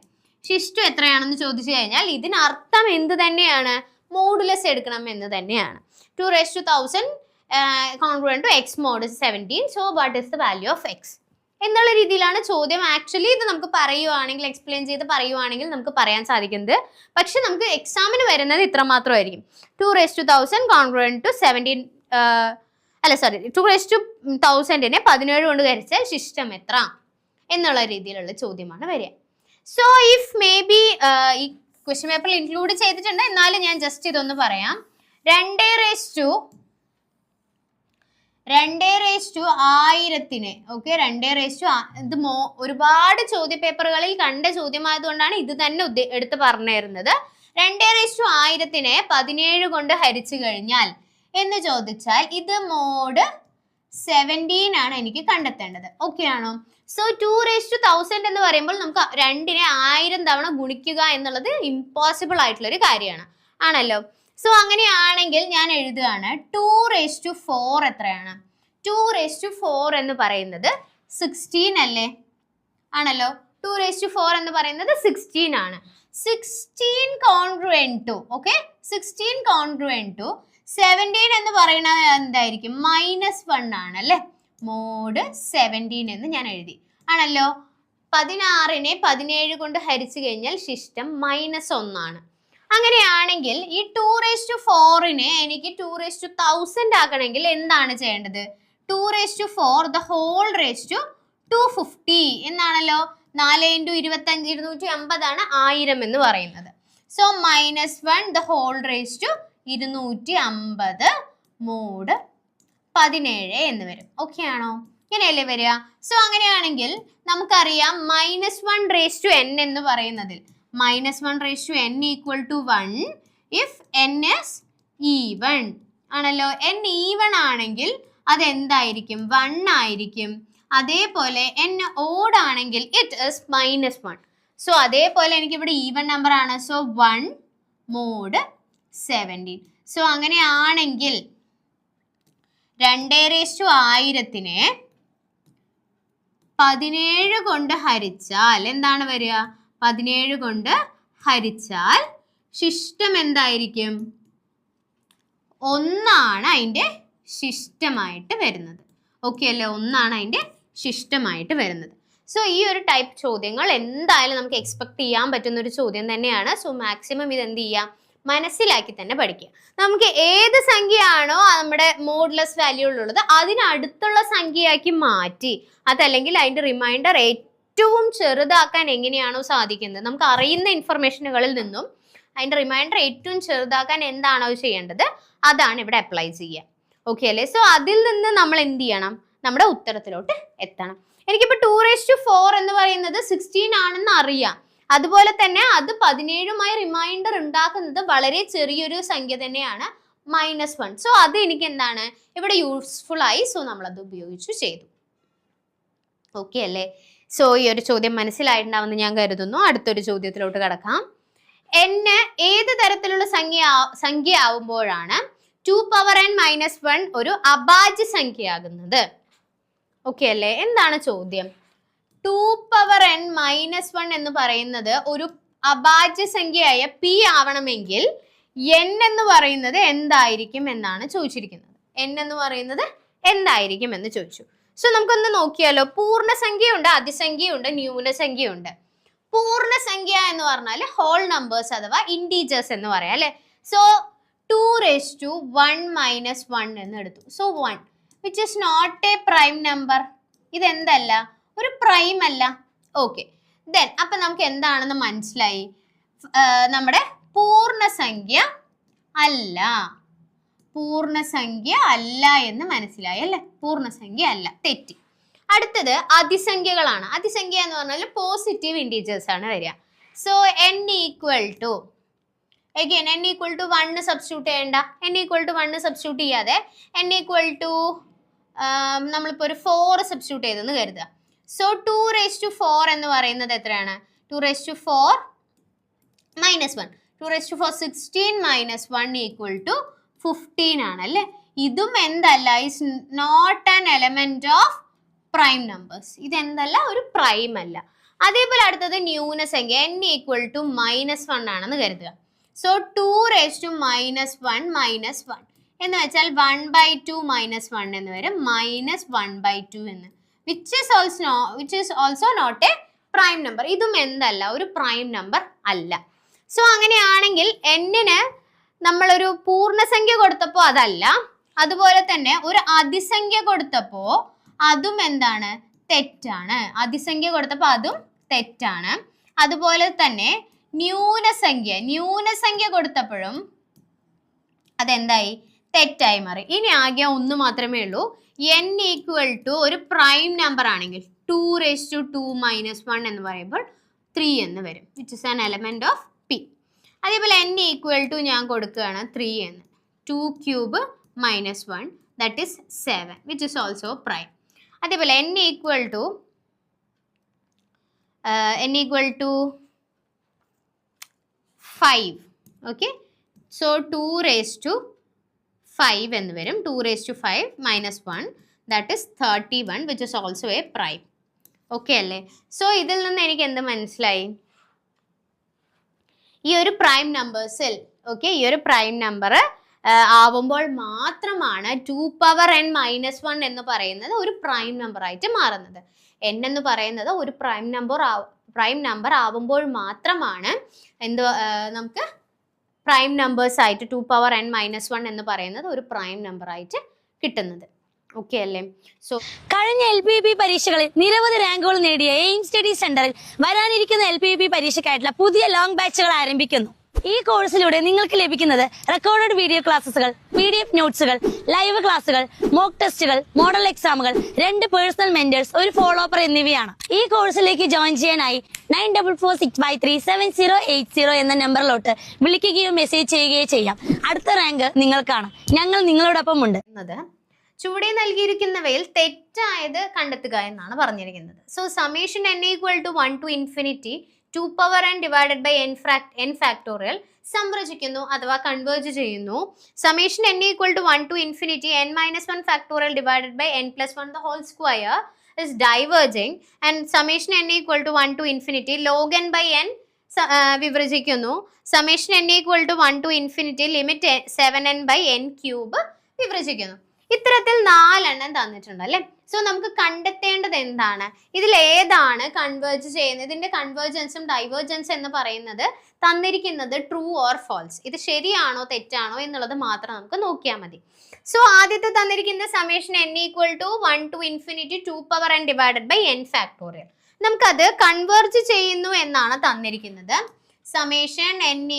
ശിഷ്ടം എത്രയാണെന്ന് ചോദിച്ചു കഴിഞ്ഞാൽ ഇതിനർത്ഥം എന്ത് തന്നെയാണ്? മോഡുലസ് എടുക്കണം എന്ന് തന്നെയാണ്. 2⁻1000 congruent to x mod 17. So what is the value of x എന്നുള്ള രീതിയിലാണ് ചോദ്യം. ആക്ച്വലി ഇത് നമുക്ക് എക്സ്പ്ലെയിൻ ചെയ്ത് പറയുവാണെങ്കിൽ നമുക്ക് പറയാൻ സാധിക്കുന്നത്. പക്ഷെ നമുക്ക് എക്സാമിന് വരുന്നത് ഇത്ര മാത്രമായിരിക്കും. 2⁻1000 കോൺഗ്രുവൻറ്റ് ടു 17 2⁻1000നെ 17 കൊണ്ട് ഹരിച്ചാൽ ശിഷ്ടം എത്ര എന്നുള്ള രീതിയിലുള്ള ചോദ്യമാണ് വരിക. സോ ഇഫ് മേ ബി ഈ ക്വസ്റ്റ്യൻ പേപ്പറിൽ ഇൻക്ലൂഡ് ചെയ്തിട്ടുണ്ട്, എന്നാലും ഞാൻ ജസ്റ്റ് ഇതൊന്ന് പറയാം. 2⁻1000 ഇത് ഒരുപാട് ചോദ്യ പേപ്പറുകളിൽ കണ്ട ചോദ്യമായതുകൊണ്ടാണ് ഇത് തന്നെ എടുത്ത് പറഞ്ഞു തരുന്നത്. 2⁻1000നെ 17 കൊണ്ട് ഹരിച്ചു കഴിഞ്ഞാൽ എന്ന് ചോദിച്ചാൽ ഇത് മോഡ് 17 ആണ് എനിക്ക് കണ്ടെത്തേണ്ടത്. ഓക്കെ ആണോ? സോ 2⁻1000 എന്ന് പറയുമ്പോൾ നമുക്ക് 2നെ 1000 തവണ ഗുണിക്കുക എന്നുള്ളത് ഇമ്പോസിബിൾ ആയിട്ടുള്ള ഒരു കാര്യമാണ് ആണല്ലോ. സോ അങ്ങനെയാണെങ്കിൽ ഞാൻ എഴുതുകയാണ് 2⁻4 എത്രയാണ്? 2⁻4 എന്ന് പറയുന്നത് 16 അല്ലേ? ആണല്ലോ. 2⁴ എന്ന് പറയുന്നത് 16 ആണ്. 16 congruent to, okay, 16 congruent to 17 എന്ന് പറയുന്നത് എന്തായിരിക്കും? -1 ആണ് അല്ലേ? മോഡ് 17 എന്ന് ഞാൻ എഴുതി, ആണല്ലോ. 16നെ 17 കൊണ്ട് ഹരിച്ചു കഴിഞ്ഞാൽ ശിഷ്ടം -1 ആണ്. അങ്ങനെയാണെങ്കിൽ ഈ 2⁴ എനിക്ക് 21000 ആക്കണമെങ്കിൽ എന്താണ് ചെയ്യേണ്ടത്? 2⁴ the whole raised to 250 എന്നാണല്ലോ. 4 × 25 250 ആണ് 1000 എന്ന് പറയുന്നത്. So -1 the whole raised to 250 mod 17 എന്ന് വരും. ഓക്കെ ആണോ? ഇങ്ങനെയല്ലേ വരിക? സോ അങ്ങനെയാണെങ്കിൽ നമുക്കറിയാം -1 raised to n എന്ന് പറയുന്നതിൽ -1 raised to n equal to 1 if n is even ആണല്ലോ. n even ആണെങ്കിൽ അതെന്തായിരിക്കും? 1 ആയിരിക്കും. അതേപോലെ n ഓഡ് ആണെങ്കിൽ ഇറ്റ് ഇസ് -1. സോ അതേപോലെ എനിക്ക് ഇവിടെ ഈവൻ നമ്പർ ആണ്. So 1 mod 17. സോ അങ്ങനെയാണെങ്കിൽ 2⁻1000നെ 17 കൊണ്ട് ഹരിച്ചാൽ എന്താണ് വരിക? 17 കൊണ്ട് ഹരിച്ചാൽ ശിഷ്ടം എന്തായിരിക്കും? 1 ആണ് അതിൻ്റെ ശിഷ്ടമായിട്ട് വരുന്നത്. ഓക്കെ അല്ലേ? 1 ആണ് അതിൻ്റെ ശിഷ്ടമായിട്ട് വരുന്നത്. സോ ഈ ഒരു ടൈപ്പ് ചോദ്യങ്ങൾ എന്തായാലും നമുക്ക് എക്സ്പെക്ട് ചെയ്യാൻ പറ്റുന്ന ഒരു ചോദ്യം തന്നെയാണ്. സോ മാക്സിമം ഇത് എന്ത് ചെയ്യാം? മനസ്സിലാക്കി തന്നെ പഠിക്കുക. നമുക്ക് ഏത് സംഖ്യയാണോ നമ്മുടെ മോഡുലസ് വാല്യൂകളുള്ളത് അതിനടുത്തുള്ള സംഖ്യയാക്കി മാറ്റി, അതല്ലെങ്കിൽ അതിൻ്റെ റിമൈൻഡർ ഏറ്റവും ചെറുതാക്കാൻ എങ്ങനെയാണോ സാധിക്കുന്നത്, നമുക്ക് അറിയുന്ന ഇൻഫർമേഷനുകളിൽ നിന്നും അതിൻ്റെ റിമൈൻഡർ ഏറ്റവും ചെറുതാക്കാൻ എന്താണോ ചെയ്യേണ്ടത് അതാണ് ഇവിടെ അപ്ലൈ ചെയ്യുക. ഓക്കെ അല്ലേ? സോ അതിൽ നിന്ന് നമ്മൾ എന്ത് ചെയ്യണം? നമ്മുടെ ഉത്തരത്തിലോട്ട് എത്തണം. എനിക്കിപ്പോൾ 2⁴ എന്ന് പറയുന്നത് 16 ആണെന്ന് അറിയാം. അതുപോലെ തന്നെ അത് 17മായി റിമൈൻഡർ ഉണ്ടാക്കുന്നത് വളരെ ചെറിയൊരു സംഖ്യ തന്നെയാണ്, -1. സോ അത് എനിക്ക് എന്താണ് ഇവിടെ യൂസ്ഫുൾ ആയി. സോ നമ്മളത് ഉപയോഗിച്ചു ചെയ്തു. ഓക്കെ അല്ലേ? സോ ഈ ഒരു ചോദ്യം മനസ്സിലായിട്ടുണ്ടാവുമെന്ന് ഞാൻ കരുതുന്നു. അടുത്തൊരു ചോദ്യത്തിലോട്ട് കടക്കാം. n ഏത് തരത്തിലുള്ള സംഖ്യ ആവുമ്പോഴാണ് 2⁻n - 1 ഒരു അഭാജ്യ സംഖ്യയാകുന്നത്? ഓക്കെ അല്ലേ? എന്താണ് ചോദ്യം? 2⁻n - 1 എന്ന് പറയുന്നത് ഒരു അഭാജ്യ സംഖ്യയായ p ആവണമെങ്കിൽ n എന്ന് പറയുന്നത് എന്തായിരിക്കും എന്നാണ് ചോദിച്ചിരിക്കുന്നത്. n എന്ന് പറയുന്നത് എന്തായിരിക്കും എന്ന് ചോദിച്ചു. സോ നമുക്കൊന്ന് നോക്കിയാലോ. പൂർണ്ണസംഖ്യയുണ്ട്, അതിസംഖ്യയുണ്ട്, ന്യൂനസംഖ്യയുണ്ട്. പൂർണ്ണസംഖ്യ എന്ന് പറഞ്ഞാൽ ഹോൾ നമ്പേഴ്സ് അഥവാ ഇൻറ്റീജേഴ്സ് എന്ന് പറയാം അല്ലേ? സോ 2⁻1 - 1 എന്ന് എടുത്തു. So 1 which is not a prime number. ഇതെന്തല്ല? ഒരു പ്രൈം അല്ല. ഓക്കെ, ദെൻ അപ്പം നമുക്ക് എന്താണെന്ന് മനസ്സിലായി. നമ്മുടെ പൂർണ്ണസംഖ്യ അല്ല, പൂർണ്ണസംഖ്യ അല്ല എന്ന് മനസ്സിലായി അല്ലേ? പൂർണ്ണസംഖ്യ അല്ല, തെറ്റി. അടുത്തത് അതിസംഖ്യകളാണ്. അതിസംഖ്യ എന്ന് പറഞ്ഞാൽ പോസിറ്റീവ് ഇൻറ്റീജേഴ്സ് ആണ് വരിക. So n equal to again n equal to 1 substitute ചെയ്യേണ്ട. n equal to 1 സബ്സ്റ്റിറ്റ്യൂട്ട് ചെയ്യാതെ n equal to നമ്മളിപ്പോൾ ഒരു 4 സബ്സ്റ്റിറ്റ്യൂട്ട് ചെയ്തെന്ന് കരുതുക. സോ 2⁴ എന്ന് പറയുന്നത് എത്രയാണ്? 2⁴ - 1. 2⁴ 16 - 1 equal to 15 ആണ് അല്ലേ? ഇതും എന്തല്ല? Is not an element of prime numbers. ഇതെന്തല്ല? ഒരു പ്രൈം അല്ല. അതേപോലെ അടുത്തത് ന്യൂനസംഖ്യ n equal to -1 ആണെന്ന് കരുതുക. സോ 2⁻1 - 1 എന്ന് വെച്ചാൽ 1/2 - 1 എന്ന് വരും, -1/2 എന്ന്, which is also not a prime number. ഇതും എന്തല്ല? ഒരു പ്രൈം നമ്പർ അല്ല. സോ അങ്ങനെയാണെങ്കിൽ n-ന് നമ്മളൊരു പൂർണ്ണസംഖ്യ കൊടുത്തപ്പോൾ അതല്ല, അതുപോലെ തന്നെ ഒരു അതിസംഖ്യ കൊടുത്തപ്പോൾ അതും എന്താണ്? തെറ്റാണ്. അതിസംഖ്യ കൊടുത്തപ്പോൾ അതും തെറ്റാണ്. അതുപോലെ തന്നെ ന്യൂനസംഖ്യ കൊടുത്തപ്പോഴും അതെന്തായി? തെറ്റായി മാറി. ഇനി ആകെ ഒന്ന് മാത്രമേ ഉള്ളൂ. n ഈക്വൽ ടു ഒരു പ്രൈം നമ്പർ ആണെങ്കിൽ 2⁻2 - 1 എന്ന് പറയുമ്പോൾ 3 എന്ന് വരും, which is an element of p. അതേപോലെ n ഈക്വൽ ടു ഞാൻ കൊടുക്കുകയാണ് 3 എന്ന്. 2³ - 1 that is 7, which is also prime. അതേപോലെ n equal to 5. Okay, so 2⁵5 എന്ന് വരും. 2⁵5 - 1 that is 31 which is also a prime. Okay അല്ലേ? സോ ഇതിൽ നിന്ന് എനിക്ക് എന്ത് മനസ്സിലായി? ഈ ഒരു പ്രൈം നമ്പേഴ്സിൽ ഈ ഒരു പ്രൈം നമ്പർ ആവുമ്പോൾ മാത്രമാണ് 2n-1 എന്ന് പറയുന്നത് ഒരു പ്രൈം നമ്പർ ആയിട്ട് മാറുന്നത്. n എന്ന് പറയുന്നത് ഒരു പ്രൈം നമ്പർ ആവുമ്പോൾ മാത്രമാണ് നമുക്ക് പ്രൈം നമ്പേഴ്സ് ആയിട്ട് 2n-1 എന്ന് പറയുന്നത് ഒരു പ്രൈം നമ്പർ ആയിട്ട് കിട്ടുന്നത്. ഓക്കെ അല്ലേ? സോ കഴിഞ്ഞ LPUP പരീക്ഷകളിൽ നിരവധി റാങ്കുകൾ നേടിയ എയിം സ്റ്റഡി സെന്ററിൽ വരാനിരിക്കുന്ന LPUP പരീക്ഷയ്ക്കായിട്ടുള്ള പുതിയ ലോങ് ബാച്ചുകൾ ആരംഭിക്കുന്നു. ഈ കോഴ്സിലൂടെ നിങ്ങൾക്ക് ലഭിക്കുന്നത് റെക്കോർഡഡ് വീഡിയോ ക്ലാസ്സുകൾ, PDF നോട്ട്സുകൾ, ലൈവ് ക്ലാസ്സുകൾ, മോക്ക് ടെസ്റ്റുകൾ, മോഡൽ എക്സാമുകൾ, 2 പേഴ്സണൽ മെന്റേഴ്സ്, ഒരു ഫോളോ അപ്പർ എന്നിവയാണ്. ഈ കോഴ്സിലേക്ക് ജോയിൻ ചെയ്യാനായി 9446537080 എന്ന നമ്പറിലോട്ട് വിളിക്കുകയോ മെസ്സേജ് ചെയ്യുകയോ ചെയ്യാം. അടുത്ത റാങ്ക് നിങ്ങൾക്കാണ്. ഞങ്ങൾ നിങ്ങളോടൊപ്പം ഉണ്ട്. ചുവടെ നൽകിയിരിക്കുന്നവയിൽ തെറ്റായത് കണ്ടെത്തുക എന്നാണ് പറഞ്ഞിരിക്കുന്നത്. So summation n = 1 to infinity 2n divided by n factorial സംരചിക്കുന്നു അഥവാ കൺവേർജ് ചെയ്യുന്നു. Summation n = 1 to infinity n-1 factorial divided by n+1 the whole square is diverging and summation n = 1 to infinity log n by n വിഭജിക്കുന്നു. Summation n = 1 to infinity limit 7n by n cube വിഭജിക്കുന്നു. ഇത്തരത്തിൽ 4 എണ്ണം തന്നിട്ടുണ്ട് അല്ലേ? So നമുക്ക് കണ്ടെത്തേണ്ടത് എന്താണ്? ഇതിൽ ഏതാണ് കൺവേർജ് ചെയ്യുന്നത്? ഇതിന്റെ കൺവേർജൻസും ഡൈവേർജൻസ് എന്ന് പറയുന്നത് തന്നിരിക്കുന്നത് ട്രൂ ഓർ ഫാൾസ്, ഇത് ശരിയാണോ തെറ്റാണോ എന്നുള്ളത് മാത്രം നമുക്ക് നോക്കിയാൽ മതി. സോ ആദ്യത്തെ തന്നിരിക്കുന്ന summation n = 1 to infinity 2n divided by n factorial. നമുക്കത് കൺവേർജ് ചെയ്യുന്നു എന്നാണ് തന്നിരിക്കുന്നത്. Summation n =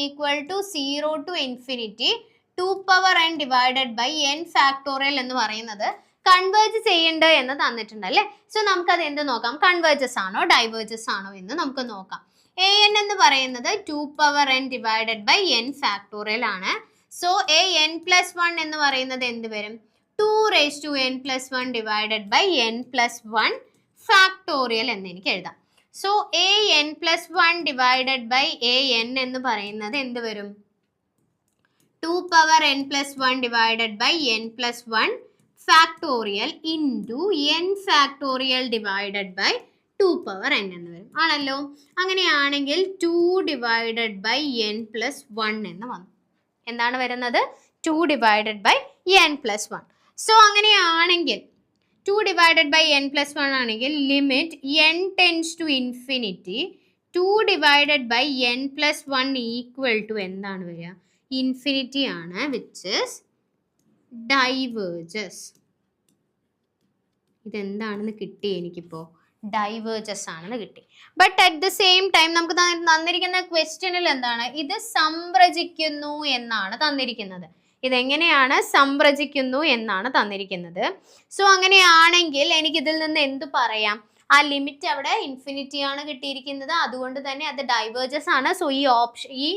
0 to infinity 2n divided by n factorial എന്ന് പറയുന്നത് കൺവേർജ് ചെയ്യേണ്ടത് എന്ന് തന്നിട്ടുണ്ട് അല്ലേ? സോ നമുക്കത് എന്ത് നോക്കാം? കൺവേർജസ് ആണോ ഡൈവേർജസ് ആണോ എന്ന് നമുക്ക് നോക്കാം. an എന്ന് പറയുന്നത് 2n divided by n factorial ആണ്. സോ an+1 എന്ന് പറയുന്നത് എന്ത് വരും? 2n+1 divided by n+1 factorial എന്ന് എനിക്ക് എഴുതാം. So an+1 divided by an എന്ന് പറയുന്നത് എന്ത് വരും? 2n+1 divided by n+1 factorial into n factorial divided by 2n എന്ന് വരും ആണല്ലോ. അങ്ങനെയാണെങ്കിൽ 2 divided by n+1 എന്ന് വന്നു. എന്താണ് വരുന്നത്? 2 divided by n+1. സോ അങ്ങനെയാണെങ്കിൽ 2 divided by n+1 ആണെങ്കിൽ limit n tends to infinity 2 divided by n+1 equal to എന്താണ് വരിക? ഇൻഫിനിറ്റി ആണ്, വിച്ച് ഇസ് ഡൈവേർജസ്. ഇതെന്താണെന്ന് കിട്ടി എനിക്കിപ്പോൾ? ഡൈവേർജസ് ആണെന്ന് കിട്ടി. But at the same time നമുക്ക് തന്നിരിക്കുന്ന ക്വസ്റ്റ്യനിൽ എന്താണ്? ഇത് സംരചിക്കുന്നു എന്നാണ് തന്നിരിക്കുന്നത്. ഇതെങ്ങനെയാണ്? സംരചിക്കുന്നു എന്നാണ് തന്നിരിക്കുന്നത്. സോ അങ്ങനെയാണെങ്കിൽ എനിക്കിതിൽ നിന്ന് എന്ത് പറയാം? ആ ലിമിറ്റ് അവിടെ ഇൻഫിനിറ്റി ആണ് കിട്ടിയിരിക്കുന്നത്, അതുകൊണ്ട് തന്നെ അത് ഡൈവേർജസ് ആണ്. സോ ഈ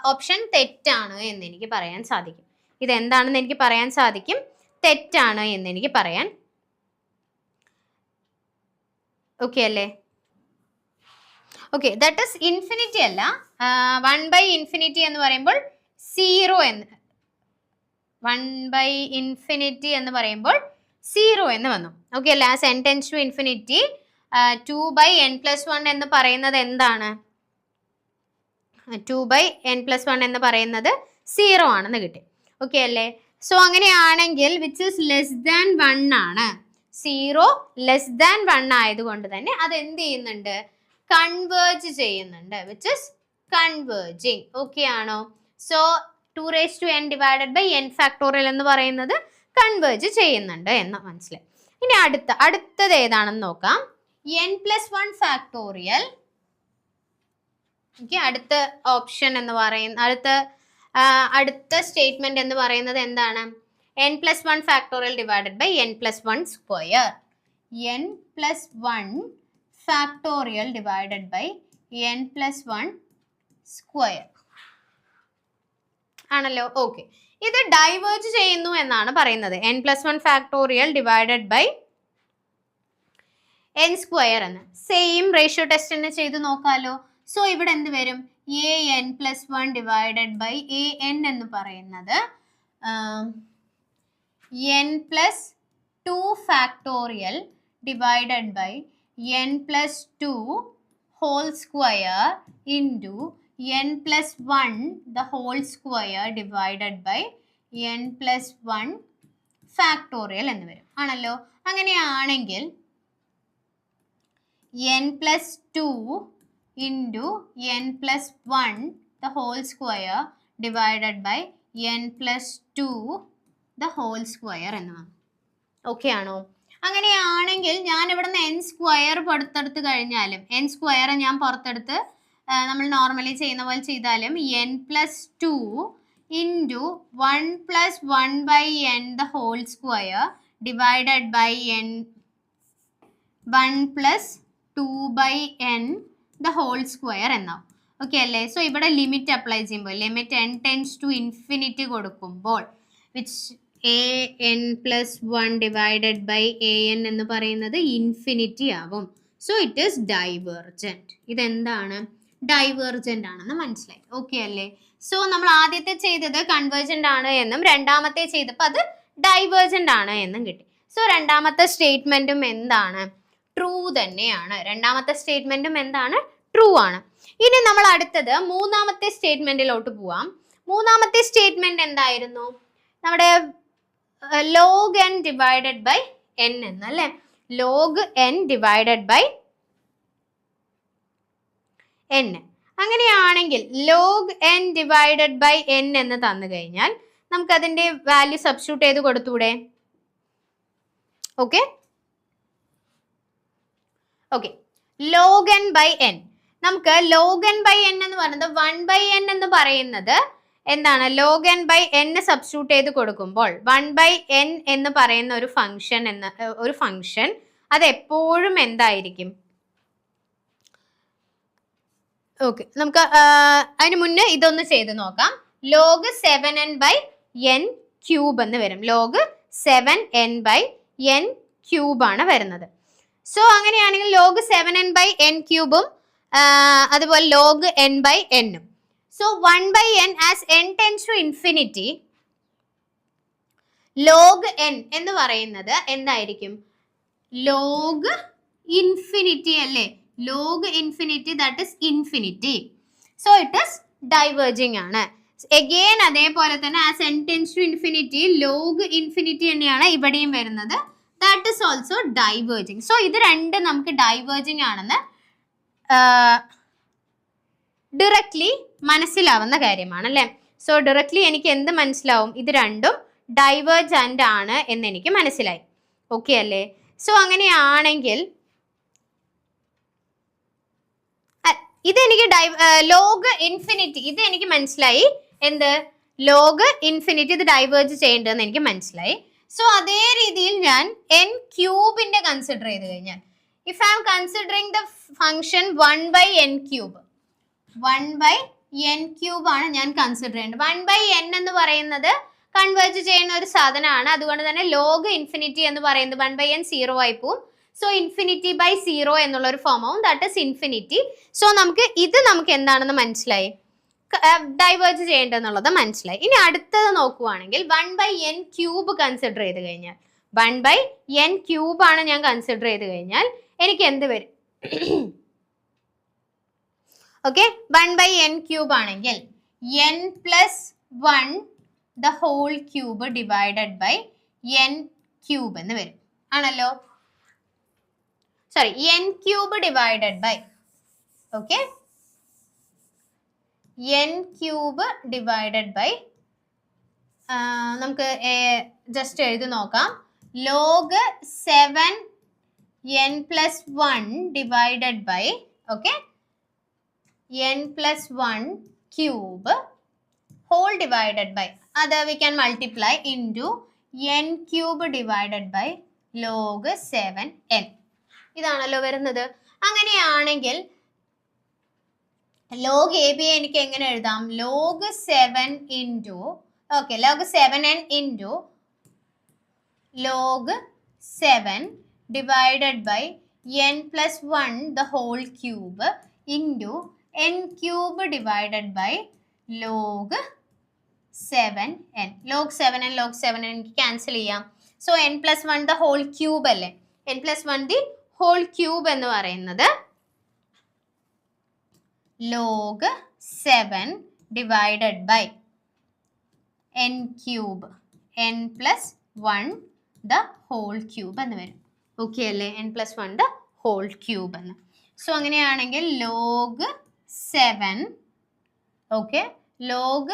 ഓപ്ഷൻ തെറ്റാണ് എന്ന് എനിക്ക് പറയാൻ സാധിക്കും. ഇതെന്താണെന്ന് എനിക്ക് പറയാൻ സാധിക്കും? തെറ്റാണ് എന്ന് എനിക്ക് പറയാൻ. ഓക്കെ അല്ലേ? ഓക്കെ, ദാറ്റ് ഈസ് ഇൻഫിനിറ്റി അല്ല, 1/infinity എന്ന് പറയുമ്പോൾ 0 എന്ന് 1/infinity എന്ന് പറയുമ്പോൾ 0 എന്ന് വന്നു. ഓക്കെ അല്ലേ? As n tends to infinity 2/n+1 എന്ന് പറയുന്നത് എന്താണ്? 2/n+1 എന്ന് പറയുന്നത് 0 ആണെന്ന് കിട്ടി. ഓക്കെ അല്ലേ? സോ അങ്ങനെയാണെങ്കിൽ വിച്ച് ഇസ് ലെസ് ദാൻ 1 ആണ്. 0 ലെസ് ദാൻ 1 ആയതുകൊണ്ട് തന്നെ അത് എന്ത് ചെയ്യുന്നുണ്ട്? കൺവേർജ് ചെയ്യുന്നുണ്ട്, വിച്ച് ഇസ് കൺവേർജിങ്. ഓക്കെ ആണോ? So 2n divided by n factorial എന്ന് പറയുന്നത് കൺവേർജ് ചെയ്യുന്നുണ്ട് എന്ന് മനസ്സിലായി. ഇനി അടുത്തത് ഏതാണെന്ന് നോക്കാം. n+1 factorial. അടുത്ത ഓപ്ഷൻ എന്ന് പറയുന്ന അടുത്ത സ്റ്റേറ്റ്മെന്റ് എന്ന് പറയുന്നത് എന്താണ്? n+1 factorial divided by n+1 square. n+1 factorial divided by n+1 square ആണല്ലോ. ഓക്കെ, ഇത് ഡൈവേർജ് ചെയ്യുന്നു എന്നാണ് പറയുന്നത്. n+1 factorial divided by n square എന്ന്. സെയിം റേഷ്യോ ടെസ്റ്റ് തന്നെ ചെയ്ത് നോക്കാമല്ലോ. സോ ഇവിടെ എന്ത് വരും? an+1 divided by an എന്ന് പറയുന്നത് n+1 2 factorial divided by n plus 2 whole square into n plus 1 the whole square divided by n plus 1 factorial എന്ന് വരും ആണല്ലോ. അങ്ങനെയാണെങ്കിൽ n plus 2 into n plus 1 the whole square divided by n plus 2 the whole square എന്നാണ്. Okay ആണോ? അങ്ങനെയാണെങ്കിൽ ഞാൻ ഇവിടുന്ന് n square പുറത്തെടുത്ത് കഴിഞ്ഞാലും n സ്ക്വയർ ഞാൻ പുറത്തെടുത്ത് നമ്മൾ നോർമലി ചെയ്യുന്ന പോലെ ചെയ്താലും n plus 2 into 1 plus 1 by n the whole square divided by n 1 plus 2 by n the whole square എന്നാവും. ഓക്കെ അല്ലേ? സോ ഇവിടെ ലിമിറ്റ് അപ്ലൈ ചെയ്യുമ്പോൾ limit n tends to infinity കൊടുക്കുമ്പോൾ which an plus 1 divided by an എന്ന് പറയുന്നത് infinity ആവും. So it is divergent. ഇതെന്താണ്? Divergent ആണെന്ന് മനസ്സിലായി. ഓക്കെ അല്ലേ? സോ നമ്മൾ ആദ്യത്തെ ചെയ്തത് കൺവേർജൻ്റ് ആണ് എന്നും രണ്ടാമത്തെ ചെയ്തപ്പോൾ അത് ഡൈവേർജൻ്റ് ആണ് എന്നും കിട്ടി. സോ രണ്ടാമത്തെ സ്റ്റേറ്റ്മെൻറ്റും എന്താണ്? ട്രൂ തന്നെയാണ്. രണ്ടാമത്തെ സ്റ്റേറ്റ്മെൻറ്റും എന്താണ്? ട്രൂ ആണ്. ഇനി നമ്മൾ അടുത്തത് മൂന്നാമത്തെ സ്റ്റേറ്റ്മെൻറ്റിലോട്ട് പോവാം. മൂന്നാമത്തെ സ്റ്റേറ്റ്മെൻറ്റ് എന്തായിരുന്നു? നമ്മുടെ log n divided by n എന്നല്ലേ? log n divided by n. അങ്ങനെയാണെങ്കിൽ log n divided by n എന്ന് തന്നു കഴിഞ്ഞാൽ നമുക്കതിൻ്റെ വാല്യൂ സബ്സ്റ്റിറ്റ്യൂട്ട് ചെയ്ത് കൊടുത്തൂടെ? Okay okay log n by n. നമുക്ക് log n ബൈ n എന്ന് പറയുന്നത് 1 ബൈ n എന്ന് പറയുന്നത് എന്താണ്? log n by n substitute ചെയ്ത് കൊടുക്കുമ്പോൾ 1 ബൈ n എന്ന് പറയുന്ന ഒരു ഫംഗ്ഷൻ അത് എപ്പോഴും എന്തായിരിക്കും? ഓക്കെ, നമുക്ക് അതിന് മുന്നേ ഇതൊന്ന് ചെയ്ത് നോക്കാം. log 7n by n cube എന്ന് വരും. log 7n by n cube ആണ് വരുന്നത്. സോ അങ്ങനെയാണെങ്കിൽ log 7n ബൈ n ക്യൂബും അതുപോലെ log n by n. So 1 by n as n tends to infinity, log n എന്ന് പറയുന്നത് എന്തായിരിക്കും? log infinity അല്ലേ? log infinity, that is infinity. So it is diverging ആണ്. Again അതേപോലെ തന്നെ as n tends to infinity, log infinity തന്നെയാണ് ഇവിടെയും വരുന്നത്. That is also diverging. So ഇത് രണ്ടും നമുക്ക് diverging ആണെന്ന് ഡയറക്ട്ലി മനസ്സിലാവുന്ന കാര്യമാണ് അല്ലേ? സോ ഡയറക്ട്ലി എനിക്ക് എന്ത് മനസ്സിലാവും? ഇത് രണ്ടും ഡൈവേർജൻ്റ് ആണ് എന്ന് എനിക്ക് മനസ്സിലായി. ഓക്കെ അല്ലേ? സോ അങ്ങനെയാണെങ്കിൽ ഇതെനിക്ക് ലോഗ് ഇൻഫിനിറ്റി ഇത് എനിക്ക് മനസ്സിലായി. എന്ത്? ലോഗ് ഇൻഫിനിറ്റി ഇത് ഡൈവേർജ് ചെയ്യേണ്ടതെന്ന് എനിക്ക് മനസ്സിലായി. സോ അതേ രീതിയിൽ ഞാൻ n ക്യൂബിൻ്റെ കൺസിഡർ ചെയ്ത് കഴിഞ്ഞാൽ if I am considering the function 1 by n cube, 1 by n cube ആണ് ഞാൻ കൺസിഡർ ചെയ്യേണ്ടത്. 1 ബൈ n എന്ന് പറയുന്നത് കൺവേർജ് ചെയ്യുന്ന ഒരു സാധനമാണ്. അതുകൊണ്ട് തന്നെ ലോഗ് ഇൻഫിനിറ്റി എന്ന് പറയുന്നത് 1 ബൈ n 0 ആയി പോവും. സോ ഇൻഫിനിറ്റി ബൈ 0 എന്നുള്ള ഒരു ഫോം ആവും. That is infinity. സോ നമുക്ക് എന്താണെന്ന് മനസ്സിലായി? ഡൈവേർജ് ചെയ്യേണ്ടതെന്നുള്ളത് മനസ്സിലായി. ഇനി അടുത്തത് നോക്കുവാണെങ്കിൽ 1 ബൈ n ക്യൂബ് കൺസിഡർ ചെയ്ത് കഴിഞ്ഞാൽ 1 ബൈ n ക്യൂബ് ആണ് ഞാൻ കൺസിഡർ ചെയ്ത് കഴിഞ്ഞാൽ എനിക്ക് എന്ത് വരും? ഓക്കെ, 1 ബൈ n ക്യൂബ് ആണെങ്കിൽ n plus 1 the whole cube divided by n cube എന്ന് വരും ആണല്ലോ. Sorry, n cube divided by okay n cube divided by നമുക്ക് ജസ്റ്റ് എഴുതി നോക്കാം. Log 7n plus 1 divided by okay n plus 1 cube whole divided by അത് we can multiply into n cube divided by log 7n. ഇതാണല്ലോ വരുന്നത്. അങ്ങനെയാണെങ്കിൽ log AB എനിക്ക് എങ്ങനെ എഴുതാം? log 7 into okay log 7n into log 7 divided by n plus 1 the whole cube into n cube divided by log 7n. log 7n log 7n എനിക്ക് cancel ചെയ്യാം. So n+1 the whole cube അല്ലേ, n+1 the whole cube എന്ന് പറയുന്നത് log 7 divided by n cube n+1 the whole cube എന്ന് വരും. Okay അല്ലേ, n+1 the whole cube എന്ന്. So അങ്ങനെയാണെങ്കിൽ log 7, okay, log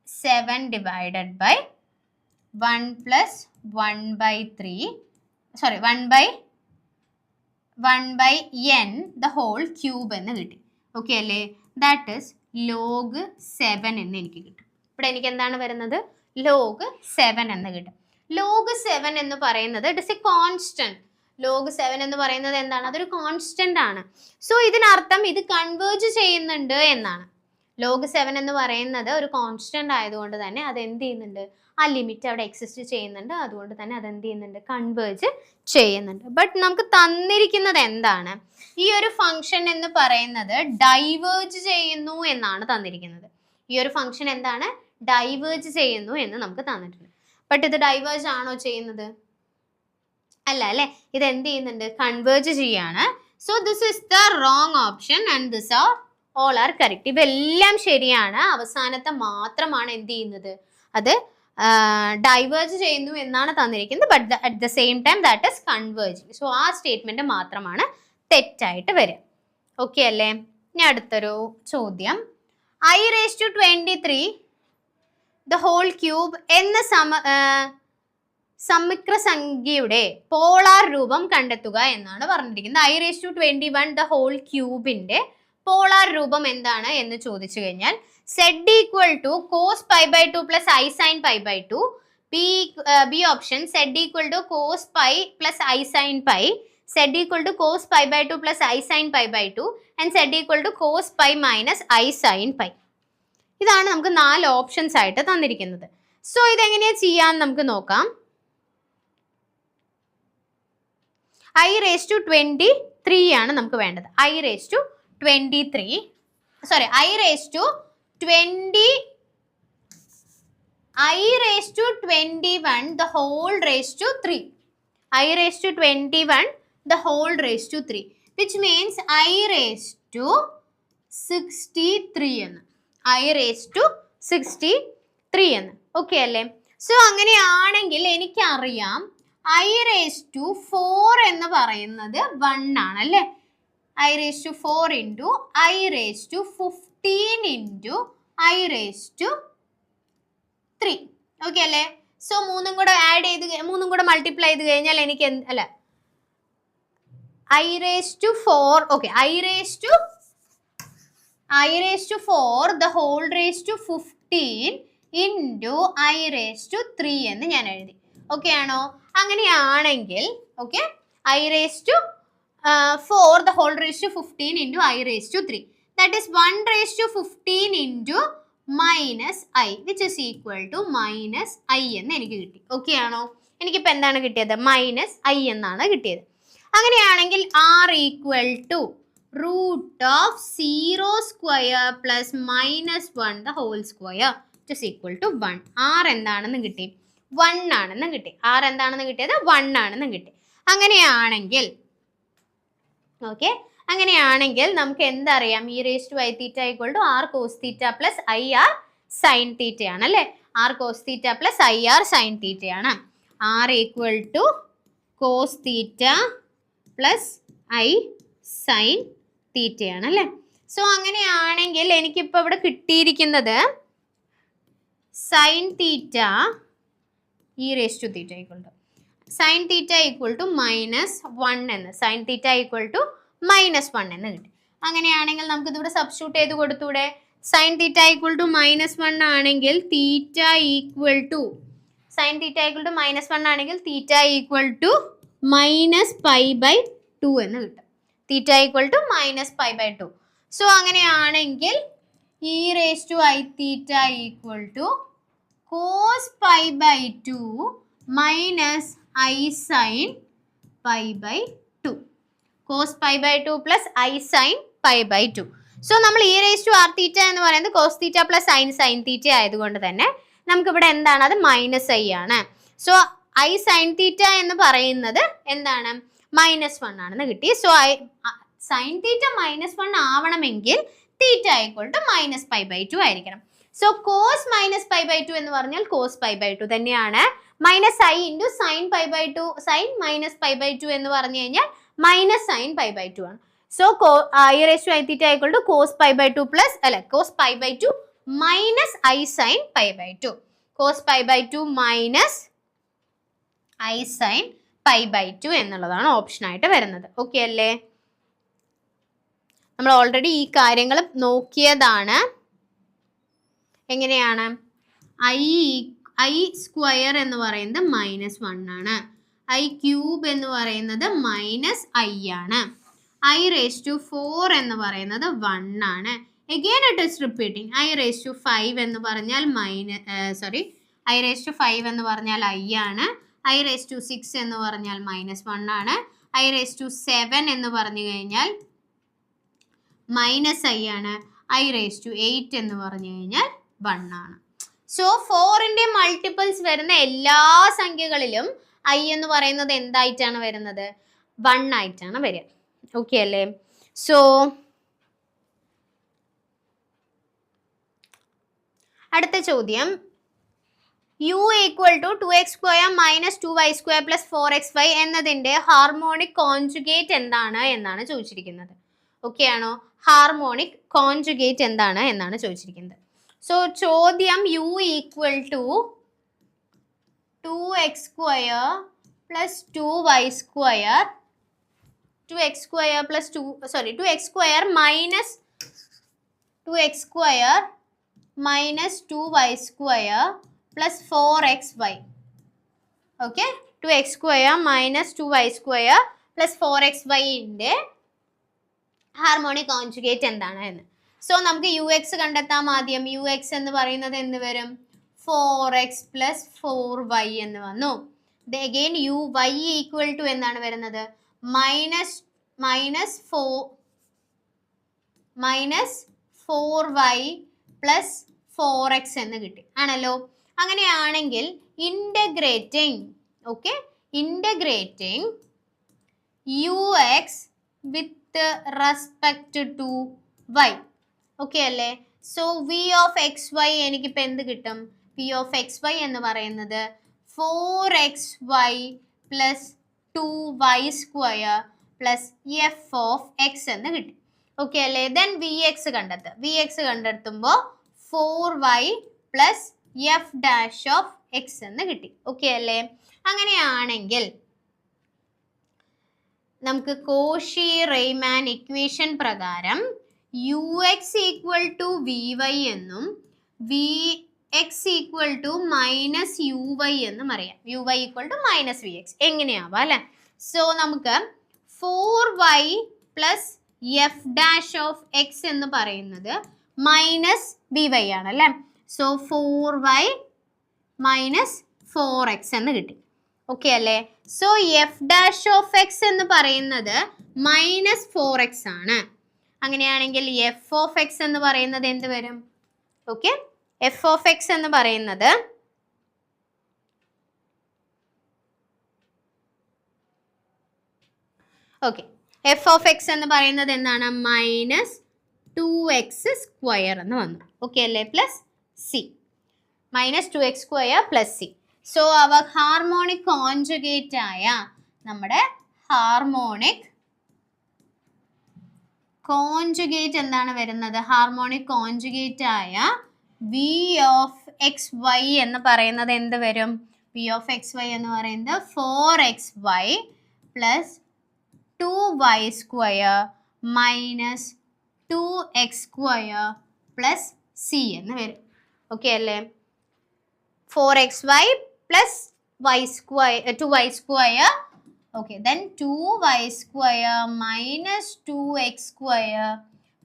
7 divided by 1+1/3, sorry 1/n the whole cube എന്ന് കിട്ടി. ഓക്കെ അല്ലേ, ദാറ്റ് ഈസ് log 7 എന്ന് എനിക്ക് കിട്ടും. ഇവിടെ എനിക്ക് എന്താണ് വരുന്നത്, log 7 എന്ന് കിട്ടും. log 7 എന്ന് പറയുന്നത് it is A constant. log 7 എന്ന് പറയുന്നത് എന്താണ്, അതൊരു കോൺസ്റ്റന്റ് ആണ്. സോ ഇതിനർത്ഥം ഇത് കൺവേർജ് ചെയ്യുന്നുണ്ട് എന്നാണ്. log 7 എന്ന് പറയുന്നത് ഒരു കോൺസ്റ്റന്റ് ആയതുകൊണ്ട് തന്നെ അത് എന്ത് ചെയ്യുന്നുണ്ട്, ആ ലിമിറ്റ് അവിടെ എക്സിസ്റ്റ് ചെയ്യുന്നുണ്ട്, അതുകൊണ്ട് തന്നെ അത് എന്ത് ചെയ്യുന്നുണ്ട്, കൺവേർജ് ചെയ്യുന്നുണ്ട്. ബട്ട് നമുക്ക് തന്നിരിക്കുന്നത് എന്താണ്, ഈ ഒരു ഫംഗ്ഷൻ എന്ന് പറയുന്നത് ഡൈവേർജ് ചെയ്യുന്നു എന്നാണ് തന്നിരിക്കുന്നത്. ഈ ഒരു ഫംഗ്ഷൻ എന്താണ്, ഡൈവേർജ് ചെയ്യുന്നു എന്ന് നമുക്ക് തന്നിട്ടുണ്ട്. ബട്ട് ഇത് ഡൈവേർജ് ആണോ ചെയ്യുന്നത്, അല്ല അല്ലേ, ഇത് എന്ത് ചെയ്യുന്നുണ്ട്, കൺവേർജ് ചെയ്യാണ്. So this is the wrong option and this are all are correct. ഇവയെല്ലാം ശരിയാണ്, അവസാനത്തെ മാത്രമാണ് എന്ത് ചെയ്യുന്നത്, അത് ഡൈവേർജ് ചെയ്യുന്നു എന്നാണ് തന്നിരിക്കുന്നത്. But at the same time that is converging. So ആ സ്റ്റേറ്റ്മെന്റ് മാത്രമാണ് തെറ്റായിട്ട് വരിക. ഓക്കെ അല്ലേ. ഇനി അടുത്തൊരു ചോദ്യം, i⁻23 ദ ഹോൾ ക്യൂബ് എന്ന സമ്മിക്ര സംഖ്യയുടെ പോളാർ രൂപം കണ്ടെത്തുക എന്നാണ് പറഞ്ഞിരിക്കുന്നത്. i⁻21 ദ ഹോൾ ക്യൂബിന്റെ പോളാർ രൂപം എന്താണ് എന്ന് ചോദിച്ചു കഴിഞ്ഞാൽ z = cos π/2 plus i sin π/2, b option z = cos π plus i sin π, z = cos π/2 plus i sin π/2 and z = cos π minus i sin π. ഇതാണ് നമുക്ക് 4 ഓപ്ഷൻസ് ആയിട്ട് തന്നിരിക്കുന്നത്. സോ ഇതെങ്ങനെയാണ് ചെയ്യാന്ന് നമുക്ക് നോക്കാം. i⁻23 ആണ് നമുക്ക് വേണ്ടത്. i⁻21 the whole raised to 3. i⁻21 the whole raised to 3, which means i⁻63 എന്ന്. i⁻63 എന്ന്. ഓക്കെ അല്ലേ. സോ അങ്ങനെയാണെങ്കിൽ എനിക്കറിയാം i⁻4 എന്ന് പറയുന്നത് 1 ആണ് അല്ലേ. i⁻4 into i⁻15 into i⁻3. Okay അല്ലേ. സോ മൂന്നും കൂടെ മൾട്ടിപ്ലൈ ചെയ്ത് കഴിഞ്ഞാൽ എനിക്ക് അല്ല i⁻4, okay, i⁻4 the whole raised to 15 into i⁻3 എന്ന് ഞാൻ എഴുതി. ഓക്കെ ആണോ. അങ്ങനെയാണെങ്കിൽ okay, i⁻4 the whole raised to 15 into i⁻3, that is 1⁻15 into minus i, which is equal to minus i എന്ന് എനിക്ക് കിട്ടി. ഓക്കെ ആണോ. എനിക്കിപ്പോൾ എന്താണ് കിട്ടിയത്, മൈനസ് i എന്നാണ് കിട്ടിയത്. അങ്ങനെയാണെങ്കിൽ r = √0² plus -1 the whole square, which is equal to 1. r എന്താണെന്ന് കിട്ടി, 1 ആണെന്ന് കിട്ടി. r എന്താണെന്ന് കിട്ടിയത്, 1 ആണെന്ന് കിട്ടി. അങ്ങനെയാണെങ്കിൽ ഓക്കെ, അങ്ങനെയാണെങ്കിൽ നമുക്ക് എന്തറിയാം, e⁻i⁻ r cos θ plus ir sin θ ആണ് അല്ലേ. r cos θ plus ir sin θ ആണ്. r = cos θ plus i sin θ ആണ് അല്ലേ. സോ അങ്ങനെയാണെങ്കിൽ എനിക്കിപ്പോൾ ഇവിടെ കിട്ടിയിരിക്കുന്നത് sin θ e⁻θ sin θ = -1 എന്ന്, sin θ = -1 എന്ന് കിട്ടി. അങ്ങനെയാണെങ്കിൽ നമുക്ക് ഇതിവിടെ സബ്സ്റ്റിറ്റ്യൂട്ട് ചെയ്ത് കൊടുത്തൂടെ. sin θ = -1 ആണെങ്കിൽ θ = sin θ = -1 ആണെങ്കിൽ θ = -π/2 എന്ന് കിട്ടും. θ = -π/2. സോ അങ്ങനെയാണെങ്കിൽ e⁻iθ = cos π/2 minus i sin π/2. cos π/2 plus i sin π/2. So നമ്മൾ e⁻r⁻θ എന്ന് പറയുന്നത് cos θ plus sin θ ആയതുകൊണ്ട് തന്നെ നമുക്കിവിടെ എന്താണ്, അത് -i ആണ്. സോ ഐ സൈൻ തീറ്റ എന്ന് പറയുന്നത് എന്താണ് -1 ആണെന്ന് കിട്ടി. സോ സൈൻ തീറ്റ -1 ആവണമെങ്കിൽ തീറ്റ ഈക്വൽ ടു -π/2 ആയിരിക്കണം. സോ കോസ് -π/2 എന്ന് പറഞ്ഞാൽ കോസ് π/2 തന്നെയാണ്. -i ഇൻറ്റു സൈൻ π/2 സൈൻ -π/2 എന്ന് പറഞ്ഞു കഴിഞ്ഞാൽ -sin π/2 ആണ്. So e⁻i⁻θ equal to cos π/2 plus അല്ലെ cos π/2 minus i sine π/2. Cos π/2 minus i sine π/2 എന്നുള്ളതാണ് ഓപ്ഷനായിട്ട് വരുന്നത്. ഓക്കെ അല്ലേ? നമ്മൾ ഓൾറെഡി ഈ കാര്യങ്ങൾ നോക്കിയതാണ്. എങ്ങനെയാണ്? ഐ സ്ക്വയർ എന്ന് പറയുന്നത് -1 ആണ്. ഐ ക്യൂബ് എന്ന് പറയുന്നത് -i ആണ്. i⁴ എന്ന് പറയുന്നത് 1 ആണ്. Again it is repeating. i⁵ എന്ന് പറഞ്ഞാൽ i⁵ എന്ന് പറഞ്ഞാൽ i ആണ്. i⁶ എന്ന് പറഞ്ഞാൽ -1 ആണ്. i⁷ എന്ന് പറഞ്ഞു കഴിഞ്ഞാൽ -i ആണ്. i⁸ എന്ന് പറഞ്ഞു കഴിഞ്ഞാൽ 1 ആണ്. സോ 4ന്റെ മൾട്ടിപ്പിൾസ് വരുന്ന എല്ലാ സംഖ്യകളിലും i എന്ന് പറയുന്നത് എന്തായിട്ടാണ് വരുന്നത്? 1 ആയിട്ടാണ് വരിക. ഓക്കെ അല്ലേ? സോ അടുത്ത ചോദ്യം, u equal to 2x² - 2y² + 4xy എന്നതിന്റെ ഹാർമോണിക് കോൺജുഗേറ്റ് എന്താണ് എന്നാണ് ചോദിച്ചിരിക്കുന്നത്. ഓക്കെ ആണോ? ഹാർമോണിക് കോൺജുഗേറ്റ് എന്താണ് എന്നാണ് ചോദിച്ചിരിക്കുന്നത്. സോ ചോദ്യം u equal to 2x² + 2y² 2x² - 2y² plus 4xy. Okay, 2x² - 2y² plus 4xy ന്റെ ഹാർമോണിക് കോൺജുഗേറ്റ് എന്താണ് എന്ന്. സോ നമുക്ക് ux കണ്ടെത്താം. ആദ്യം ux എന്ന് പറയുന്നത് എന്ത് വരും? 4x plus 4y എന്ന് വന്നു. അഗെയിൻ y ഈക്വൽ ടു എന്താണ് വരുന്നത്? -4y plus 4x എന്ന് കിട്ടി ആണല്ലോ. അങ്ങനെയാണെങ്കിൽ integrating ux with respect to y. Okay അല്ലേ? സോ v of xy എനിക്കിപ്പോൾ എന്ത് കിട്ടും? v of xy എന്ന് പറയുന്നത് 4xy plus 2y² plus f of x എന്ന് കിട്ടി. ഓക്കെ അല്ലേ? ദെൻ vx കണ്ടെത്തുമ്പോൾ 4y plus f dash of x എന്ന് കിട്ടി. ഓക്കെ അല്ലേ? അങ്ങനെയാണെങ്കിൽ നമുക്ക് കോഷി റെയ്മാൻ ഇക്വേഷൻ പ്രകാരം ux ഈക്വൽ ടു vy എന്നും vx ഈക്വൽ ടു -uy എന്നും അറിയാം. uy ഈക്വൽ ടു -vx എങ്ങനെയാവാം അല്ലേ? സോ നമുക്ക് 4y plus f dash of x എന്ന് പറയുന്നത് -vy ആണ് അല്ലേ? സോ 4y - 4x എന്ന് കിട്ടി. ഓക്കെ അല്ലേ? So f dash of x എന്ന് പറയുന്നത് -4x ആണ്. അങ്ങനെയാണെങ്കിൽ എഫ് ഓഫ് എക്സ് എന്ന് പറയുന്നത് എന്ത് വരും? ഓക്കെ, എഫ് ഓഫ് എക്സ് എന്ന് പറയുന്നത് എഫ് ഓഫ് എക്സ് എന്ന് പറയുന്നത് എന്താണ്? -2x² എന്ന് വന്നു. ഓക്കെ അല്ലേ? Plus C -2x² plus C. So our harmonic conjugate ആയ നമ്മുടെ ഹാർമോണിക് കോൺജുഗേറ്റ് എന്താണ് വരുന്നത്? ഹാർമോണിക് കോൺജുഗേറ്റ് ആയ വി ഓഫ് എക്സ് വൈ എന്ന് പറയുന്നത് എന്ത് വരും? വി ഓഫ് എക്സ് വൈ എന്ന് പറയുന്നത് 4xy plus 2y² minus 2x² plus C എന്ന് വരും. ഓക്കെ അല്ലേ? 4xy plus y², okay, then 2y² minus 2x²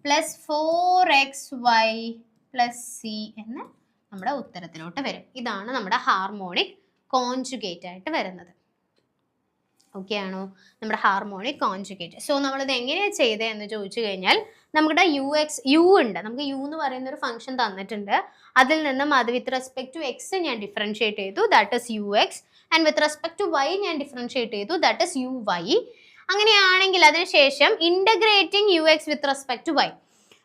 plus 4xy plus c എന്ന് നമ്മുടെ ഉത്തരത്തിലോട്ട് വരും. ഇതാണ് നമ്മുടെ ഹാർമോണിക് കോൺജുഗേറ്റ് ആയിട്ട് വരുന്നത്. ഓക്കെ ആണോ? നമ്മുടെ ഹാർമോണിക് കോൺജുഗേറ്റ്. സോ നമ്മളിത് എങ്ങനെയാണ് ചെയ്തത് എന്ന് ചോദിച്ചു കഴിഞ്ഞാൽ നമ്മുടെ യു ഉണ്ട്. നമുക്ക് യു എന്ന് പറയുന്ന ഒരു ഫംഗ്ഷൻ തന്നിട്ടുണ്ട്. അതിൽ നിന്നും അത് വിത്ത് റെസ്പെക്ട് ടു എക്സ് ഞാൻ ഡിഫറൻഷിയേറ്റ് ചെയ്തു. That is u x. And with respect to y ഞാൻ ഡിഫറൻഷിയേറ്റ് ചെയ്തു, ദാറ്റ് ഇസ് യു വൈ. അങ്ങനെയാണെങ്കിൽ അതിനുശേഷം integrating u x with respect to y.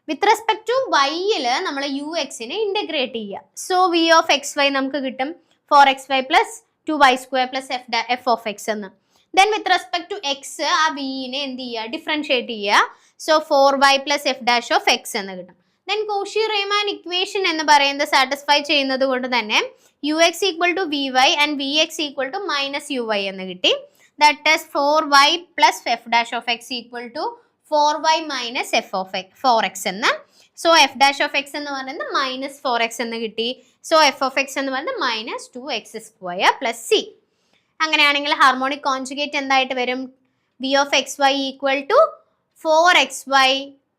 With respect to വൈയിൽ നമ്മൾ യു എക്സിനെ ഇൻ്റഗ്രേറ്റ് ചെയ്യുക. So v of x y നമുക്ക് കിട്ടും 4xy plus 2y² plus f of x എന്ന്. Then with respect to x ആ വിനെ എന്ത് ചെയ്യുക, ഡിഫറൻഷിയേറ്റ് ചെയ്യുക. So 4y plus f dash of x എന്ന് കിട്ടും. ദെൻ കോഷി റീമാൻ ഇക്വേഷൻ എന്ന് പറയുന്നത് സാറ്റിസ്ഫൈ ചെയ്യുന്നത് കൊണ്ട് തന്നെ u x equal to v y and v x equal to minus u y എന്ന് കിട്ടി. That is 4y plus f dash of x equal to 4y minus f of 4x എന്ന്. So f dash of x എന്ന് പറയുന്നത് minus 4x എന്ന് കിട്ടി. So F of x എന്ന് പറയുന്നത് minus 2x² plus c. അങ്ങനെയാണെങ്കിൽ ഹാർമോണിക് കോൺജുഗേറ്റ് എന്തായിട്ട് വരും, v of x y equal to 4xy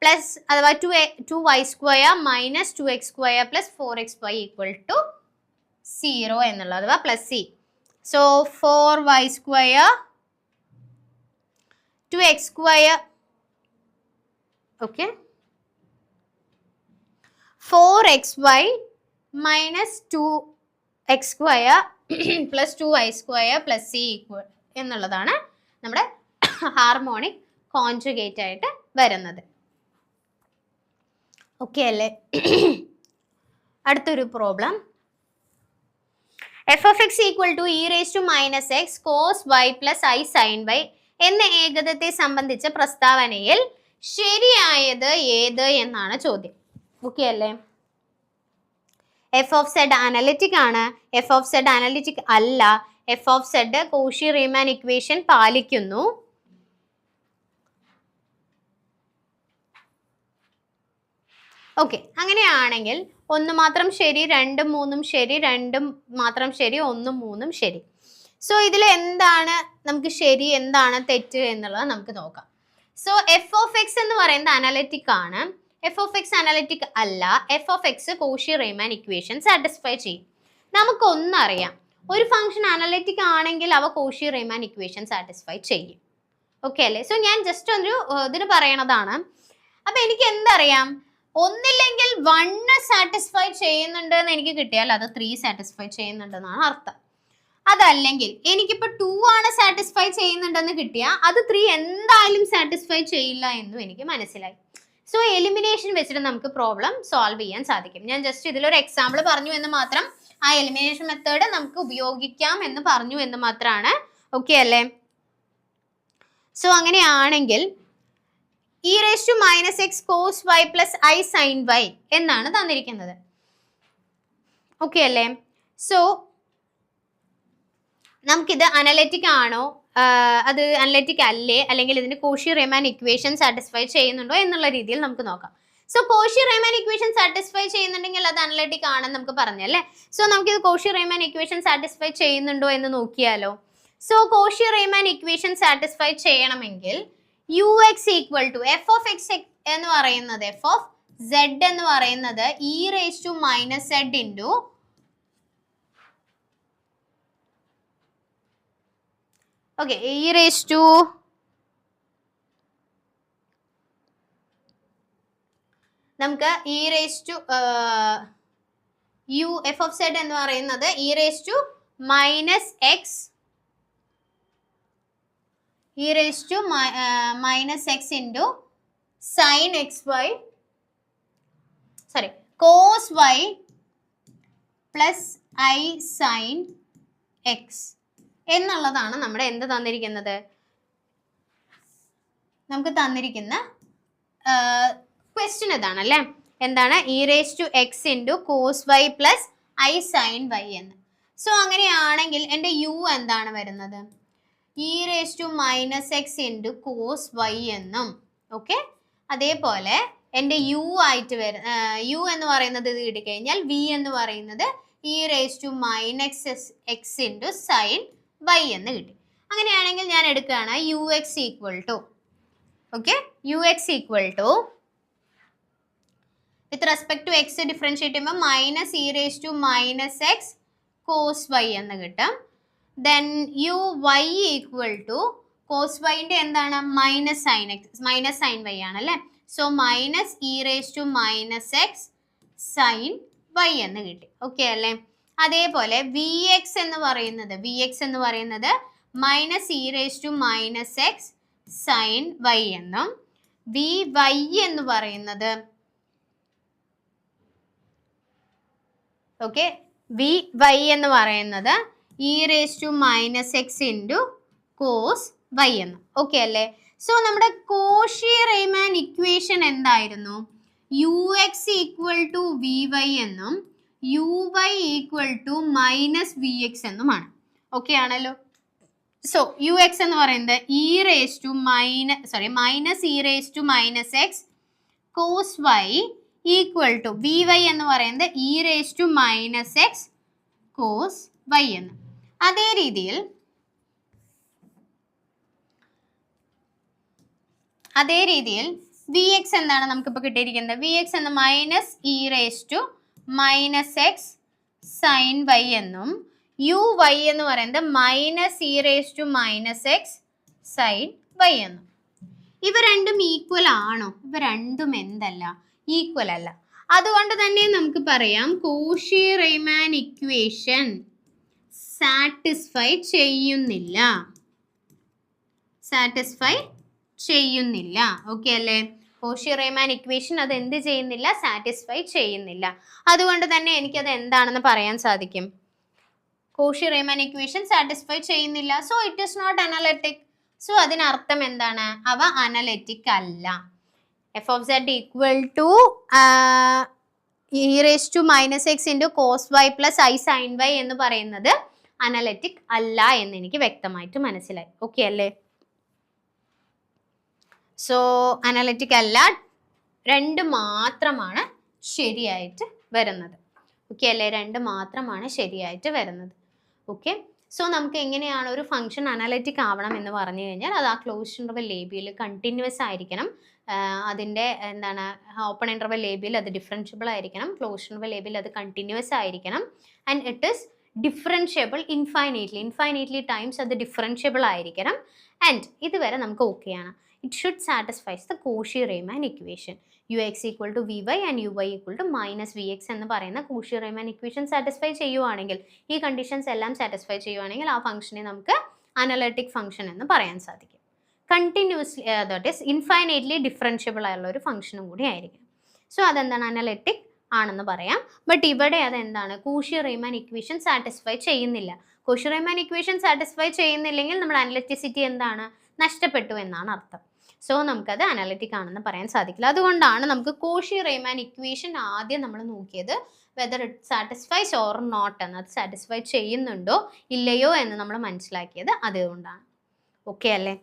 plus അഥവാ 2y² minus 2x² plus 4xy equal to 0 എന്നുള്ളത് അഥവാ plus C. So 4y² 2x², okay, 4xy minus 2x² plus 2y² plus c equal എന്നുള്ളതാണ് നമ്മുടെ harmonic conjugate ആയിട്ട് വരുന്നത്. Okay അല്ലേ? അടുത്തൊരു problem, f of x equal to e raise to minus x cos y plus i sine y എന്ന ഏകദത്തെ സംബന്ധിച്ച പ്രസ്താവനയിൽ ശരിയായത് ഏത് എന്നാണ് ചോദ്യം. ഓക്കെ അല്ലേ? എഫ് ഓഫ് സെഡ് അനലിറ്റിക് ആണ്, എഫ് ഓഫ് സെഡ് അനലിറ്റിക് അല്ല, f of z Cauchy Riemann equation പാലിക്കുന്നു. ഓക്കെ, അങ്ങനെയാണെങ്കിൽ 1 മാത്രം ശരി, 2 3 ശരി, 2 മാത്രം ശരി, 1 3 ശരി. സോ ഇതിൽ എന്താണ് നമുക്ക് ശരി, എന്താണ് തെറ്റ് എന്നുള്ളത് നമുക്ക് നോക്കാം. സോ എഫ് ഓഫ് എക്സ് എന്ന് പറയുന്നത് അനലിറ്റിക് ആണ്, എഫ് ഓഫ് എക്സ് അനലിറ്റിക് അല്ല, f of X Cauchy Riemann equation satisfy ചെയ്യും. നമുക്കൊന്നറിയാം, ഒരു ഫംഗ്ഷൻ അനലിറ്റിക് ആണെങ്കിൽ അവ കോഷി റീമാൻ ഇക്വേഷൻ സാറ്റിസ്ഫൈ ചെയ്യും. ഓക്കെ അല്ലേ? സോ ഞാൻ ജസ്റ്റ് ഒരു ഇതിന് പറയണതാണ്. അപ്പം എനിക്ക് എന്തറിയാം, ഒന്നില്ലെങ്കിൽ 1 സാറ്റിസ്ഫൈ ചെയ്യുന്നുണ്ട് എന്ന് എനിക്ക് കിട്ടിയാൽ അത് 3 സാറ്റിസ്ഫൈ ചെയ്യുന്നുണ്ടെന്നാണ് അർത്ഥം. അതല്ലെങ്കിൽ എനിക്കിപ്പോൾ 2 ആണ് സാറ്റിസ്ഫൈ ചെയ്യുന്നുണ്ടെന്ന് കിട്ടിയാൽ അത് 3 എന്തായാലും സാറ്റിസ്ഫൈ ചെയ്യില്ല എന്നും എനിക്ക് മനസ്സിലായി. സോ എലിമിനേഷൻ വെച്ചിട്ട് നമുക്ക് പ്രോബ്ലം സോൾവ് ചെയ്യാൻ സാധിക്കും. ഞാൻ ജസ്റ്റ് ഇതിലൊരു എക്സാമ്പിൾ പറഞ്ഞു എന്ന് മാത്രം, ആ എലിമിനേഷൻ മെത്തേഡ് നമുക്ക് ഉപയോഗിക്കാം എന്ന് പറഞ്ഞു എന്ന് മാത്രമാണ്. ഓക്കെ അല്ലേ? സോ അങ്ങനെയാണെങ്കിൽ e raise to minus x cos y plus i sine y എന്നാണ് തന്നിരിക്കുന്നത്. ഓക്കെ അല്ലേ? സോ നമുക്കിത് അനലിറ്റിക് ആണോ, അത് അനലിറ്റിക് അല്ലേ, അല്ലെങ്കിൽ ഇതിന് കോഷി റീമാൻ ഇക്വേഷൻ സാറ്റിസ്ഫൈ ചെയ്യുന്നുണ്ടോ എന്നുള്ള രീതിയിൽ നമുക്ക് നോക്കാം. So Cauchy Riemann equation satisfy ചെയ്യുന്നുണ്ടെങ്കിൽ അത് അനലിറ്റിക് ആണെന്ന് നമുക്ക് പറഞ്ഞല്ലേ. സോ നമുക്കിത് കോഷി റീമാൻ ഇക്വേഷൻ സാറ്റിസ്ഫൈ ചെയ്യുന്നുണ്ടോ എന്ന് നോക്കിയാലോ. So Cauchy Riemann equation satisfy ചെയ്യണമെങ്കിൽ u x equal to f of x എന്ന് പറയുന്നത്, എഫ് ഓഫ് സെഡ് എന്ന് പറയുന്നത് e raise to minus z into okay e raise to നമുക്ക് e raise to u f of z എന്ന് പറയുന്നത് e raise to minus x e raised to minus x into sin xy, sorry, cos y plus I sin x എന്നുള്ളതാണ് നമ്മുടെ എന്ത് തന്നിരിക്കുന്നത്, നമുക്ക് തന്നിരിക്കുന്ന question ഇതാണല്ലേ. എന്താണ് e raise to x into cos y plus i sine y എന്ന്. So അങ്ങനെയാണെങ്കിൽ എൻ്റെ യു എന്താണ് വരുന്നത്, e raise to minus x into cos y എന്നും. ഓക്കെ, അതേപോലെ എൻ്റെ യു ആയിട്ട് യു എന്ന് പറയുന്നത് ഇത് കിട്ടിക്കഴിഞ്ഞാൽ വി എന്ന് പറയുന്നത് e raise to minus x into sine y എന്ന് കിട്ടി. അങ്ങനെയാണെങ്കിൽ ഞാൻ എടുക്കുകയാണ് u x equal to, okay, u x equal to with respect to x differentiate ചെയ്യുമ്പോൾ minus e raise to minus x cos y എന്ന് കിട്ടും. Then u y equal to cos വൈൻ്റെ എന്താണ് minus sine x, minus sine y ആണല്ലേ. So minus e raise to minus x sine y എന്ന് കിട്ടി. Okay അല്ലേ? അതേപോലെ വി എക്സ് എന്ന് പറയുന്നത് minus e raise to minus x sine y എന്നും വി വൈ എന്ന് പറയുന്നത് ഓക്കെ വി വൈ എന്ന് പറയുന്നത് e raise to minus x into cos y എന്നും. ഓക്കെ അല്ലേ? സോ നമ്മുടെ കോഷി റീമാൻ ഇക്വേഷൻ എന്തായിരുന്നു? U x equal to v y എന്നും u y equal to minus v x എന്നുമാണ്. ഓക്കെ ആണല്ലോ? സോ യു എക്സ് എന്ന് പറയുന്നത് minus e raise to minus x cos Y equal to v y എന്ന് പറയുന്നത് e raise to minus x cos y എന്ന്. അതേ രീതിയിൽ വി എക്സ് എന്താണ് നമുക്കിപ്പോൾ കിട്ടിയിരിക്കുന്നത്? വി എക്സ് എന്ന് minus e raise to minus x sine y എന്നും യു വൈ എന്ന് പറയുന്നത് minus e raise to minus x sine y എന്നും. ഇവ രണ്ടും ഈക്വൽ ആണോ? ഇവ രണ്ടും എന്തല്ല? ഈക്വൽ അല്ല. അതുകൊണ്ട് തന്നെ നമുക്ക് പറയാം കോഷി റീമാൻ ഇക്വേഷൻ സാറ്റിസ്ഫൈ ചെയ്യുന്നില്ല. ഓക്കെ അല്ലേ? കോഷി റീമാൻ ഇക്വേഷൻ അത് എന്ത് ചെയ്യുന്നില്ല? സാറ്റിസ്ഫൈ ചെയ്യുന്നില്ല. അതുകൊണ്ട് തന്നെ എനിക്കത് എന്താണെന്ന് പറയാൻ സാധിക്കും. കോഷി റീമാൻ ഇക്വേഷൻ സാറ്റിസ്ഫൈ ചെയ്യുന്നില്ല. So it is not analytic. So അതിനർത്ഥം എന്താണ്? അവ അനലിറ്റിക് അല്ല. F of z equal to e raise to minus x into cos y plus i sine y എന്ന് പറയുന്നത് അനലിറ്റിക് അല്ല എന്ന് എനിക്ക് വ്യക്തമായിട്ട് മനസ്സിലായി. ഓക്കെ അല്ലേ? സോ അനലിറ്റിക് അല്ല, രണ്ട് മാത്രമാണ് ശരിയായിട്ട് വരുന്നത്. ഓക്കെ അല്ലേ? രണ്ട് മാത്രമാണ് ശരിയായിട്ട് വരുന്നത്. ഓക്കെ. സോ നമുക്ക് എങ്ങനെയാണ് ഒരു ഫംഗ്ഷൻ അനലിറ്റിക് ആവണം എന്ന് പറഞ്ഞു കഴിഞ്ഞാൽ അത് ആ ക്ലോസ്ഡ് ഇൻ്റർവൽ എ ബിയിൽ കണ്ടിന്യൂസ് ആയിരിക്കണം. അതിൻ്റെ ഓപ്പൺ ഇൻ്റർവൽ എ ബിയിൽ അത് ഡിഫറൻഷ്യബിൾ ആയിരിക്കണം. ക്ലോസ്ഡ് ഇൻ്റർവൽ എ ബിയിൽ അത് കണ്ടിന്യൂസ് ആയിരിക്കണം. And it is differentiable infinitely times അത് ഡിഫറൻഷ്യബിൾ ആയിരിക്കണം. ആൻഡ് ഇതുവരെ നമുക്ക് ഓക്കെയാണ്. It should satisfies the Cauchy Riemann equation. U x equal to v y and u y equal to minus v x എന്ന് പറയുന്ന കോഷി റീമാൻ ഇക്വേഷൻ സാറ്റിസ്ഫൈ ചെയ്യുവാണെങ്കിൽ, ഈ conditions എല്ലാം സാറ്റിസ്ഫൈ ചെയ്യുവാണെങ്കിൽ ആ ഫംഗ്ഷനെ നമുക്ക് അനലിറ്റിക് ഫംഗ്ഷൻ എന്ന് പറയാൻ സാധിക്കും. Continuously that is infinitely differentiable ആയുള്ള ഒരു ഫംഗ്ഷനും കൂടി ആയിരിക്കും. സോ അതെന്താണ്? അനലിറ്റിക് ആണെന്ന് പറയാം. ബട്ട് ഇവിടെ അതെന്താണ്? കോഷി റീമാൻ ഇക്വേഷൻ സാറ്റിസ്ഫൈ ചെയ്യുന്നില്ല. കോഷി റീമാൻ ഇക്വേഷൻ സാറ്റിസ്ഫൈ ചെയ്യുന്നില്ലെങ്കിൽ നമ്മുടെ അനലിറ്റിസിറ്റി എന്താണ്? നഷ്ടപ്പെട്ടു എന്നാണ് അർത്ഥം. സോ നമുക്കത് അനലിറ്റിക് ആണെന്ന് പറയാൻ സാധിക്കില്ല. അതുകൊണ്ടാണ് നമുക്ക് കോഷി റീമാൻ ഇക്വേഷൻ ആദ്യം നമ്മൾ നോക്കിയത് whether it satisfies or not എന്ന്. അത് സാറ്റിസ്ഫൈ ചെയ്യുന്നുണ്ടോ ഇല്ലയോ എന്ന് നമ്മൾ മനസ്സിലാക്കിയത് അതുകൊണ്ടാണ്. ഓക്കെ അല്ലേ?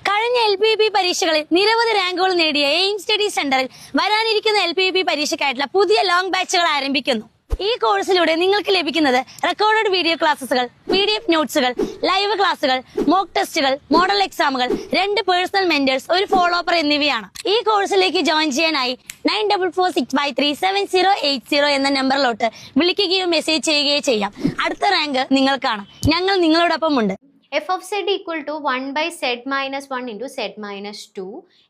കഴിഞ്ഞ LPUP പരീക്ഷകളിൽ നിരവധി റാങ്കുകൾ നേടിയ എയിം സ്റ്റഡി സെന്ററിൽ വരാനിരിക്കുന്ന LPUP പരീക്ഷയ്ക്കായിട്ടുള്ള പുതിയ ലോങ് ബാച്ചുകൾ ആരംഭിക്കുന്നു. ഈ കോഴ്സിലൂടെ നിങ്ങൾക്ക് ലഭിക്കുന്നത് റെക്കോർഡഡ് വീഡിയോ ക്ലാസ്സുകൾ, PDF നോട്ട്സുകൾ, ലൈവ് ക്ലാസ്സുകൾ, മോക്ക് ടെസ്റ്റുകൾ, മോഡൽ എക്സാമുകൾ, 2 പേഴ്സണൽ മെന്റേഴ്സ്, ഒരു ഫോളോപ്പർ എന്നിവയാണ്. ഈ കോഴ്സിലേക്ക് ജോയിൻ ചെയ്യാനായി 9446537080 എന്ന നമ്പറിലോട്ട് വിളിക്കുകയോ മെസ്സേജ് ചെയ്യുകയോ ചെയ്യാം. അടുത്ത റാങ്ക് നിങ്ങൾക്കാണ്. ഞങ്ങൾ നിങ്ങളോടൊപ്പം ഉണ്ട്. F of z equal to 1/z-1 into z-2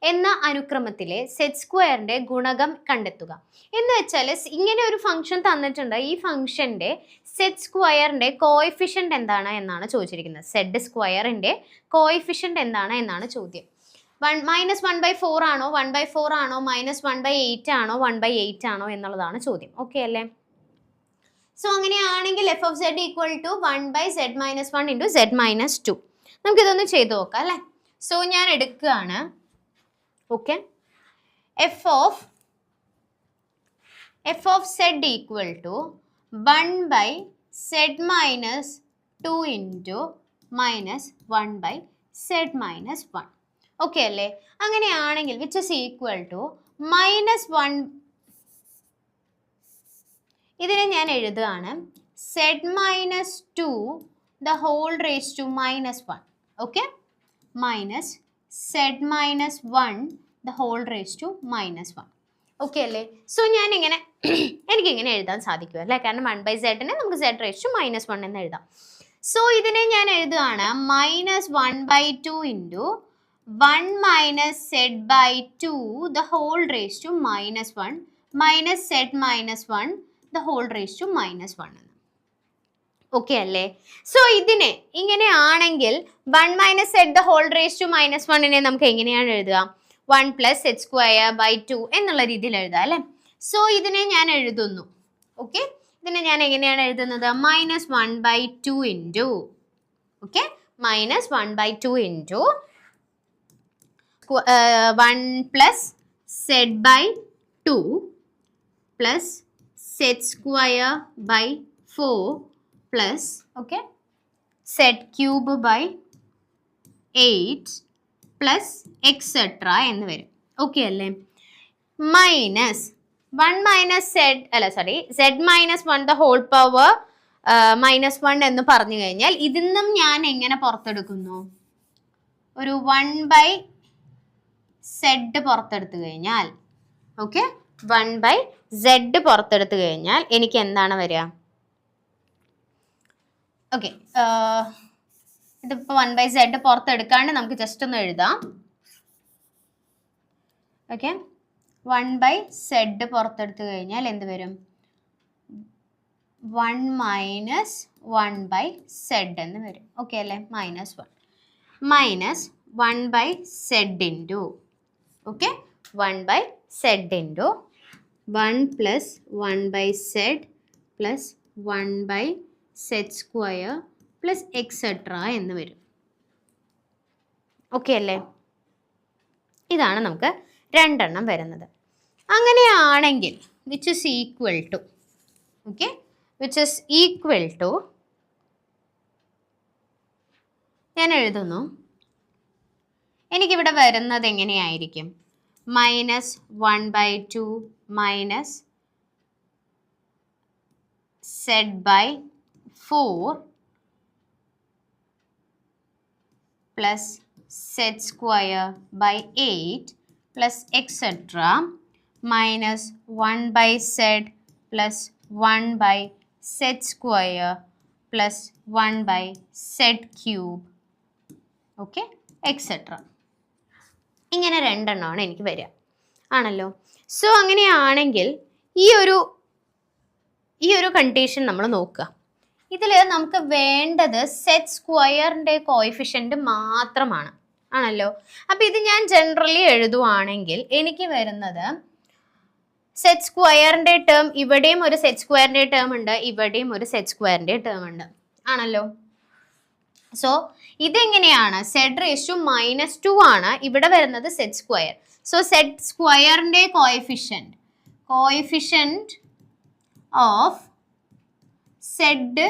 എന്ന അനുക്രമത്തിലെ സെഡ് സ്ക്വയറിൻ്റെ ഗുണകം കണ്ടെത്തുക. എന്ന് വെച്ചാൽ ഇങ്ങനെ ഒരു ഫംഗ്ഷൻ തന്നിട്ടുണ്ട്. ഈ ഫംഗ്ഷൻ്റെ സെഡ് സ്ക്വയറിൻ്റെ കോഎഫിഷ്യൻ്റ് എന്താണ് എന്നാണ് ചോദിച്ചിരിക്കുന്നത്. സെഡ് സ്ക്വയറിൻ്റെ കോഎഫിഷ്യൻ്റ് എന്താണ് എന്നാണ് ചോദ്യം. -1/4 ആണോ, 1/4 ആണോ, -1/8 ആണോ, 1/8 ആണോ എന്നുള്ളതാണ് ചോദ്യം. ഓക്കെ അല്ലേ? സോ അങ്ങനെയാണെങ്കിൽ f of z equal to 1/z-1 into z-2. നമുക്കിതൊന്ന് ചെയ്ത് നോക്കാം അല്ലേ? സോ ഞാൻ എടുക്കുകയാണ്. Okay. F of z equal to 1/z-2 into -1/z-1. Okay അല്ലേ? അങ്ങനെയാണെങ്കിൽ വിച്ച് ഇസ് ഈക്വൽ ടു -1. ഇതിനെ ഞാൻ എഴുതുകയാണ് z-2 the whole raised to -1. Okay, minus z-1 the whole raised to -1. Okay അല്ലേ? സോ ഞാനിങ്ങനെ എനിക്കിങ്ങനെ എഴുതാൻ സാധിക്കും അല്ലേ? കാരണം 1/z-നെ നമുക്ക് z-1 എന്ന് എഴുതാം. സോ ഇതിനെ ഞാൻ എഴുതുകയാണ് -1/2 into 1 - z/2 the whole raised to -1 - z-1 the whole raised to -1 എന്ന്. ഓക്കെ അല്ലേ? സോ ഇതിനെ ഇങ്ങനെയാണെങ്കിൽ 1 minus z the whole raise to -1 നമുക്ക് എങ്ങനെയാണ് എഴുതുക? 1 പ്ലസ് സെഡ് സ്ക്വയർ ബൈ 2 എന്നുള്ള രീതിയിൽ എഴുതാം അല്ലേ? സോ ഇതിനെ ഞാൻ എഴുതുന്നു. ഓക്കെ, ഇതിനെ ഞാൻ എങ്ങനെയാണ് എഴുതുന്നത്? -1/2 into, okay, -1/2 into 1 plus z by 2 plus z square by 4 plus, okay, z cube by 8 plus etcetera എന്ന് വരും. ഓക്കെ അല്ലേ? Minus 1 minus z z -1 the whole power -1 എന്ന് പറഞ്ഞു കഴിഞ്ഞാൽ ഇതിൽ നിന്നും ഞാൻ എങ്ങനെ പുറത്തെടുക്കുന്നു? ഒരു 1/z പുറത്തെടുത്തു കഴിഞ്ഞാൽ, ഓക്കെ, 1/z പുറത്തെടുത്തു കഴിഞ്ഞാൽ എനിക്ക് എന്താണ് വരിക? ഓക്കെ, ഇതിപ്പോൾ 1/z പുറത്തെടുക്കാണ്ട് നമുക്ക് ജസ്റ്റ് ഒന്ന് എഴുതാം. ഓക്കെ, 1/z പുറത്തെടുത്തു കഴിഞ്ഞാൽ എന്ത് വരും? 1 മൈനസ് 1/z എന്ന് വരും. ഓക്കെ അല്ലേ? -1 minus 1/z into, okay, 1/z into 1 plus 1/z plus 1/z square plus etcetera എന്ന് വരും. ഓക്കെ അല്ലേ? ഇതാണ് നമുക്ക് രണ്ടെണ്ണം വരുന്നത്. അങ്ങനെയാണെങ്കിൽ which is equal to, okay, which is equal to, ഞാൻ എഴുതുന്നു. എനിക്കിവിടെ വരുന്നത് എങ്ങനെയായിരിക്കും? -1/2 minus z by 4 plus z square by 8 plus etcetera minus 1/z plus 1/z square plus 1/z cube, okay, etcetera. ഇങ്ങനെ രണ്ടെണ്ണമാണ് എനിക്ക് വരിക, ആണല്ലോ. സോ അങ്ങനെയാണെങ്കിൽ ഈ ഒരു കണ്ടീഷൻ നമ്മൾ നോക്കുക. ഇതിൽ നമുക്ക് വേണ്ടത് സെഡ് സ്ക്വയറിൻ്റെ കോഎഫിഷ്യൻ്റ് മാത്രമാണ്, ആണല്ലോ. അപ്പം ഇത് ഞാൻ ജനറലി എഴുതുവാണെങ്കിൽ എനിക്ക് വരുന്നത് സെഡ് സ്ക്വയറിൻ്റെ ടേം, ഇവിടെയും ഒരു സെഡ് സ്ക്വയറിൻ്റെ ടേം ഉണ്ട്, ഇവിടെയും ഒരു സെഡ് സ്ക്വയറിൻ്റെ ടേം ഉണ്ട്, ആണല്ലോ. സോ ഇതെങ്ങനെയാണ്? സെഡ് റേസ് ടു -2 ആണ്, ഇവിടെ വരുന്നത് സെഡ് സ്ക്വയർ. സോ സെഡ് സ്ക്വയറിൻ്റെ കോഎഫിഷ്യൻ്റ് ഓഫ് സെഡ്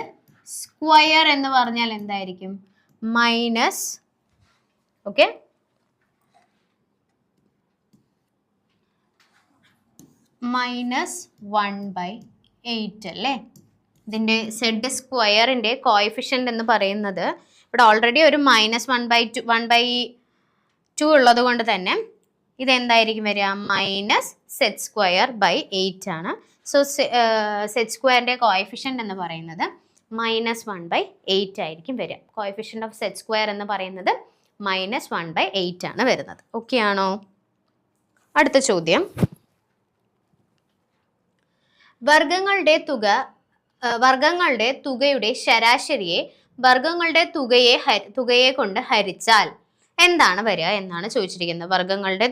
സ്ക്വയർ എന്ന് പറഞ്ഞാൽ എന്തായിരിക്കും? മൈനസ്, ഓക്കെ, -1/8 അല്ലേ? ഇതിൻ്റെ സെഡ് സ്ക്വയറിൻ്റെ കോഎഫിഷ്യൻ്റ് എന്ന് പറയുന്നത് ഇവിടെ ഓൾറെഡി ഒരു -1/2 ഉള്ളത് കൊണ്ട് തന്നെ ഇതെന്തായിരിക്കും വരിക? മൈനസ് സെഡ് സ്ക്വയർ ബൈ 8 ആണ്. സോ സെഡ് സ്ക്വയറിൻ്റെ കോഎഫിഷ്യൻ്റ് എന്ന് പറയുന്നത് -1/8 ആയിരിക്കും വരിക. കോഎഫിഷ്യൻ്റ് ഓഫ് സെഡ് സ്ക്വയർ എന്ന് പറയുന്നത് -1/8 ആണ് വരുന്നത്. ഓക്കെ ആണോ? അടുത്ത ചോദ്യം, വർഗങ്ങളുടെ തുകയുടെ ശരാശരിയെ വർഗങ്ങളുടെ തുകയെ കൊണ്ട് ഹരിച്ചാൽ എന്താണ് വരിക എന്നാണ് ചോദിച്ചിരിക്കുന്നത്. വർഗങ്ങളുടെ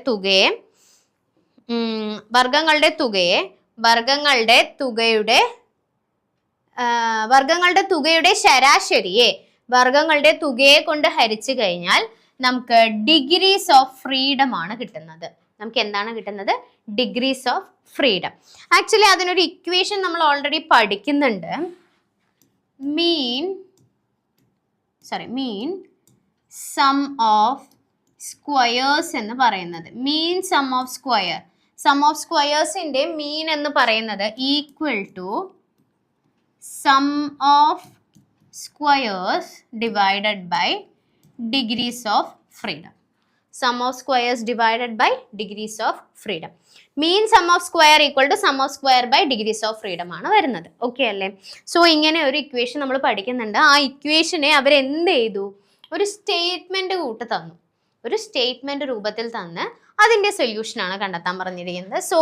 തുകയുടെ ശരാശരിയെ വർഗങ്ങളുടെ തുകയെ കൊണ്ട് ഹരിച്ചു കഴിഞ്ഞാൽ നമുക്ക് ഡിഗ്രീസ് ഓഫ് ഫ്രീഡം ആണ് കിട്ടുന്നത്. നമുക്ക് എന്താണ് കിട്ടുന്നത്? Degrees of freedom. ആക്ച്വലി അതിനൊരു ഇക്വേഷൻ നമ്മൾ ഓൾറെഡി പഠിക്കുന്നുണ്ട്. മീൻ സം ഓഫ് സ്ക്വയേഴ്സ് എന്ന് പറയുന്നത്, മീൻ സം ഓഫ് സ്ക്വയേഴ്സിൻ്റെ മീൻ എന്ന് പറയുന്നത് equal to sum of squares divided by degrees of freedom. Sum of squares divided by degrees of freedom. Mean sum of square equal to sum of square by degrees of freedom ആണ് വരുന്നത്. Okay അല്ലേ? So ഇങ്ങനെ ഒരു equation നമ്മൾ പഠിക്കുന്നുണ്ട്. ആ ഇക്വേഷനെ അവരെന്ത് ചെയ്തു? ഒരു സ്റ്റേറ്റ്മെന്റ് കൂട്ട് തന്നു, ഒരു സ്റ്റേറ്റ്മെന്റ് രൂപത്തിൽ തന്ന് അതിന്റെ സൊല്യൂഷനാണ് കണ്ടെത്താൻ പറഞ്ഞിരിക്കുന്നത്. സോ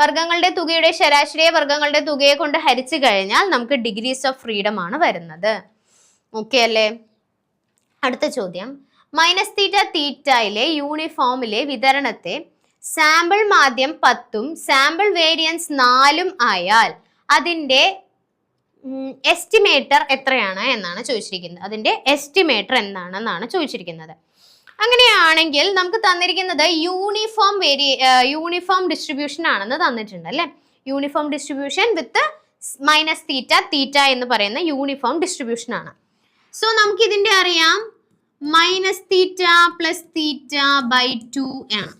വർഗ്ഗങ്ങളുടെ തുകയുടെ ശരാശരിയെ വർഗ്ഗങ്ങളുടെ തുകയെ കൊണ്ട് ഹരിച്ചു കഴിഞ്ഞാൽ നമുക്ക് ഡിഗ്രീസ് ഓഫ് ഫ്രീഡം ആണ് വരുന്നത്. ഓക്കെ അല്ലേ? അടുത്ത ചോദ്യം, മൈനസ് തീറ്റ തീറ്റയിലെ യൂണിഫോമിലെ വിതരണത്തെ സാമ്പിൾ മാധ്യം 10ഉം സാമ്പിൾ വേരിയൻസ് 4ഉം ആയാൽ അതിന്റെ എസ്റ്റിമേറ്റർ എത്രയാണ് എന്നാണ് ചോദിച്ചിരിക്കുന്നത്. അതിന്റെ എസ്റ്റിമേറ്റർ എന്താണെന്നാണ് ചോദിച്ചിരിക്കുന്നത്. അങ്ങനെയാണെങ്കിൽ നമുക്ക് തന്നിരിക്കുന്നത് യൂണിഫോം ഡിസ്ട്രിബ്യൂഷൻ ആണെന്ന് തന്നിട്ടുണ്ട് അല്ലെ. Uniform distribution with minus theta theta എന്ന് പറയുന്ന യൂണിഫോം ഡിസ്ട്രിബ്യൂഷൻ ആണ്. സോ നമുക്ക് ഇതിന്റെ അറിയാം minus theta plus theta by 2 ആണ്.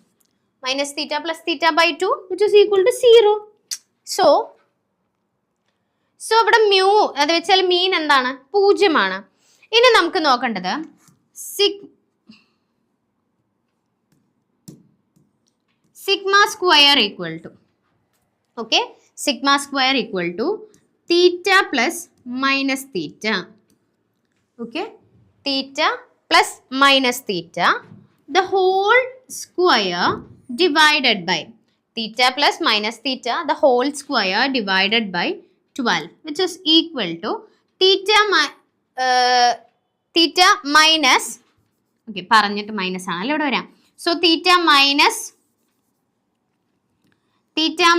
Minus theta plus theta by 2 which is equal to 0. So ഇവിടെ മ്യൂ അത് വെച്ചാൽ മീൻ എന്താണ്? 0 ആണ്. ഇനി നമുക്ക് നോക്കേണ്ടത് sigma square equal to, okay, sigma square equal to theta plus minus theta, okay, theta plus minus theta the whole square divided by theta plus minus theta the whole square divided by 12 which is equal to theta minus, okay, പറഞ്ഞിട്ട് minus ആണല്ലോ ഇവിടെ വരാം. So theta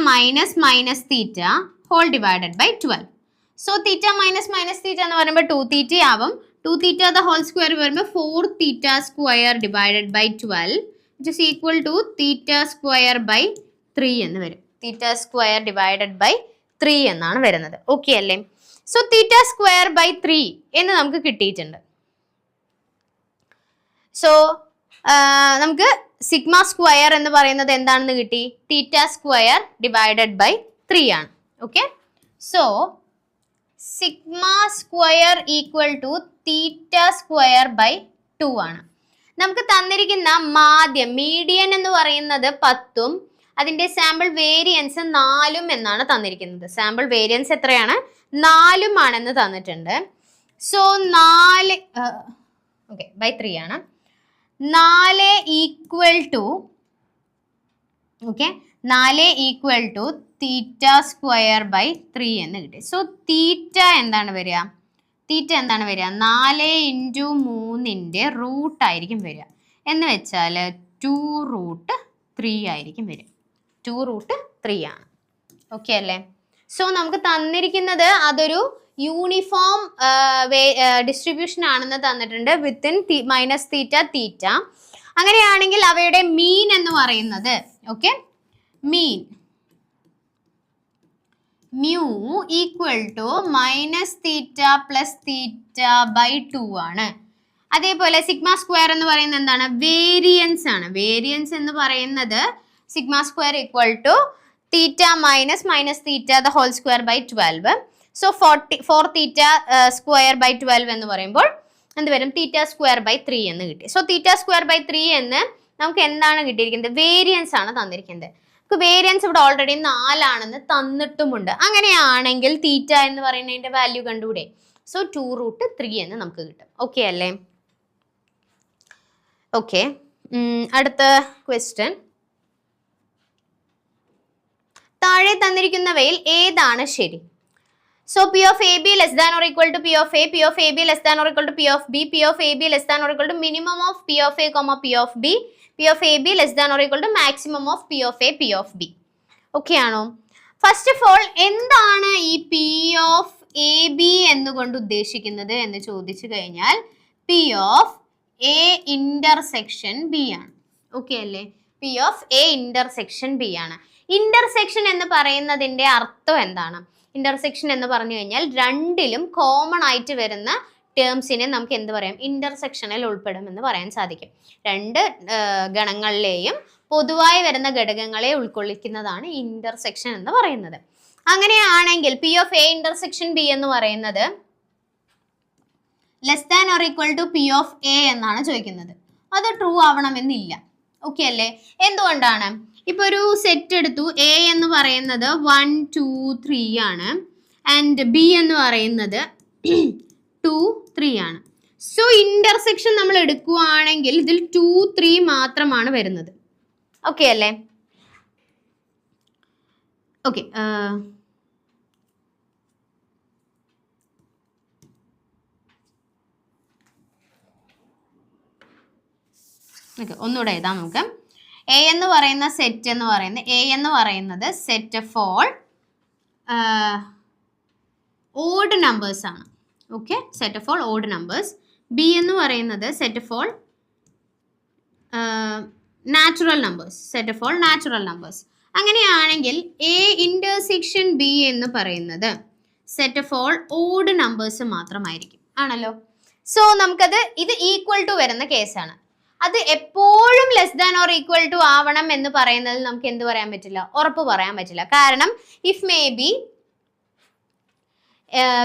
minus minus theta whole divided by 12. So theta minus theta എന്ന് പറയുമ്പോൾ 2 theta ആവും. 2 theta the whole square വരുമ്പോൾ 4 theta square divided by 12 which is equal to theta square by 3 എന്ന് വരും. theta square divided by 3 എന്നാണ് വരുന്നത്. Okay അല്ലേ? So theta square by 3 എന്ന് നമുക്ക് കിട്ടിയിട്ടുണ്ട്. സോ നമുക്ക് സിഗ്മ സ്ക്വയർ എന്ന് പറയുന്നത് എന്താണെന്ന് കിട്ടി? തീറ്റ സ്ക്വയർ ഡിവൈഡഡ് ബൈ 3 ആണ്. Okay, so sigma square equal to theta square by 2 ആണ്. നമുക്ക് തന്നിരിക്കുന്ന മാധ്യം മീഡിയൻ എന്ന് പറയുന്നത് 10ഉം അതിന്റെ സാമ്പിൾ വേരിയൻസ് 4ഉം എന്നാണ് തന്നിരിക്കുന്നത്. സാമ്പിൾ വേരിയൻസ് എത്രയാണ്? 4ഉം ആണെന്ന് തന്നിട്ടുണ്ട്. സോ 4 ഓക്കെ ബൈ 3 ആണ്. 4 equal to, okay, 4 equal to theta square by 3 എന്ന് കിട്ടി. സോ തീറ്റ എന്താണ് വരിക? തീറ്റ എന്താണ് വരിക? 4 ഇൻറ്റു 3ന്റെ റൂട്ട് ആയിരിക്കും വരിക. എന്ന് വെച്ചാൽ 2√3 ആയിരിക്കും വരിക. 2√3 ആണ്. ഓക്കെ അല്ലേ? സോ നമുക്ക് തന്നിരിക്കുന്നത് അതൊരു യൂണിഫോം ഡിസ്ട്രിബ്യൂഷൻ ആണെന്ന് തന്നിട്ടുണ്ട് വിത്തിൻ മൈനസ് തീറ്റ തീറ്റ. അങ്ങനെയാണെങ്കിൽ അവയുടെ മീൻ എന്ന് പറയുന്നത്, okay, mean mu equal to minus theta plus theta by 2 ആണ്. അതേപോലെ സിഗ്മ സ്ക്വയർ എന്ന് പറയുന്നത് എന്താണ്? വേരിയൻസ് ആണ്. വേരിയൻസ് എന്ന് പറയുന്നത് sigma square equal to theta minus theta the whole square by 12. So 4 theta square by 12 എന്ന് പറയുമ്പോൾ എന്ത് വരും? തീറ്റ സ്ക്വയർ ബൈ 3 എന്ന് കിട്ടി. സോ തീറ്റ സ്ക്വയർ ബൈ 3 എന്ന് നമുക്ക് എന്താണ് കിട്ടിയിരിക്കുന്നത്? വേരിയൻസ് ആണ് തന്നിരിക്കുന്നത്. നമുക്ക് വേരിയൻസ് ഇവിടെ ഓൾറെഡി 4 ആണെന്ന് തന്നിട്ടുമുണ്ട്. അങ്ങനെയാണെങ്കിൽ തീറ്റ എന്ന് പറയുന്നതിന്റെ വാല്യൂ കണ്ടുകൂടെ? സോ 2√3 എന്ന് നമുക്ക് കിട്ടും. ഓക്കെ അല്ലേ? ഓക്കെ, അടുത്ത ക്വസ്റ്റ്യൻ, താഴെ തന്നിരിക്കുന്നവയിൽ ഏതാണ് ശരി? So P of AB less than or equal to P of A, P of AB less than or equal to P of B, P of AB less than or equal to minimum of P of A, P of B, P of AB less than or equal to maximum of P of A, P of B. Okay ആണോ? First of all എന്താണ് ഈ P of AB എന്നുകൊണ്ട് ഉദ്ദേശിക്കുന്നത് എന്ന് ചോദിച്ചു കഴിഞ്ഞാൽ P of A intersection B ആണ്. Okay അല്ലേ? P of A intersection B ആണ്. ഇന്റർസെക്ഷൻ എന്ന് പറയുന്നതിന്റെ അർത്ഥം എന്താണ്? ഇന്റർസെക്ഷൻ എന്ന് പറഞ്ഞു കഴിഞ്ഞാൽ രണ്ടിലും കോമൺ ആയിട്ട് വരുന്ന ടേംസിനെ നമുക്ക് എന്ത് പറയാം? ഇന്റർസെക്ഷനിൽ ഉൾപ്പെടും എന്ന് പറയാൻ സാധിക്കും. രണ്ട് ഗണങ്ങളിലെയും പൊതുവായി വരുന്ന ഘടകങ്ങളെ ഉൾക്കൊള്ളിക്കുന്നതാണ് ഇന്റർസെക്ഷൻ എന്ന് പറയുന്നത്. അങ്ങനെയാണെങ്കിൽ P of A intersection B എന്ന് പറയുന്നത് less than or equal to P of A എന്നാണ് ചോദിക്കുന്നത്. അത് ട്രൂ ആവണമെന്നില്ല. ഓക്കെ അല്ലേ? എന്തുകൊണ്ടാണ്? ഇപ്പൊ ഒരു സെറ്റ് എടുത്തു. A എന്ന് പറയുന്നത് 1 2 3 ആണ് ആൻഡ് B എന്ന് പറയുന്നത് 2 3 ആണ്. സോ ഇന്റർസെക്ഷൻ നമ്മൾ എടുക്കുകയാണെങ്കിൽ ഇതിൽ 2 3 മാത്രമാണ് വരുന്നത്. ഓക്കെ അല്ലേ? ഓക്കെ, ഒന്നുകൂടെ എഴുതാം നമുക്ക്. എ എന്ന് പറയുന്ന സെറ്റ് എന്ന് പറയുന്നത് set of all odd numbers ആണ്. Okay, set of all odd numbers. B എന്ന് പറയുന്നത് set of all natural numbers. അങ്ങനെയാണെങ്കിൽ എ ഇന്റർസെക്ഷൻ ബി എന്ന് പറയുന്നത് set of all odd numbers മാത്രമായിരിക്കും, ആണല്ലോ. സോ നമുക്കത് ഇത് ഈക്വൽ ടു വരുന്ന കേസാണ്. അത് എപ്പോഴും less than or equal to ആവണം എന്ന് പറയുന്നതിൽ നമുക്ക് എന്ത് പറയാൻ പറ്റില്ല, ഉറപ്പ് പറയാൻ പറ്റില്ല. കാരണം if may be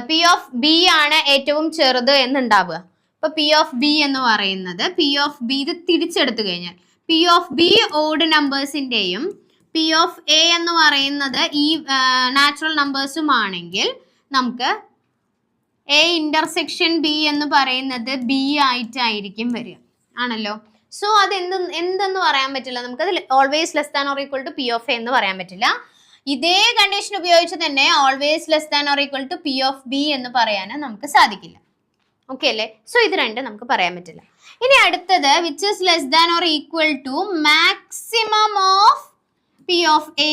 P of B ആണ് ഏറ്റവും ചെറുത് എന്നുണ്ടാവുക. ഇപ്പൊ പി ഓഫ് ബി എന്ന് പറയുന്നത് ഇത് തിരിച്ചെടുത്തു കഴിഞ്ഞാൽ പി ഓഫ് ബി ഓഡ് നമ്പേഴ്സിന്റെയും പി ഓഫ് എ എന്ന് പറയുന്നത് ഈ നാച്ചുറൽ നമ്പേഴ്സും ആണെങ്കിൽ നമുക്ക് എ ഇന്റർസെക്ഷൻ ബി എന്ന് പറയുന്നത് ബി ആയിട്ടായിരിക്കും വരിക, ആണല്ലോ. സോ അത് എന്തെന്ന് പറയാൻ പറ്റില്ല, നമുക്കത് always less than or equal to P of A എന്ന് പറയാൻ പറ്റില്ല. ഇതേ കണ്ടീഷൻ ഉപയോഗിച്ച് തന്നെ always less than or equal to P of B എന്ന് പറയാൻ നമുക്ക് സാധിക്കില്ല. ഓക്കെ അല്ലേ? സോ ഇത് രണ്ടും നമുക്ക് പറയാൻ പറ്റില്ല. ഇനി അടുത്തത് which is less than or equal to maximum of P of A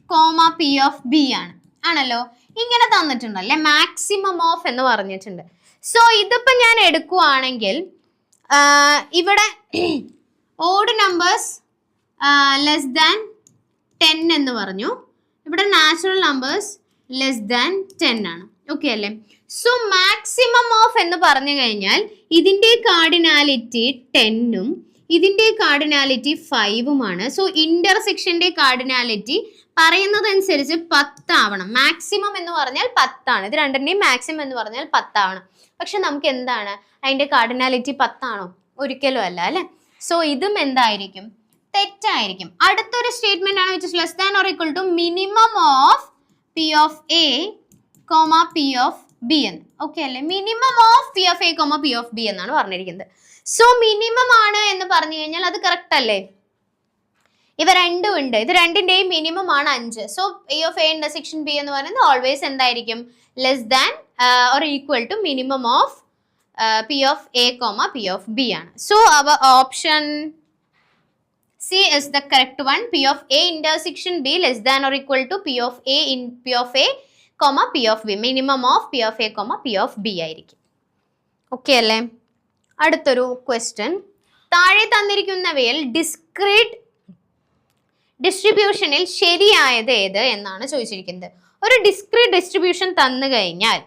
comma P of B ആണ്, ആണല്ലോ. ഇങ്ങനെ തന്നിട്ടുണ്ടല്ലേ, മാക്സിമം ഓഫ് എന്ന് പറഞ്ഞിട്ടുണ്ട്. സോ ഇതിപ്പോൾ ഞാൻ എടുക്കുവാണെങ്കിൽ ഇവിടെ ഓഡ് നമ്പേഴ്സ് ലെസ് ദാൻ 10 എന്ന് പറഞ്ഞു, ഇവിടെ നാച്ചുറൽ നമ്പേഴ്സ് ലെസ് ദാൻ 10 ആണ്. ഓക്കെ അല്ലേ? സോ മാക്സിമം ഓഫ് എന്ന് പറഞ്ഞു കഴിഞ്ഞാൽ ഇതിൻ്റെ കാർഡിനാലിറ്റി 10ഉം ഇതിൻ്റെ കാർഡിനാലിറ്റി 5ഉമാണ്. സോ ഇന്റർസെക്ഷന്റെ കാർഡിനാലിറ്റി പറയുന്നതനുസരിച്ച് 10 ആവണം. മാക്സിമം എന്ന് പറഞ്ഞാൽ 10 ആണ്. ഇത് രണ്ടിൻ്റെയും മാക്സിമം എന്ന് പറഞ്ഞാൽ 10 ആവണം. പക്ഷെ നമുക്ക് എന്താണ് അതിൻ്റെ കാർഡിനാലിറ്റി 10 ആണോ? ഒരിക്കലും അല്ല, അല്ലെ? സോ ഇതും എന്തായിരിക്കും? തെറ്റായിരിക്കും. അടുത്തൊരു സ്റ്റേറ്റ്മെന്റ് ആണ് which is less than or equal to minimum of P of A comma P of B എന്ന്. ഓക്കെ അല്ലേ? Minimum of P of A comma P of B എന്നാണ് പറഞ്ഞിരിക്കുന്നത്. സോ മിനിമം ആണ് എന്ന് പറഞ്ഞു കഴിഞ്ഞാൽ അത് കറക്റ്റ് അല്ലേ? ഇവ രണ്ടും ഉണ്ട്, ഇത് രണ്ടിന്റെയും മിനിമം ആണ് 5. So P of A intersection B എന്ന് പറയുന്നത് ഓൾവേസ് എന്തായിരിക്കും? Less than or equal to minimum of P of A comma P of B ആണ്. So our option C is the correct one. P of A intersection B less than or equal to P of A in P of A comma P of B. Minimum of P of A comma P of B ആയിരിക്കും. Okay അല്ലേ? അടുത്തൊരു question. താഴെ തന്നിരിക്കുന്നവയിൽ discrete ഡിസ്ട്രിബ്യൂഷനിൽ ശരിയായത് ഏത് എന്നാണ് ചോദിച്ചിരിക്കുന്നത്. ഒരു ഡിസ്ക്രീറ്റ് ഡിസ്ട്രിബ്യൂഷൻ തന്നു കഴിഞ്ഞാൽ,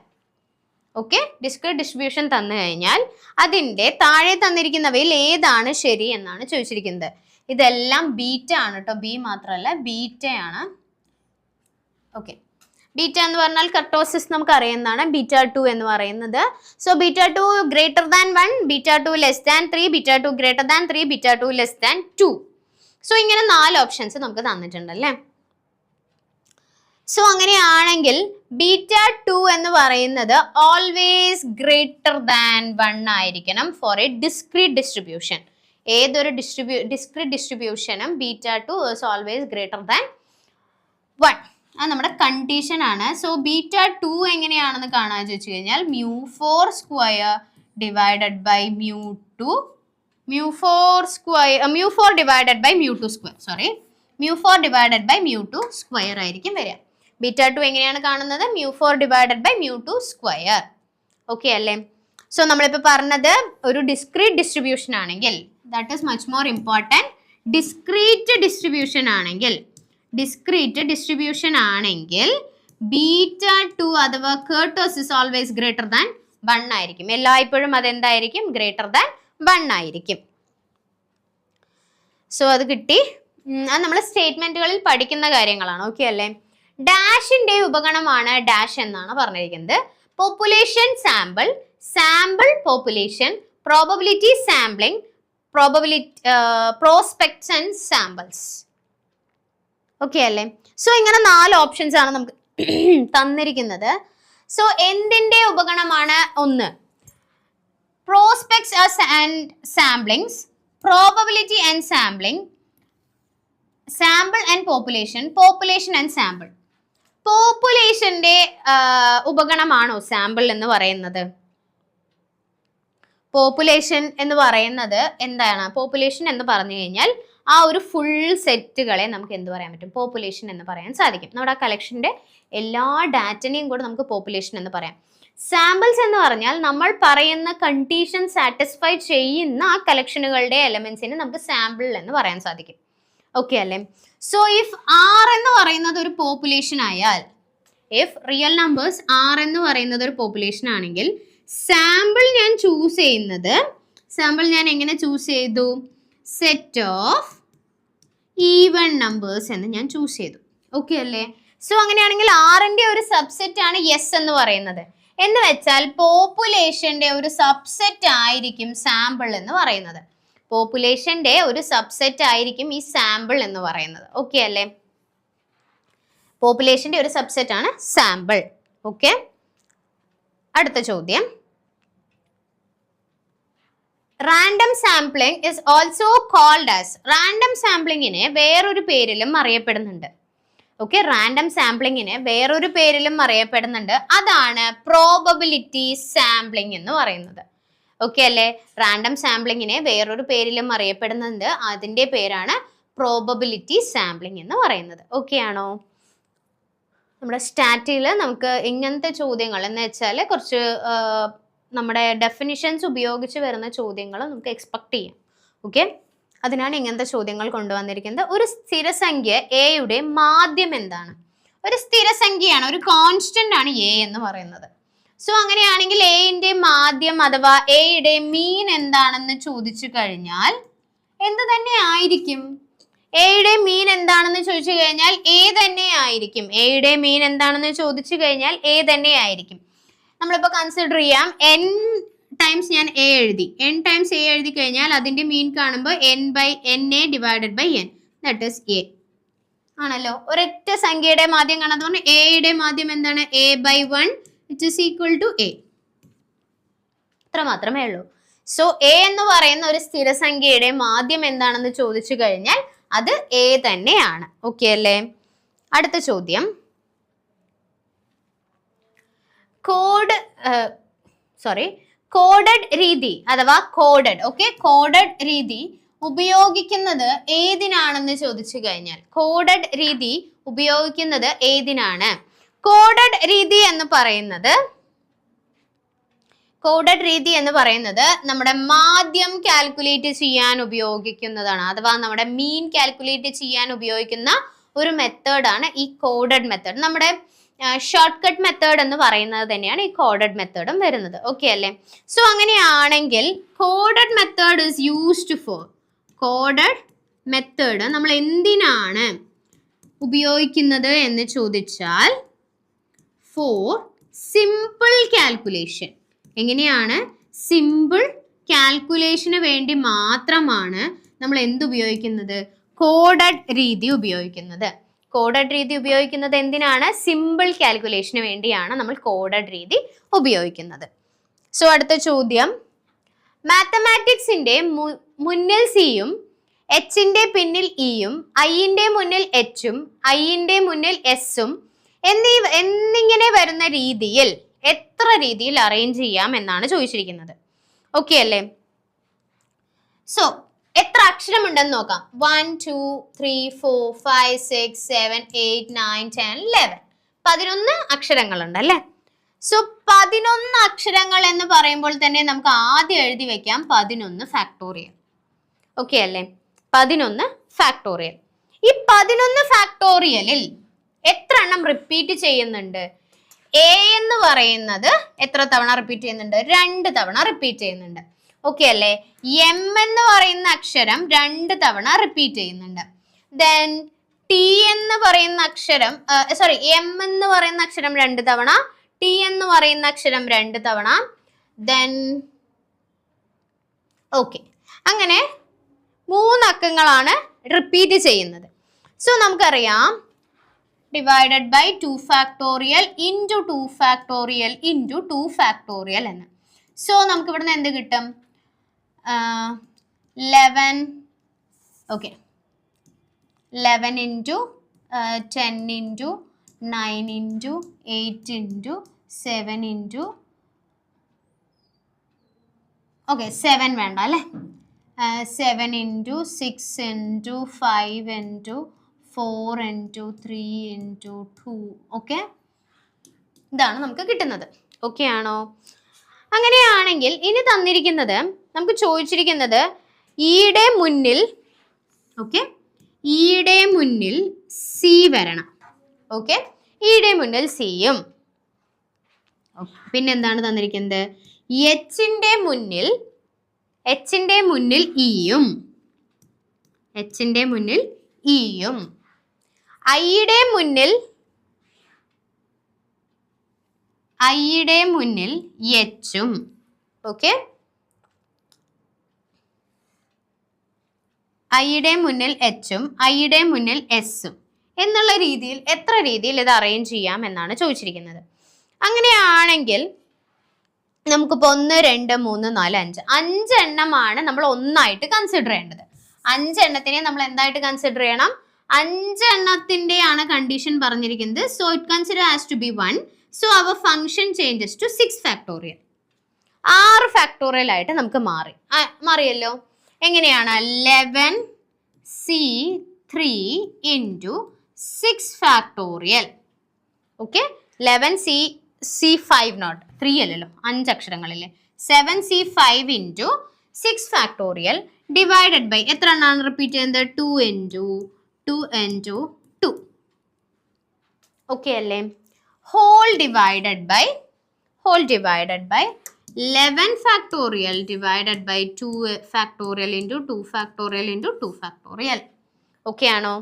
ഓക്കെ, ഡിസ്ക്രീറ്റ് ഡിസ്ട്രിബ്യൂഷൻ തന്നു കഴിഞ്ഞാൽ അതിൻ്റെ താഴെ തന്നിരിക്കുന്നവയിൽ ഏതാണ് ശരി എന്നാണ് ചോദിച്ചിരിക്കുന്നത്. ഇതെല്ലാം ബീറ്റ ആണ് കേട്ടോ, ബി മാത്രമല്ല ബീറ്റ ആണ്. ഓക്കെ, ബീറ്റ എന്ന് പറഞ്ഞാൽ കർട്ടോസിസ് നമുക്ക് അറിയുന്നതാണ്. ബീറ്റ 2 എന്ന് പറയുന്നത്. So beta 2 greater than 1, beta 2 less than 3, beta 2 greater than 3, beta 2 less than 2. So ഇങ്ങനെ 4 ഓപ്ഷൻസ് നമുക്ക് തന്നിട്ടുണ്ടല്ലേ. സോ അങ്ങനെയാണെങ്കിൽ ബീറ്റ 2 എന്ന് പറയുന്നത് ഓൾവേസ് ഗ്രേറ്റർ ദാൻ 1 ആയിരിക്കണം ഫോർ എ ഡിസ്ക്രീറ്റ് ഡിസ്ട്രിബ്യൂഷൻ. ഏതൊരു ഡിസ്ക്രീറ്റ് ഡിസ്ട്രിബ്യൂഷനും beta 2 is always greater than 1. അത് നമ്മുടെ കണ്ടീഷൻ ആണ്. സോ ബീറ്റ 2 എങ്ങനെയാണെന്ന് കാണാൻ ചോദിച്ചു കഴിഞ്ഞാൽ μ4 square divided by μ2 μ4 divided by μ2 square, sorry, μ4 divided by μ2 square ആയിരിക്കും വരിക. ബീറ്റ 2 എങ്ങനെയാണ് കാണുന്നത്? μ4 ഡിവൈഡഡ് ബൈ μ2 സ്ക്വയർ. ഓക്കെ അല്ലേ? സോ നമ്മളിപ്പോൾ പറഞ്ഞത് ഒരു ഡിസ്ക്രീറ്റ് ഡിസ്ട്രിബ്യൂഷൻ ആണെങ്കിൽ, that is much more important. Discrete distribution ആണെങ്കിൽ ബീറ്റ 2 അഥവാ kurtosis is always greater than 1 ആയിരിക്കും. എല്ലായ്പ്പോഴും അതെന്തായിരിക്കും? ഗ്രേറ്റർ ദാൻ 1 ആയിരിക്കും. സോ അത് കിട്ടി. അത് നമ്മൾ സ്റ്റേറ്റ്മെന്റുകളിൽ പഠിക്കുന്ന കാര്യങ്ങളാണ്. ഓക്കെ അല്ലേ? ഡാഷിന്റെ ഉപഗണമാണ് ഡാഷ് എന്നാണ് പറഞ്ഞിരിക്കുന്നത്. Population sample, sample population, probability sampling, prospects and samples. Okay അല്ലേ? സോ ഇങ്ങനെ 4 ഓപ്ഷൻസ് ആണ് നമുക്ക് തന്നിരിക്കുന്നത്. സോ എന്തിന്റെ ഉപഗണമാണ്? 1 prospects and samplings, probability and sampling, sample and population, population and sample. പോപ്പുലേഷന്റെ ഉപഗണമാണോ സാമ്പിൾ എന്ന് പറയുന്നത്? പോപ്പുലേഷൻ എന്ന് പറയുന്നത് എന്താണ്? പോപ്പുലേഷൻ എന്ന് പറഞ്ഞു കഴിഞ്ഞാൽ ആ ഒരു ഫുൾ സെറ്റുകളെ നമുക്ക് എന്ത് പറയാൻ പറ്റും? പോപ്പുലേഷൻ എന്ന് പറയാൻ സാധിക്കും. നമ്മുടെ ആ കളക്ഷന്റെ എല്ലാ ഡാറ്റനെയും കൂടെ നമുക്ക് പോപ്പുലേഷൻ എന്ന് പറയാം. സാമ്പിൾസ് എന്ന് പറഞ്ഞാൽ നമ്മൾ പറയുന്ന കണ്ടീഷൻ സാറ്റിസ്ഫൈ ചെയ്യുന്ന ആ കളക്ഷനുകളുടെ എലമെന്റ്സിനെ നമുക്ക് സാമ്പിൾ എന്ന് പറയാൻ സാധിക്കും. ഓക്കെ അല്ലേ? സോ ഇഫ് ആർ എന്ന് പറയുന്നത് ഒരു പോപ്പുലേഷൻ ആയാൽ, ഇഫ് റിയൽ നമ്പേഴ്സ് ആർ എന്ന് പറയുന്നത് ഒരു പോപ്പുലേഷൻ ആണെങ്കിൽ സാമ്പിൾ ഞാൻ ചൂസ് ചെയ്യുന്നത്, സാമ്പിൾ ഞാൻ എങ്ങനെ ചൂസ് ചെയ്തു? സെറ്റ് ഓഫ് ഈവൻ നമ്പേഴ്സ് എന്ന് ഞാൻ ചൂസ് ചെയ്തു. ഓക്കെ അല്ലേ? സോ അങ്ങനെയാണെങ്കിൽ ആറിന്റെ ഒരു സബ്സെറ്റ് ആണ് എസ് എന്ന് പറയുന്നത്. എന്ന് വെച്ചാൽ പോപ്പുലേഷന്റെ ഒരു സബ്സെറ്റ് ആയിരിക്കും സാമ്പിൾ എന്ന് പറയുന്നത്. പോപ്പുലേഷന്റെ ഒരു സബ്സെറ്റ് ആയിരിക്കും ഈ സാമ്പിൾ എന്ന് പറയുന്നത്. ഓക്കെ അല്ലേ? പോപ്പുലേഷന്റെ ഒരു സബ്സെറ്റ് ആണ് സാമ്പിൾ. ഓക്കെ, അടുത്ത ചോദ്യം. Random sampling is also called as. Random സാമ്പിളിങ്ങിനെ വേറൊരു പേരിലും അറിയപ്പെടുന്നുണ്ട്. ഓക്കെ, റാൻഡം സാമ്പിളിങ്ങിനെ വേറൊരു പേരിലും അറിയപ്പെടുന്നുണ്ട്. അതാണ് പ്രോബബിലിറ്റി സാമ്പിളിംഗ് എന്ന് പറയുന്നത്. ഓക്കെ അല്ലേ? റാൻഡം സാമ്പിളിങ്ങിനെ വേറൊരു പേരിലും അറിയപ്പെടുന്നുണ്ട്. അതിന്റെ പേരാണ് പ്രോബബിലിറ്റി സാമ്പിളിംഗ് എന്ന് പറയുന്നത്. ഓക്കെ ആണോ? നമ്മുടെ സ്റ്റാറ്റിൽ നമുക്ക് ഇങ്ങനത്തെ ചോദ്യങ്ങൾ എന്ന് വെച്ചാൽ കുറച്ച് നമ്മുടെ ഡെഫിനിഷൻസ് ഉപയോഗിച്ച് വരുന്ന ചോദ്യങ്ങൾ നമുക്ക് എക്സ്പെക്ട് ചെയ്യാം. ഓക്കെ, അതിനാണ് ഇങ്ങനത്തെ ചോദ്യങ്ങൾ കൊണ്ടുവന്നിരിക്കുന്നത്. ഒരു സ്ഥിരസംഖ്യ എയുടെ മാധ്യം എന്താണ്? ഒരു സ്ഥിരസംഖ്യയാണ്, ഒരു കോൺസ്റ്റന്റ് ആണ് എ എന്ന് പറയുന്നത്. സോ അങ്ങനെയാണെങ്കിൽ എയുടെ മാധ്യം അഥവാ എയുടെ മീൻ എന്താണെന്ന് ചോദിച്ചു കഴിഞ്ഞാൽ എന്ത് തന്നെ ആയിരിക്കും? എയുടെ മീൻ എന്താണെന്ന് ചോദിച്ചു കഴിഞ്ഞാൽ എ തന്നെ ആയിരിക്കും. എയുടെ മീൻ എന്താണെന്ന് ചോദിച്ചു കഴിഞ്ഞാൽ എ തന്നെ ആയിരിക്കും. നമ്മളിപ്പോൾ കൺസിഡർ ചെയ്യാം, n ടൈംസ് ഞാൻ എ എഴുതി. n ടൈംസ് എ എഴുതി കഴിഞ്ഞാൽ അതിന്റെ മീൻ കാണുമ്പോൾ n/na divided by n, that is a ആണല്ലോ. ഒരൊറ്റ സംഖ്യയുടെ മാധ്യം കാണാത്തതുകൊണ്ട് എയുടെ മാധ്യം എന്താണ്? a/1 it is equal to a. അത്ര മാത്രമേ ഉള്ളൂ. സോ എ എന്ന് പറയുന്ന ഒരു സ്ഥിരസംഖ്യയുടെ മാധ്യം എന്താണെന്ന് ചോദിച്ചു കഴിഞ്ഞാൽ അത് എ തന്നെയാണ്. ഓക്കെ അല്ലേ? അടുത്ത ചോദ്യം. കോഡഡ് രീതി അഥവാ കോഡഡ് രീതി ഉപയോഗിക്കുന്നത് ഏതിനാണെന്ന് ചോദിച്ചു കഴിഞ്ഞാൽ കോഡഡ് രീതി ഉപയോഗിക്കുന്നത് ഏതിനാണ്? കോഡഡ് രീതി എന്ന് പറയുന്നത് നമ്മുടെ മാധ്യം കാൽക്കുലേറ്റ് ചെയ്യാൻ ഉപയോഗിക്കുന്നതാണ്. അഥവാ നമ്മുടെ മീൻ കാൽക്കുലേറ്റ് ചെയ്യാൻ ഉപയോഗിക്കുന്ന ഒരു മെത്തേഡാണ് ഈ കോഡഡ് മെത്തേഡ്. നമ്മുടെ ഷോർട്ട് കട്ട് മെത്തേഡ് എന്ന് പറയുന്നത് തന്നെയാണ് ഈ കോഡഡ് മെത്തേഡും വരുന്നത്. ഓക്കെ അല്ലേ? സോ അങ്ങനെയാണെങ്കിൽ coded method is used for, coded method നമ്മൾ എന്തിനാണ് ഉപയോഗിക്കുന്നത് എന്ന് ചോദിച്ചാൽ ഫോർ സിമ്പിൾ കാൽക്കുലേഷൻ. എങ്ങനെയാണ്? സിമ്പിൾ കാൽക്കുലേഷന് വേണ്ടി മാത്രമാണ് നമ്മൾ എന്തുപയോഗിക്കുന്നത്? കോഡഡ് രീതി ഉപയോഗിക്കുന്നത്. കോഡഡ് രീതി ഉപയോഗിക്കുന്നത് എന്തിനാണ്? സിമ്പിൾ കാൽക്കുലേഷന് വേണ്ടിയാണ് നമ്മൾ കോഡഡ് രീതി ഉപയോഗിക്കുന്നത്. സോ അടുത്ത ചോദ്യം. മാത്തമാറ്റിക്സിന്റെ മുന്നിൽ സിയും എച്ചിന്റെ പിന്നിൽ ഇയും ഐന്റെ മുന്നിൽ എച്ചും ഐന്റെ മുന്നിൽ എസും എന്നിങ്ങനെ വരുന്ന രീതിയിൽ എത്ര രീതിയിൽ അറേഞ്ച് ചെയ്യാം എന്നാണ് ചോദിച്ചിരിക്കുന്നത്. ഓക്കെ അല്ലേ? സോ എത്ര അക്ഷരമുണ്ടെന്ന് നോക്കാം. 1 2 3 4 5 6 7 8 9 10 11 11 അക്ഷരങ്ങളുണ്ട് അല്ലേ? സോ 11 അക്ഷരങ്ങൾ എന്ന് പറയുമ്പോൾ തന്നെ നമുക്ക് ആദ്യം എഴുതി വെക്കാം 11 ഫാക്ടോറിയൽ. ഓക്കെ അല്ലേ? 11 ഫാക്ടോറിയൽ. ഈ 11 ഫാക്ടോറിയലിൽ എത്ര എണ്ണം റിപ്പീറ്റ് ചെയ്യുന്നുണ്ട്? എ എന്ന് പറയുന്നത് എത്ര തവണ റിപ്പീറ്റ് ചെയ്യുന്നുണ്ട്? 2 തവണ റിപ്പീറ്റ് ചെയ്യുന്നുണ്ട്. ഓക്കെ അല്ലേ? എം എന്ന് പറയുന്ന അക്ഷരം 2 തവണ റിപ്പീറ്റ് ചെയ്യുന്നുണ്ട്. ദെൻ ടി എന്ന് പറയുന്ന അക്ഷരം എം എന്ന് പറയുന്ന അക്ഷരം 2 തവണ, ടി എന്ന് പറയുന്ന അക്ഷരം 2 തവണ. ദെൻ ഓക്കെ, അങ്ങനെ 3 അക്കങ്ങളാണ് റിപ്പീറ്റ് ചെയ്യുന്നത്. സോ നമുക്കറിയാം divided by 2 factorial into 2 factorial into 2 factorial എന്ന്. സോ നമുക്ക് ഇവിടുന്ന് എന്ത് കിട്ടും? 11. Okay, 11 into 10 into 9 into 8 into 7 into okay 7 വേണ്ട അല്ലേ 7 into 6 into 5 into 4 into 3 into 2 okay ഇതാണ് നമുക്ക് കിട്ടുന്നത് ഓക്കെ ആണോ അങ്ങനെയാണെങ്കിൽ ഇനി തന്നിരിക്കുന്നത് നമുക്ക് ചോദിച്ചിരിക്കുന്നത് ഈയുടെ മുന്നിൽ ഓക്കെ ഈയുടെ മുന്നിൽ സി വരണം ഓക്കെ ഈയുടെ മുന്നിൽ സിയും പിന്നെന്താണ് തന്നിരിക്കുന്നത് എച്ചിന്റെ മുന്നിൽ ഇയും ഐയുടെ മുന്നിൽ എച്ചും ഓക്കെ ഐയുടെ മുന്നിൽ എച്ചും ഐയുടെ മുന്നിൽ എസും എന്നുള്ള രീതിയിൽ എത്ര രീതിയിൽ ഇത് അറേഞ്ച് ചെയ്യാം എന്നാണ് ചോദിച്ചിരിക്കുന്നത് അങ്ങനെയാണെങ്കിൽ നമുക്കിപ്പോൾ 1 2 3 4 5 5 നമ്മൾ ഒന്നായിട്ട് കൺസിഡർ ചെയ്യേണ്ടത് 5 എണ്ണത്തിനെ നമ്മൾ എന്തായിട്ട് കൺസിഡർ ചെയ്യണം 5 എണ്ണത്തിൻ്റെയാണ് കണ്ടീഷൻ പറഞ്ഞിരിക്കുന്നത് so it consider as to be 1 so our function changes to 6 factorial 6 factorial ആയിട്ട് നമുക്ക് മാറിയല്ലോ എങ്ങനെയാണ് 11c3 into 6 factorial okay 11c5 not 3 അല്ലല്ലോ 5 അക്ഷരങ്ങളില്ലേ 7c5 into 6 factorial divided by എത്ര എണ്ണമാണ് റിപ്പീറ്റ് ചെയ്യുന്നത് 2 into 2 ഓക്കെ അല്ലേ whole divided by 11 factorial divided by 2 factorial into 2 factorial into 2 factorial okay ആണോ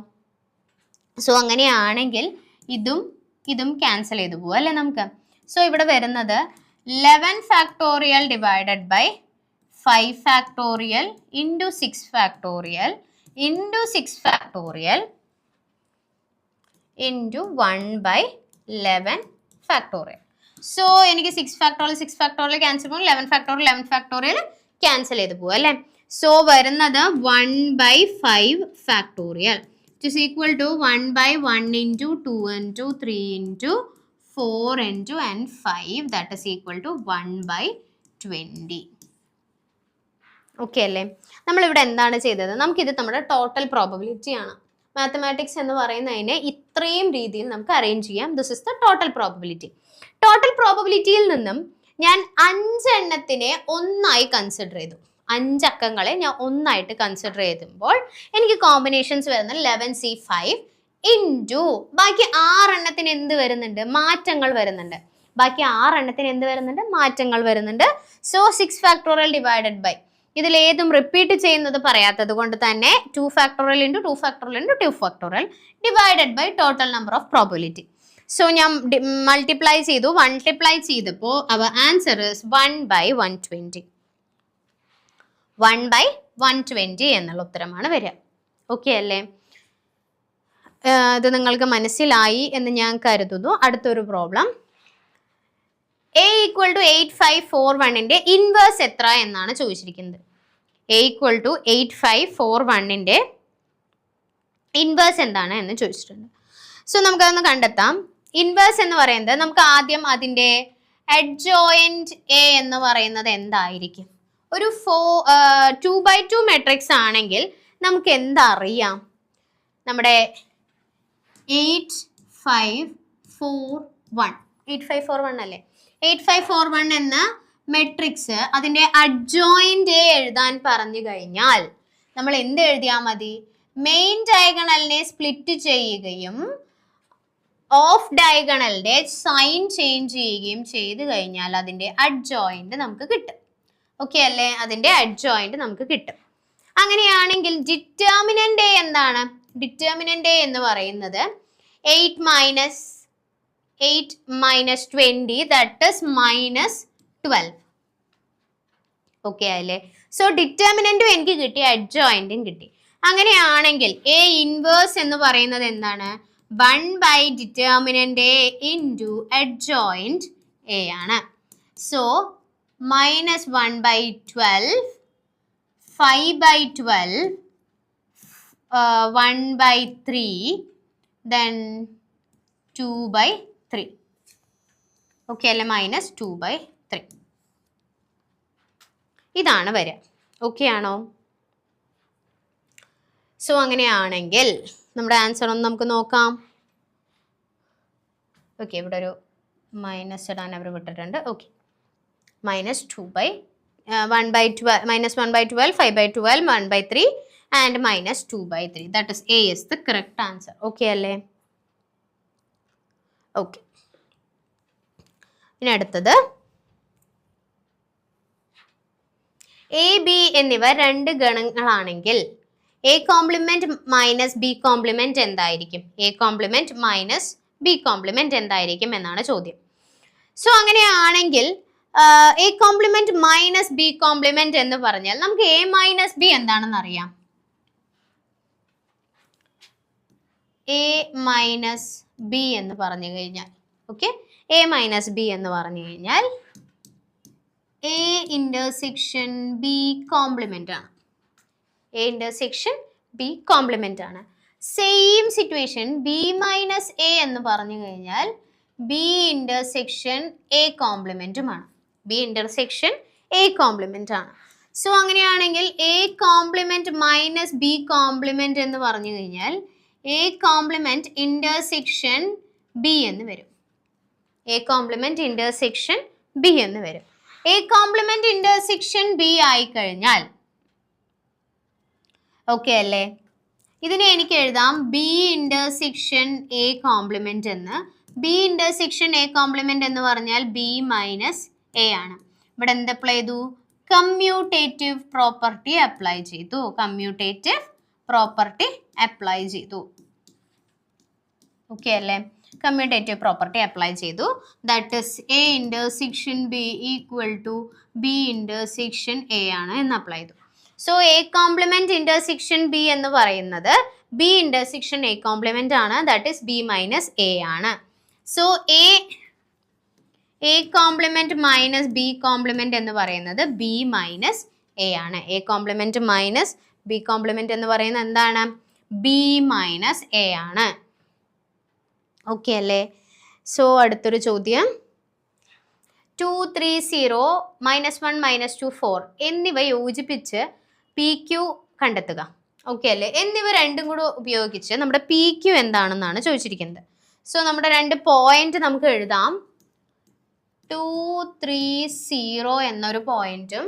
സോ അങ്ങനെയാണെങ്കിൽ ഇതും ക്യാൻസൽ ചെയ്തു പോകും അല്ലേ നമുക്ക് സോ ഇവിടെ വരുന്നത് 11 factorial divided by 5 factorial into 6 factorial into 6 factorial into 1 by 11 factorial so എനിക്ക് 6 ഫാക്ടോറിയൽ ക്യാൻസൽ പോകും 11 ഫാക്ടോറിയൽ ക്യാൻസൽ ചെയ്ത് പോകും അല്ലേ സോ വരുന്നത് 1 by 5 factorial it is equal to 1 by 1 into 2 into 3 into 4 into and 5 that is equal to 1 by 20 okay അല്ലേ നമ്മളിവിടെ എന്താണ് ചെയ്തത് നമുക്കിത് നമ്മുടെ ടോട്ടൽ പ്രോബബിലിറ്റി ആണ് മാത്തമാറ്റിക്സ് എന്ന് പറയുന്നതിനെ ഇത്രയും രീതിയിൽ നമുക്ക് അറേഞ്ച് ചെയ്യാം ദിസ് ഇസ് ദ ടോട്ടൽ പ്രോബബിലിറ്റിയിൽ നിന്നും ഞാൻ 5 എണ്ണത്തിനെ ഒന്നായി കൺസിഡർ ചെയ്തു 5 അക്കങ്ങളെ ഞാൻ ഒന്നായിട്ട് കൺസിഡർ ചെയ്യുമ്പോൾ എനിക്ക് കോമ്പിനേഷൻസ് വരുന്നത് 11c5 ഇൻറ്റു ബാക്കി 6 എണ്ണത്തിന് എന്ത് വരുന്നുണ്ട് മാറ്റങ്ങൾ വരുന്നുണ്ട് സോ 6 ഫാക്ടോറിയൽ ഡിവൈഡഡ് ബൈ ഇതിലേതും റിപ്പീറ്റ് ചെയ്യുന്നത് പറയാത്തത് കൊണ്ട് തന്നെ 2 factorial into 2 factorial into 2 factorial divided by total number of probability so ഞാൻ മൾട്ടിപ്ലൈ ചെയ്തപ്പോൾ അവർ ആൻസർ ഇസ് 1 by 120 1 by 120 എന്നുള്ള ഉത്തരമാണ് വരിക ഓക്കെ അല്ലേ ഇത് നിങ്ങൾക്ക് മനസ്സിലായി എന്ന് ഞാൻ കരുതുന്നു അടുത്തൊരു problem a equal to 8541 inverse എത്ര എന്നാണ് ചോദിച്ചിരിക്കുന്നത് a equal to 8541 ഇൻവേഴ്സ് എന്താണ് എന്ന് ചോദിച്ചിട്ടുണ്ട് സോ നമുക്കതൊന്ന് കണ്ടെത്താം ഇൻവേഴ്സ് എന്ന് പറയുന്നത് നമുക്ക് ആദ്യം അതിൻ്റെ അഡ്ജോയിന്റ് a എന്ന് പറയുന്നത് എന്തായിരിക്കും ഒരു 2x2 മെട്രിക്സ് ആണെങ്കിൽ നമുക്ക് എന്തറിയാം നമ്മുടെ 8541 അല്ലേ 8541 എന്ന മെട്രിക്സ് അതിൻ്റെ അഡ്ജോയിന്റ് എ എഴുതാൻ പറഞ്ഞു കഴിഞ്ഞാൽ നമ്മൾ എന്ത് എഴുതിയാൽ മതി മെയിൻ ഡയഗണലിനെ സ്പ്ലിറ്റ് ചെയ്യുകയും ഓഫ് ഡയഗണലിന്റെ സൈൻ ചേഞ്ച് ചെയ്യുകയും ചെയ്ത് കഴിഞ്ഞാൽ അതിൻ്റെ അഡ്ജോയിന്റ് നമുക്ക് കിട്ടും ഓക്കെ അല്ലേ അതിൻ്റെ അഡ്ജോയിന്റ് നമുക്ക് കിട്ടും അങ്ങനെയാണെങ്കിൽ ഡിറ്റർമിനന്റ് എ എന്താണ് ഡിറ്റർമിനന്റ് എ എന്ന് പറയുന്നത് 8 minus 20 that is minus 12 okay അല്ലേ സോ ഡിറ്റർമിനന്റും എനിക്ക് കിട്ടി അഡ്ജോയിന്റും കിട്ടി അങ്ങനെയാണെങ്കിൽ എ ഇൻവേഴ്സ് എന്ന് പറയുന്നത് എന്താണ് 1 by determinant A into adjoint A ആണ് so minus 1 by 12 5 by 12 1/3 then 2/3. Okay അല്ലേ? -2/3 ഇതാണ് വരിക. ഓക്കെ ആണോ? സോ അങ്ങനെയാണെങ്കിൽ നമ്മുടെ ആൻസർ ഒന്ന് നമുക്ക് നോക്കാം. ഓക്കെ, ഇവിടെ ഒരു മൈനസ് ഇടാൻ അവർ വിട്ടിട്ടുണ്ട്. Okay, -1/12, -1/12, 5/12, 1/3 and -2/3. That is A is the correct answer. Okay അല്ലേ? ഓക്കെ, ഇനി അടുത്തത് എ ബി എന്നിവ രണ്ട് ഗണങ്ങളാണെങ്കിൽ A complement minus B complement എന്തായിരിക്കും? A complement minus B complement എന്തായിരിക്കും എന്നാണ് ചോദ്യം. സോ അങ്ങനെയാണെങ്കിൽ A complement minus B complement എന്ന് പറഞ്ഞാൽ നമുക്ക് എ മൈനസ് ബി എന്താണെന്ന് അറിയാം. എ മൈനസ് ബി എന്ന് പറഞ്ഞു കഴിഞ്ഞാൽ, ഓക്കെ, എ മൈനസ് ബി എന്ന് പറഞ്ഞു കഴിഞ്ഞാൽ എ ഇന്റർസെക്ഷൻ ബി കോംപ്ലിമെന്റ് ആണ്. എ ഇന്റർസെക്ഷൻ ബി കോംപ്ലിമെന്റ് ആണ്. Same situation B minus A എന്ന് പറഞ്ഞു കഴിഞ്ഞാൽ ബി ഇന്റർസെക്ഷൻ എ കോംപ്ലിമെന്റുമാണ്. ബി ഇന്റർസെക്ഷൻ എ കോംപ്ലിമെന്റ് ആണ്. സോ അങ്ങനെയാണെങ്കിൽ A complement minus B complement എന്ന് പറഞ്ഞു കഴിഞ്ഞാൽ എ കോംപ്ലിമെന്റ് ഇന്റർസെക്ഷൻ ബി എന്ന് വരും. എ കോംപ്ലിമെന്റ് ഇന്റർസെക്ഷൻ ബി എന്ന് വരും. എ കോംപ്ലിമെന്റ് ഇന്റർസെക്ഷൻ ബി ആയിക്കഴിഞ്ഞാൽ ഓക്കെ അല്ലേ? ഇതിനെ എനിക്ക് എഴുതാം ബി ഇന്റർസെക്ഷൻ എ കോംപ്ലിമെന്റ് എന്ന്. ബി ഇന്റർസെക്ഷൻ എ കോംപ്ലിമെന്റ് എന്ന് പറഞ്ഞാൽ ബി മൈനസ് എ ആണ്. ഇവിടെ എന്ത് അപ്ലൈ ചെയ്തു? കമ്മ്യൂട്ടേറ്റീവ് പ്രോപ്പർട്ടി അപ്ലൈ ചെയ്തു. കമ്മ്യൂട്ടേറ്റീവ് പ്രോപ്പർട്ടി അപ്ലൈ ചെയ്തു. ഓക്കെ അല്ലേ? കമ്മ്യൂട്ടേറ്റീവ് പ്രോപ്പർട്ടി അപ്ലൈ ചെയ്തു. That is A intersection B equal to B intersection A ആണ് എന്ന് അപ്ലൈ ചെയ്തു. So A complement intersection B എന്ന് പറയുന്നത് ബി ഇന്റർസെക്ഷൻ എ കോംപ്ലിമെന്റ് ആണ്. That is B minus A ആണ്. So A complement minus B complement എന്ന് പറയുന്നത് B minus A ആണ്. A complement minus B complement എന്ന് പറയുന്നത് എന്താണ്? ബി മൈനസ് എ ആണ്. ഓക്കെ അല്ലേ? സോ അടുത്തൊരു ചോദ്യം, 2, 3, 0, -1, -2, 4 എന്നിവ യോജിപ്പിച്ച് പി ക്യു കണ്ടെത്തുക. ഓക്കെ അല്ലേ? എന്നിവ രണ്ടും കൂടെ ഉപയോഗിച്ച് നമ്മുടെ പി ക്യു എന്താണെന്നാണ് ചോദിച്ചിരിക്കുന്നത്. സോ നമ്മുടെ രണ്ട് പോയിന്റ് നമുക്ക് എഴുതാം. 2, 3, 0 എന്നൊരു പോയിന്റും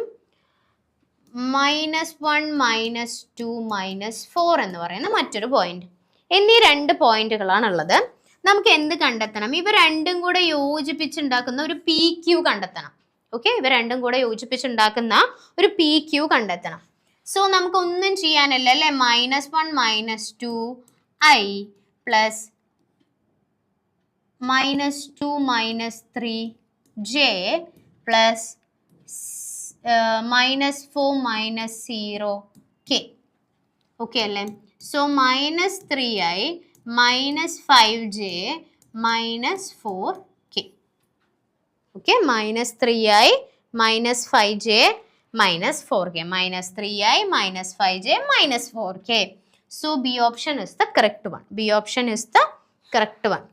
-1, -2, -4 എന്ന് പറയുന്ന മറ്റൊരു പോയിന്റ് എന്നീ രണ്ട് പോയിന്റുകളാണുള്ളത്. നമുക്ക് എന്ത് കണ്ടെത്തണം? ഇവ രണ്ടും കൂടെ യോജിപ്പിച്ചുണ്ടാക്കുന്ന ഒരു പി ക്യു കണ്ടെത്തണം. ഓക്കെ, ഇവ രണ്ടും കൂടെ യോജിപ്പിച്ചുണ്ടാക്കുന്ന ഒരു പി ക്യു കണ്ടെത്തണം. സോ നമുക്കൊന്നും ചെയ്യാനില്ല അല്ലേ? -1, -2 i plus -2, -3 j plus -4, -0 k. Okay അല്ലേ? So -3i -5j -4k. Okay, -3i -5j -4k. -3i -5j -4k. So B option is the correct one. B option is the correct one.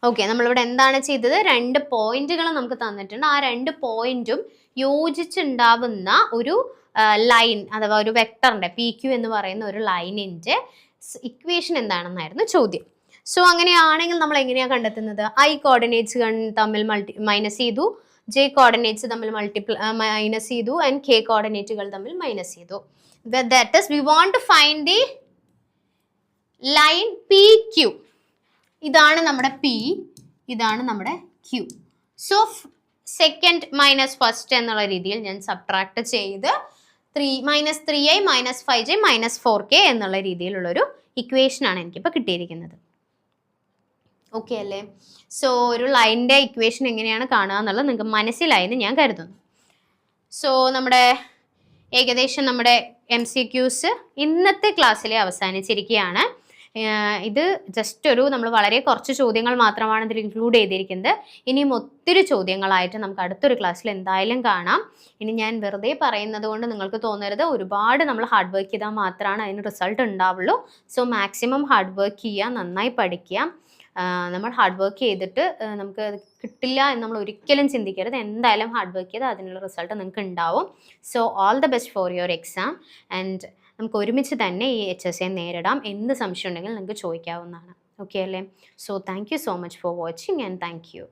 Okay, നമ്മളിവിടെ എന്താണ് ചെയ്തത്? രണ്ട് പോയിന്റുകൾ നമുക്ക് തന്നിട്ടുണ്ട്. ആ രണ്ട് പോയിന്റും യോജിച്ചുണ്ടാവുന്ന ഒരു ലൈൻ അഥവാ ഒരു വെക്ടറിന്റെ പി ക്യു എന്ന് പറയുന്ന ഒരു ലൈനിന്റെ ഇക്വേഷൻ എന്താണെന്നായിരുന്നു ചോദ്യം. സോ അങ്ങനെയാണെങ്കിൽ നമ്മൾ എങ്ങനെയാണ് കണ്ടെത്തുന്നത്? ഐ കോർഡിനേറ്റ്സ് തമ്മിൽ മൈനസ് ചെയ്തു, ജെ കോർഡിനേറ്റ്സ് തമ്മിൽ മൈനസ് ചെയ്തു ആൻഡ് കെ കോർഡിനേറ്റുകൾ തമ്മിൽ മൈനസ് ചെയ്തു. That is we want to find the line P Q. ഇതാണ് നമ്മുടെ പി, ഇതാണ് നമ്മുടെ Q. So second minus first എന്നുള്ള രീതിയിൽ ഞാൻ സബ്ട്രാക്ട് ചെയ്ത് -3i -5j -4k എന്നുള്ള രീതിയിലുള്ളൊരു ഇക്വേഷനാണ് എനിക്കിപ്പോൾ കിട്ടിയിരിക്കുന്നത്. ഓക്കെ അല്ലേ? സോ ഒരു ലൈനിൻ്റെ ഇക്വേഷൻ എങ്ങനെയാണ് കാണുക എന്നുള്ളത് നിങ്ങൾക്ക് മനസ്സിലായെന്ന് ഞാൻ കരുതുന്നു. സോ നമ്മുടെ ഏകദേശം നമ്മുടെ MCQs ഇന്നത്തെ ക്ലാസ്സിൽ അവസാനിച്ചിരിക്കുകയാണ്. ഇത് ജസ്റ്റ് ഒരു നമ്മൾ വളരെ കുറച്ച് ചോദ്യങ്ങൾ മാത്രമാണ് ഇതിൽ ഇൻക്ലൂഡ് ചെയ്തിരിക്കുന്നത്. ഇനിയും ഒത്തിരി ചോദ്യങ്ങളായിട്ട് നമുക്ക് അടുത്തൊരു ക്ലാസ്സിൽ എന്തായാലും കാണാം. ഇനി ഞാൻ വെറുതെ പറയുന്നത് കൊണ്ട് നിങ്ങൾക്ക് തോന്നരുത് ഒരുപാട് നമ്മൾ ഹാർഡ് വർക്ക് ചെയ്താൽ മാത്രമാണ് അതിന് റിസൾട്ട് ഉണ്ടാവുള്ളൂ. സോ മാക്സിമം ഹാർഡ് വർക്ക് ചെയ്യുക, നന്നായി പഠിക്കുക. നമ്മൾ ഹാർഡ് വർക്ക് ചെയ്തിട്ട് നമുക്ക് കിട്ടില്ല എന്ന് നമ്മൾ ഒരിക്കലും ചിന്തിക്കരുത്. എന്തായാലും ഹാർഡ് വർക്ക് ചെയ്താൽ അതിനുള്ള റിസൾട്ട് നിങ്ങൾക്ക് ഉണ്ടാവും. So all the best for your exam. And നമുക്ക് ഒരുമിച്ച് തന്നെ ഈ HSA നേരിടാം. എന്ത് സംശയം ഉണ്ടെങ്കിലും നിങ്ങൾക്ക് ചോദിക്കാവുന്നതാണ്. ഓക്കെ അല്ലേ? So thank you so much for watching and thank you.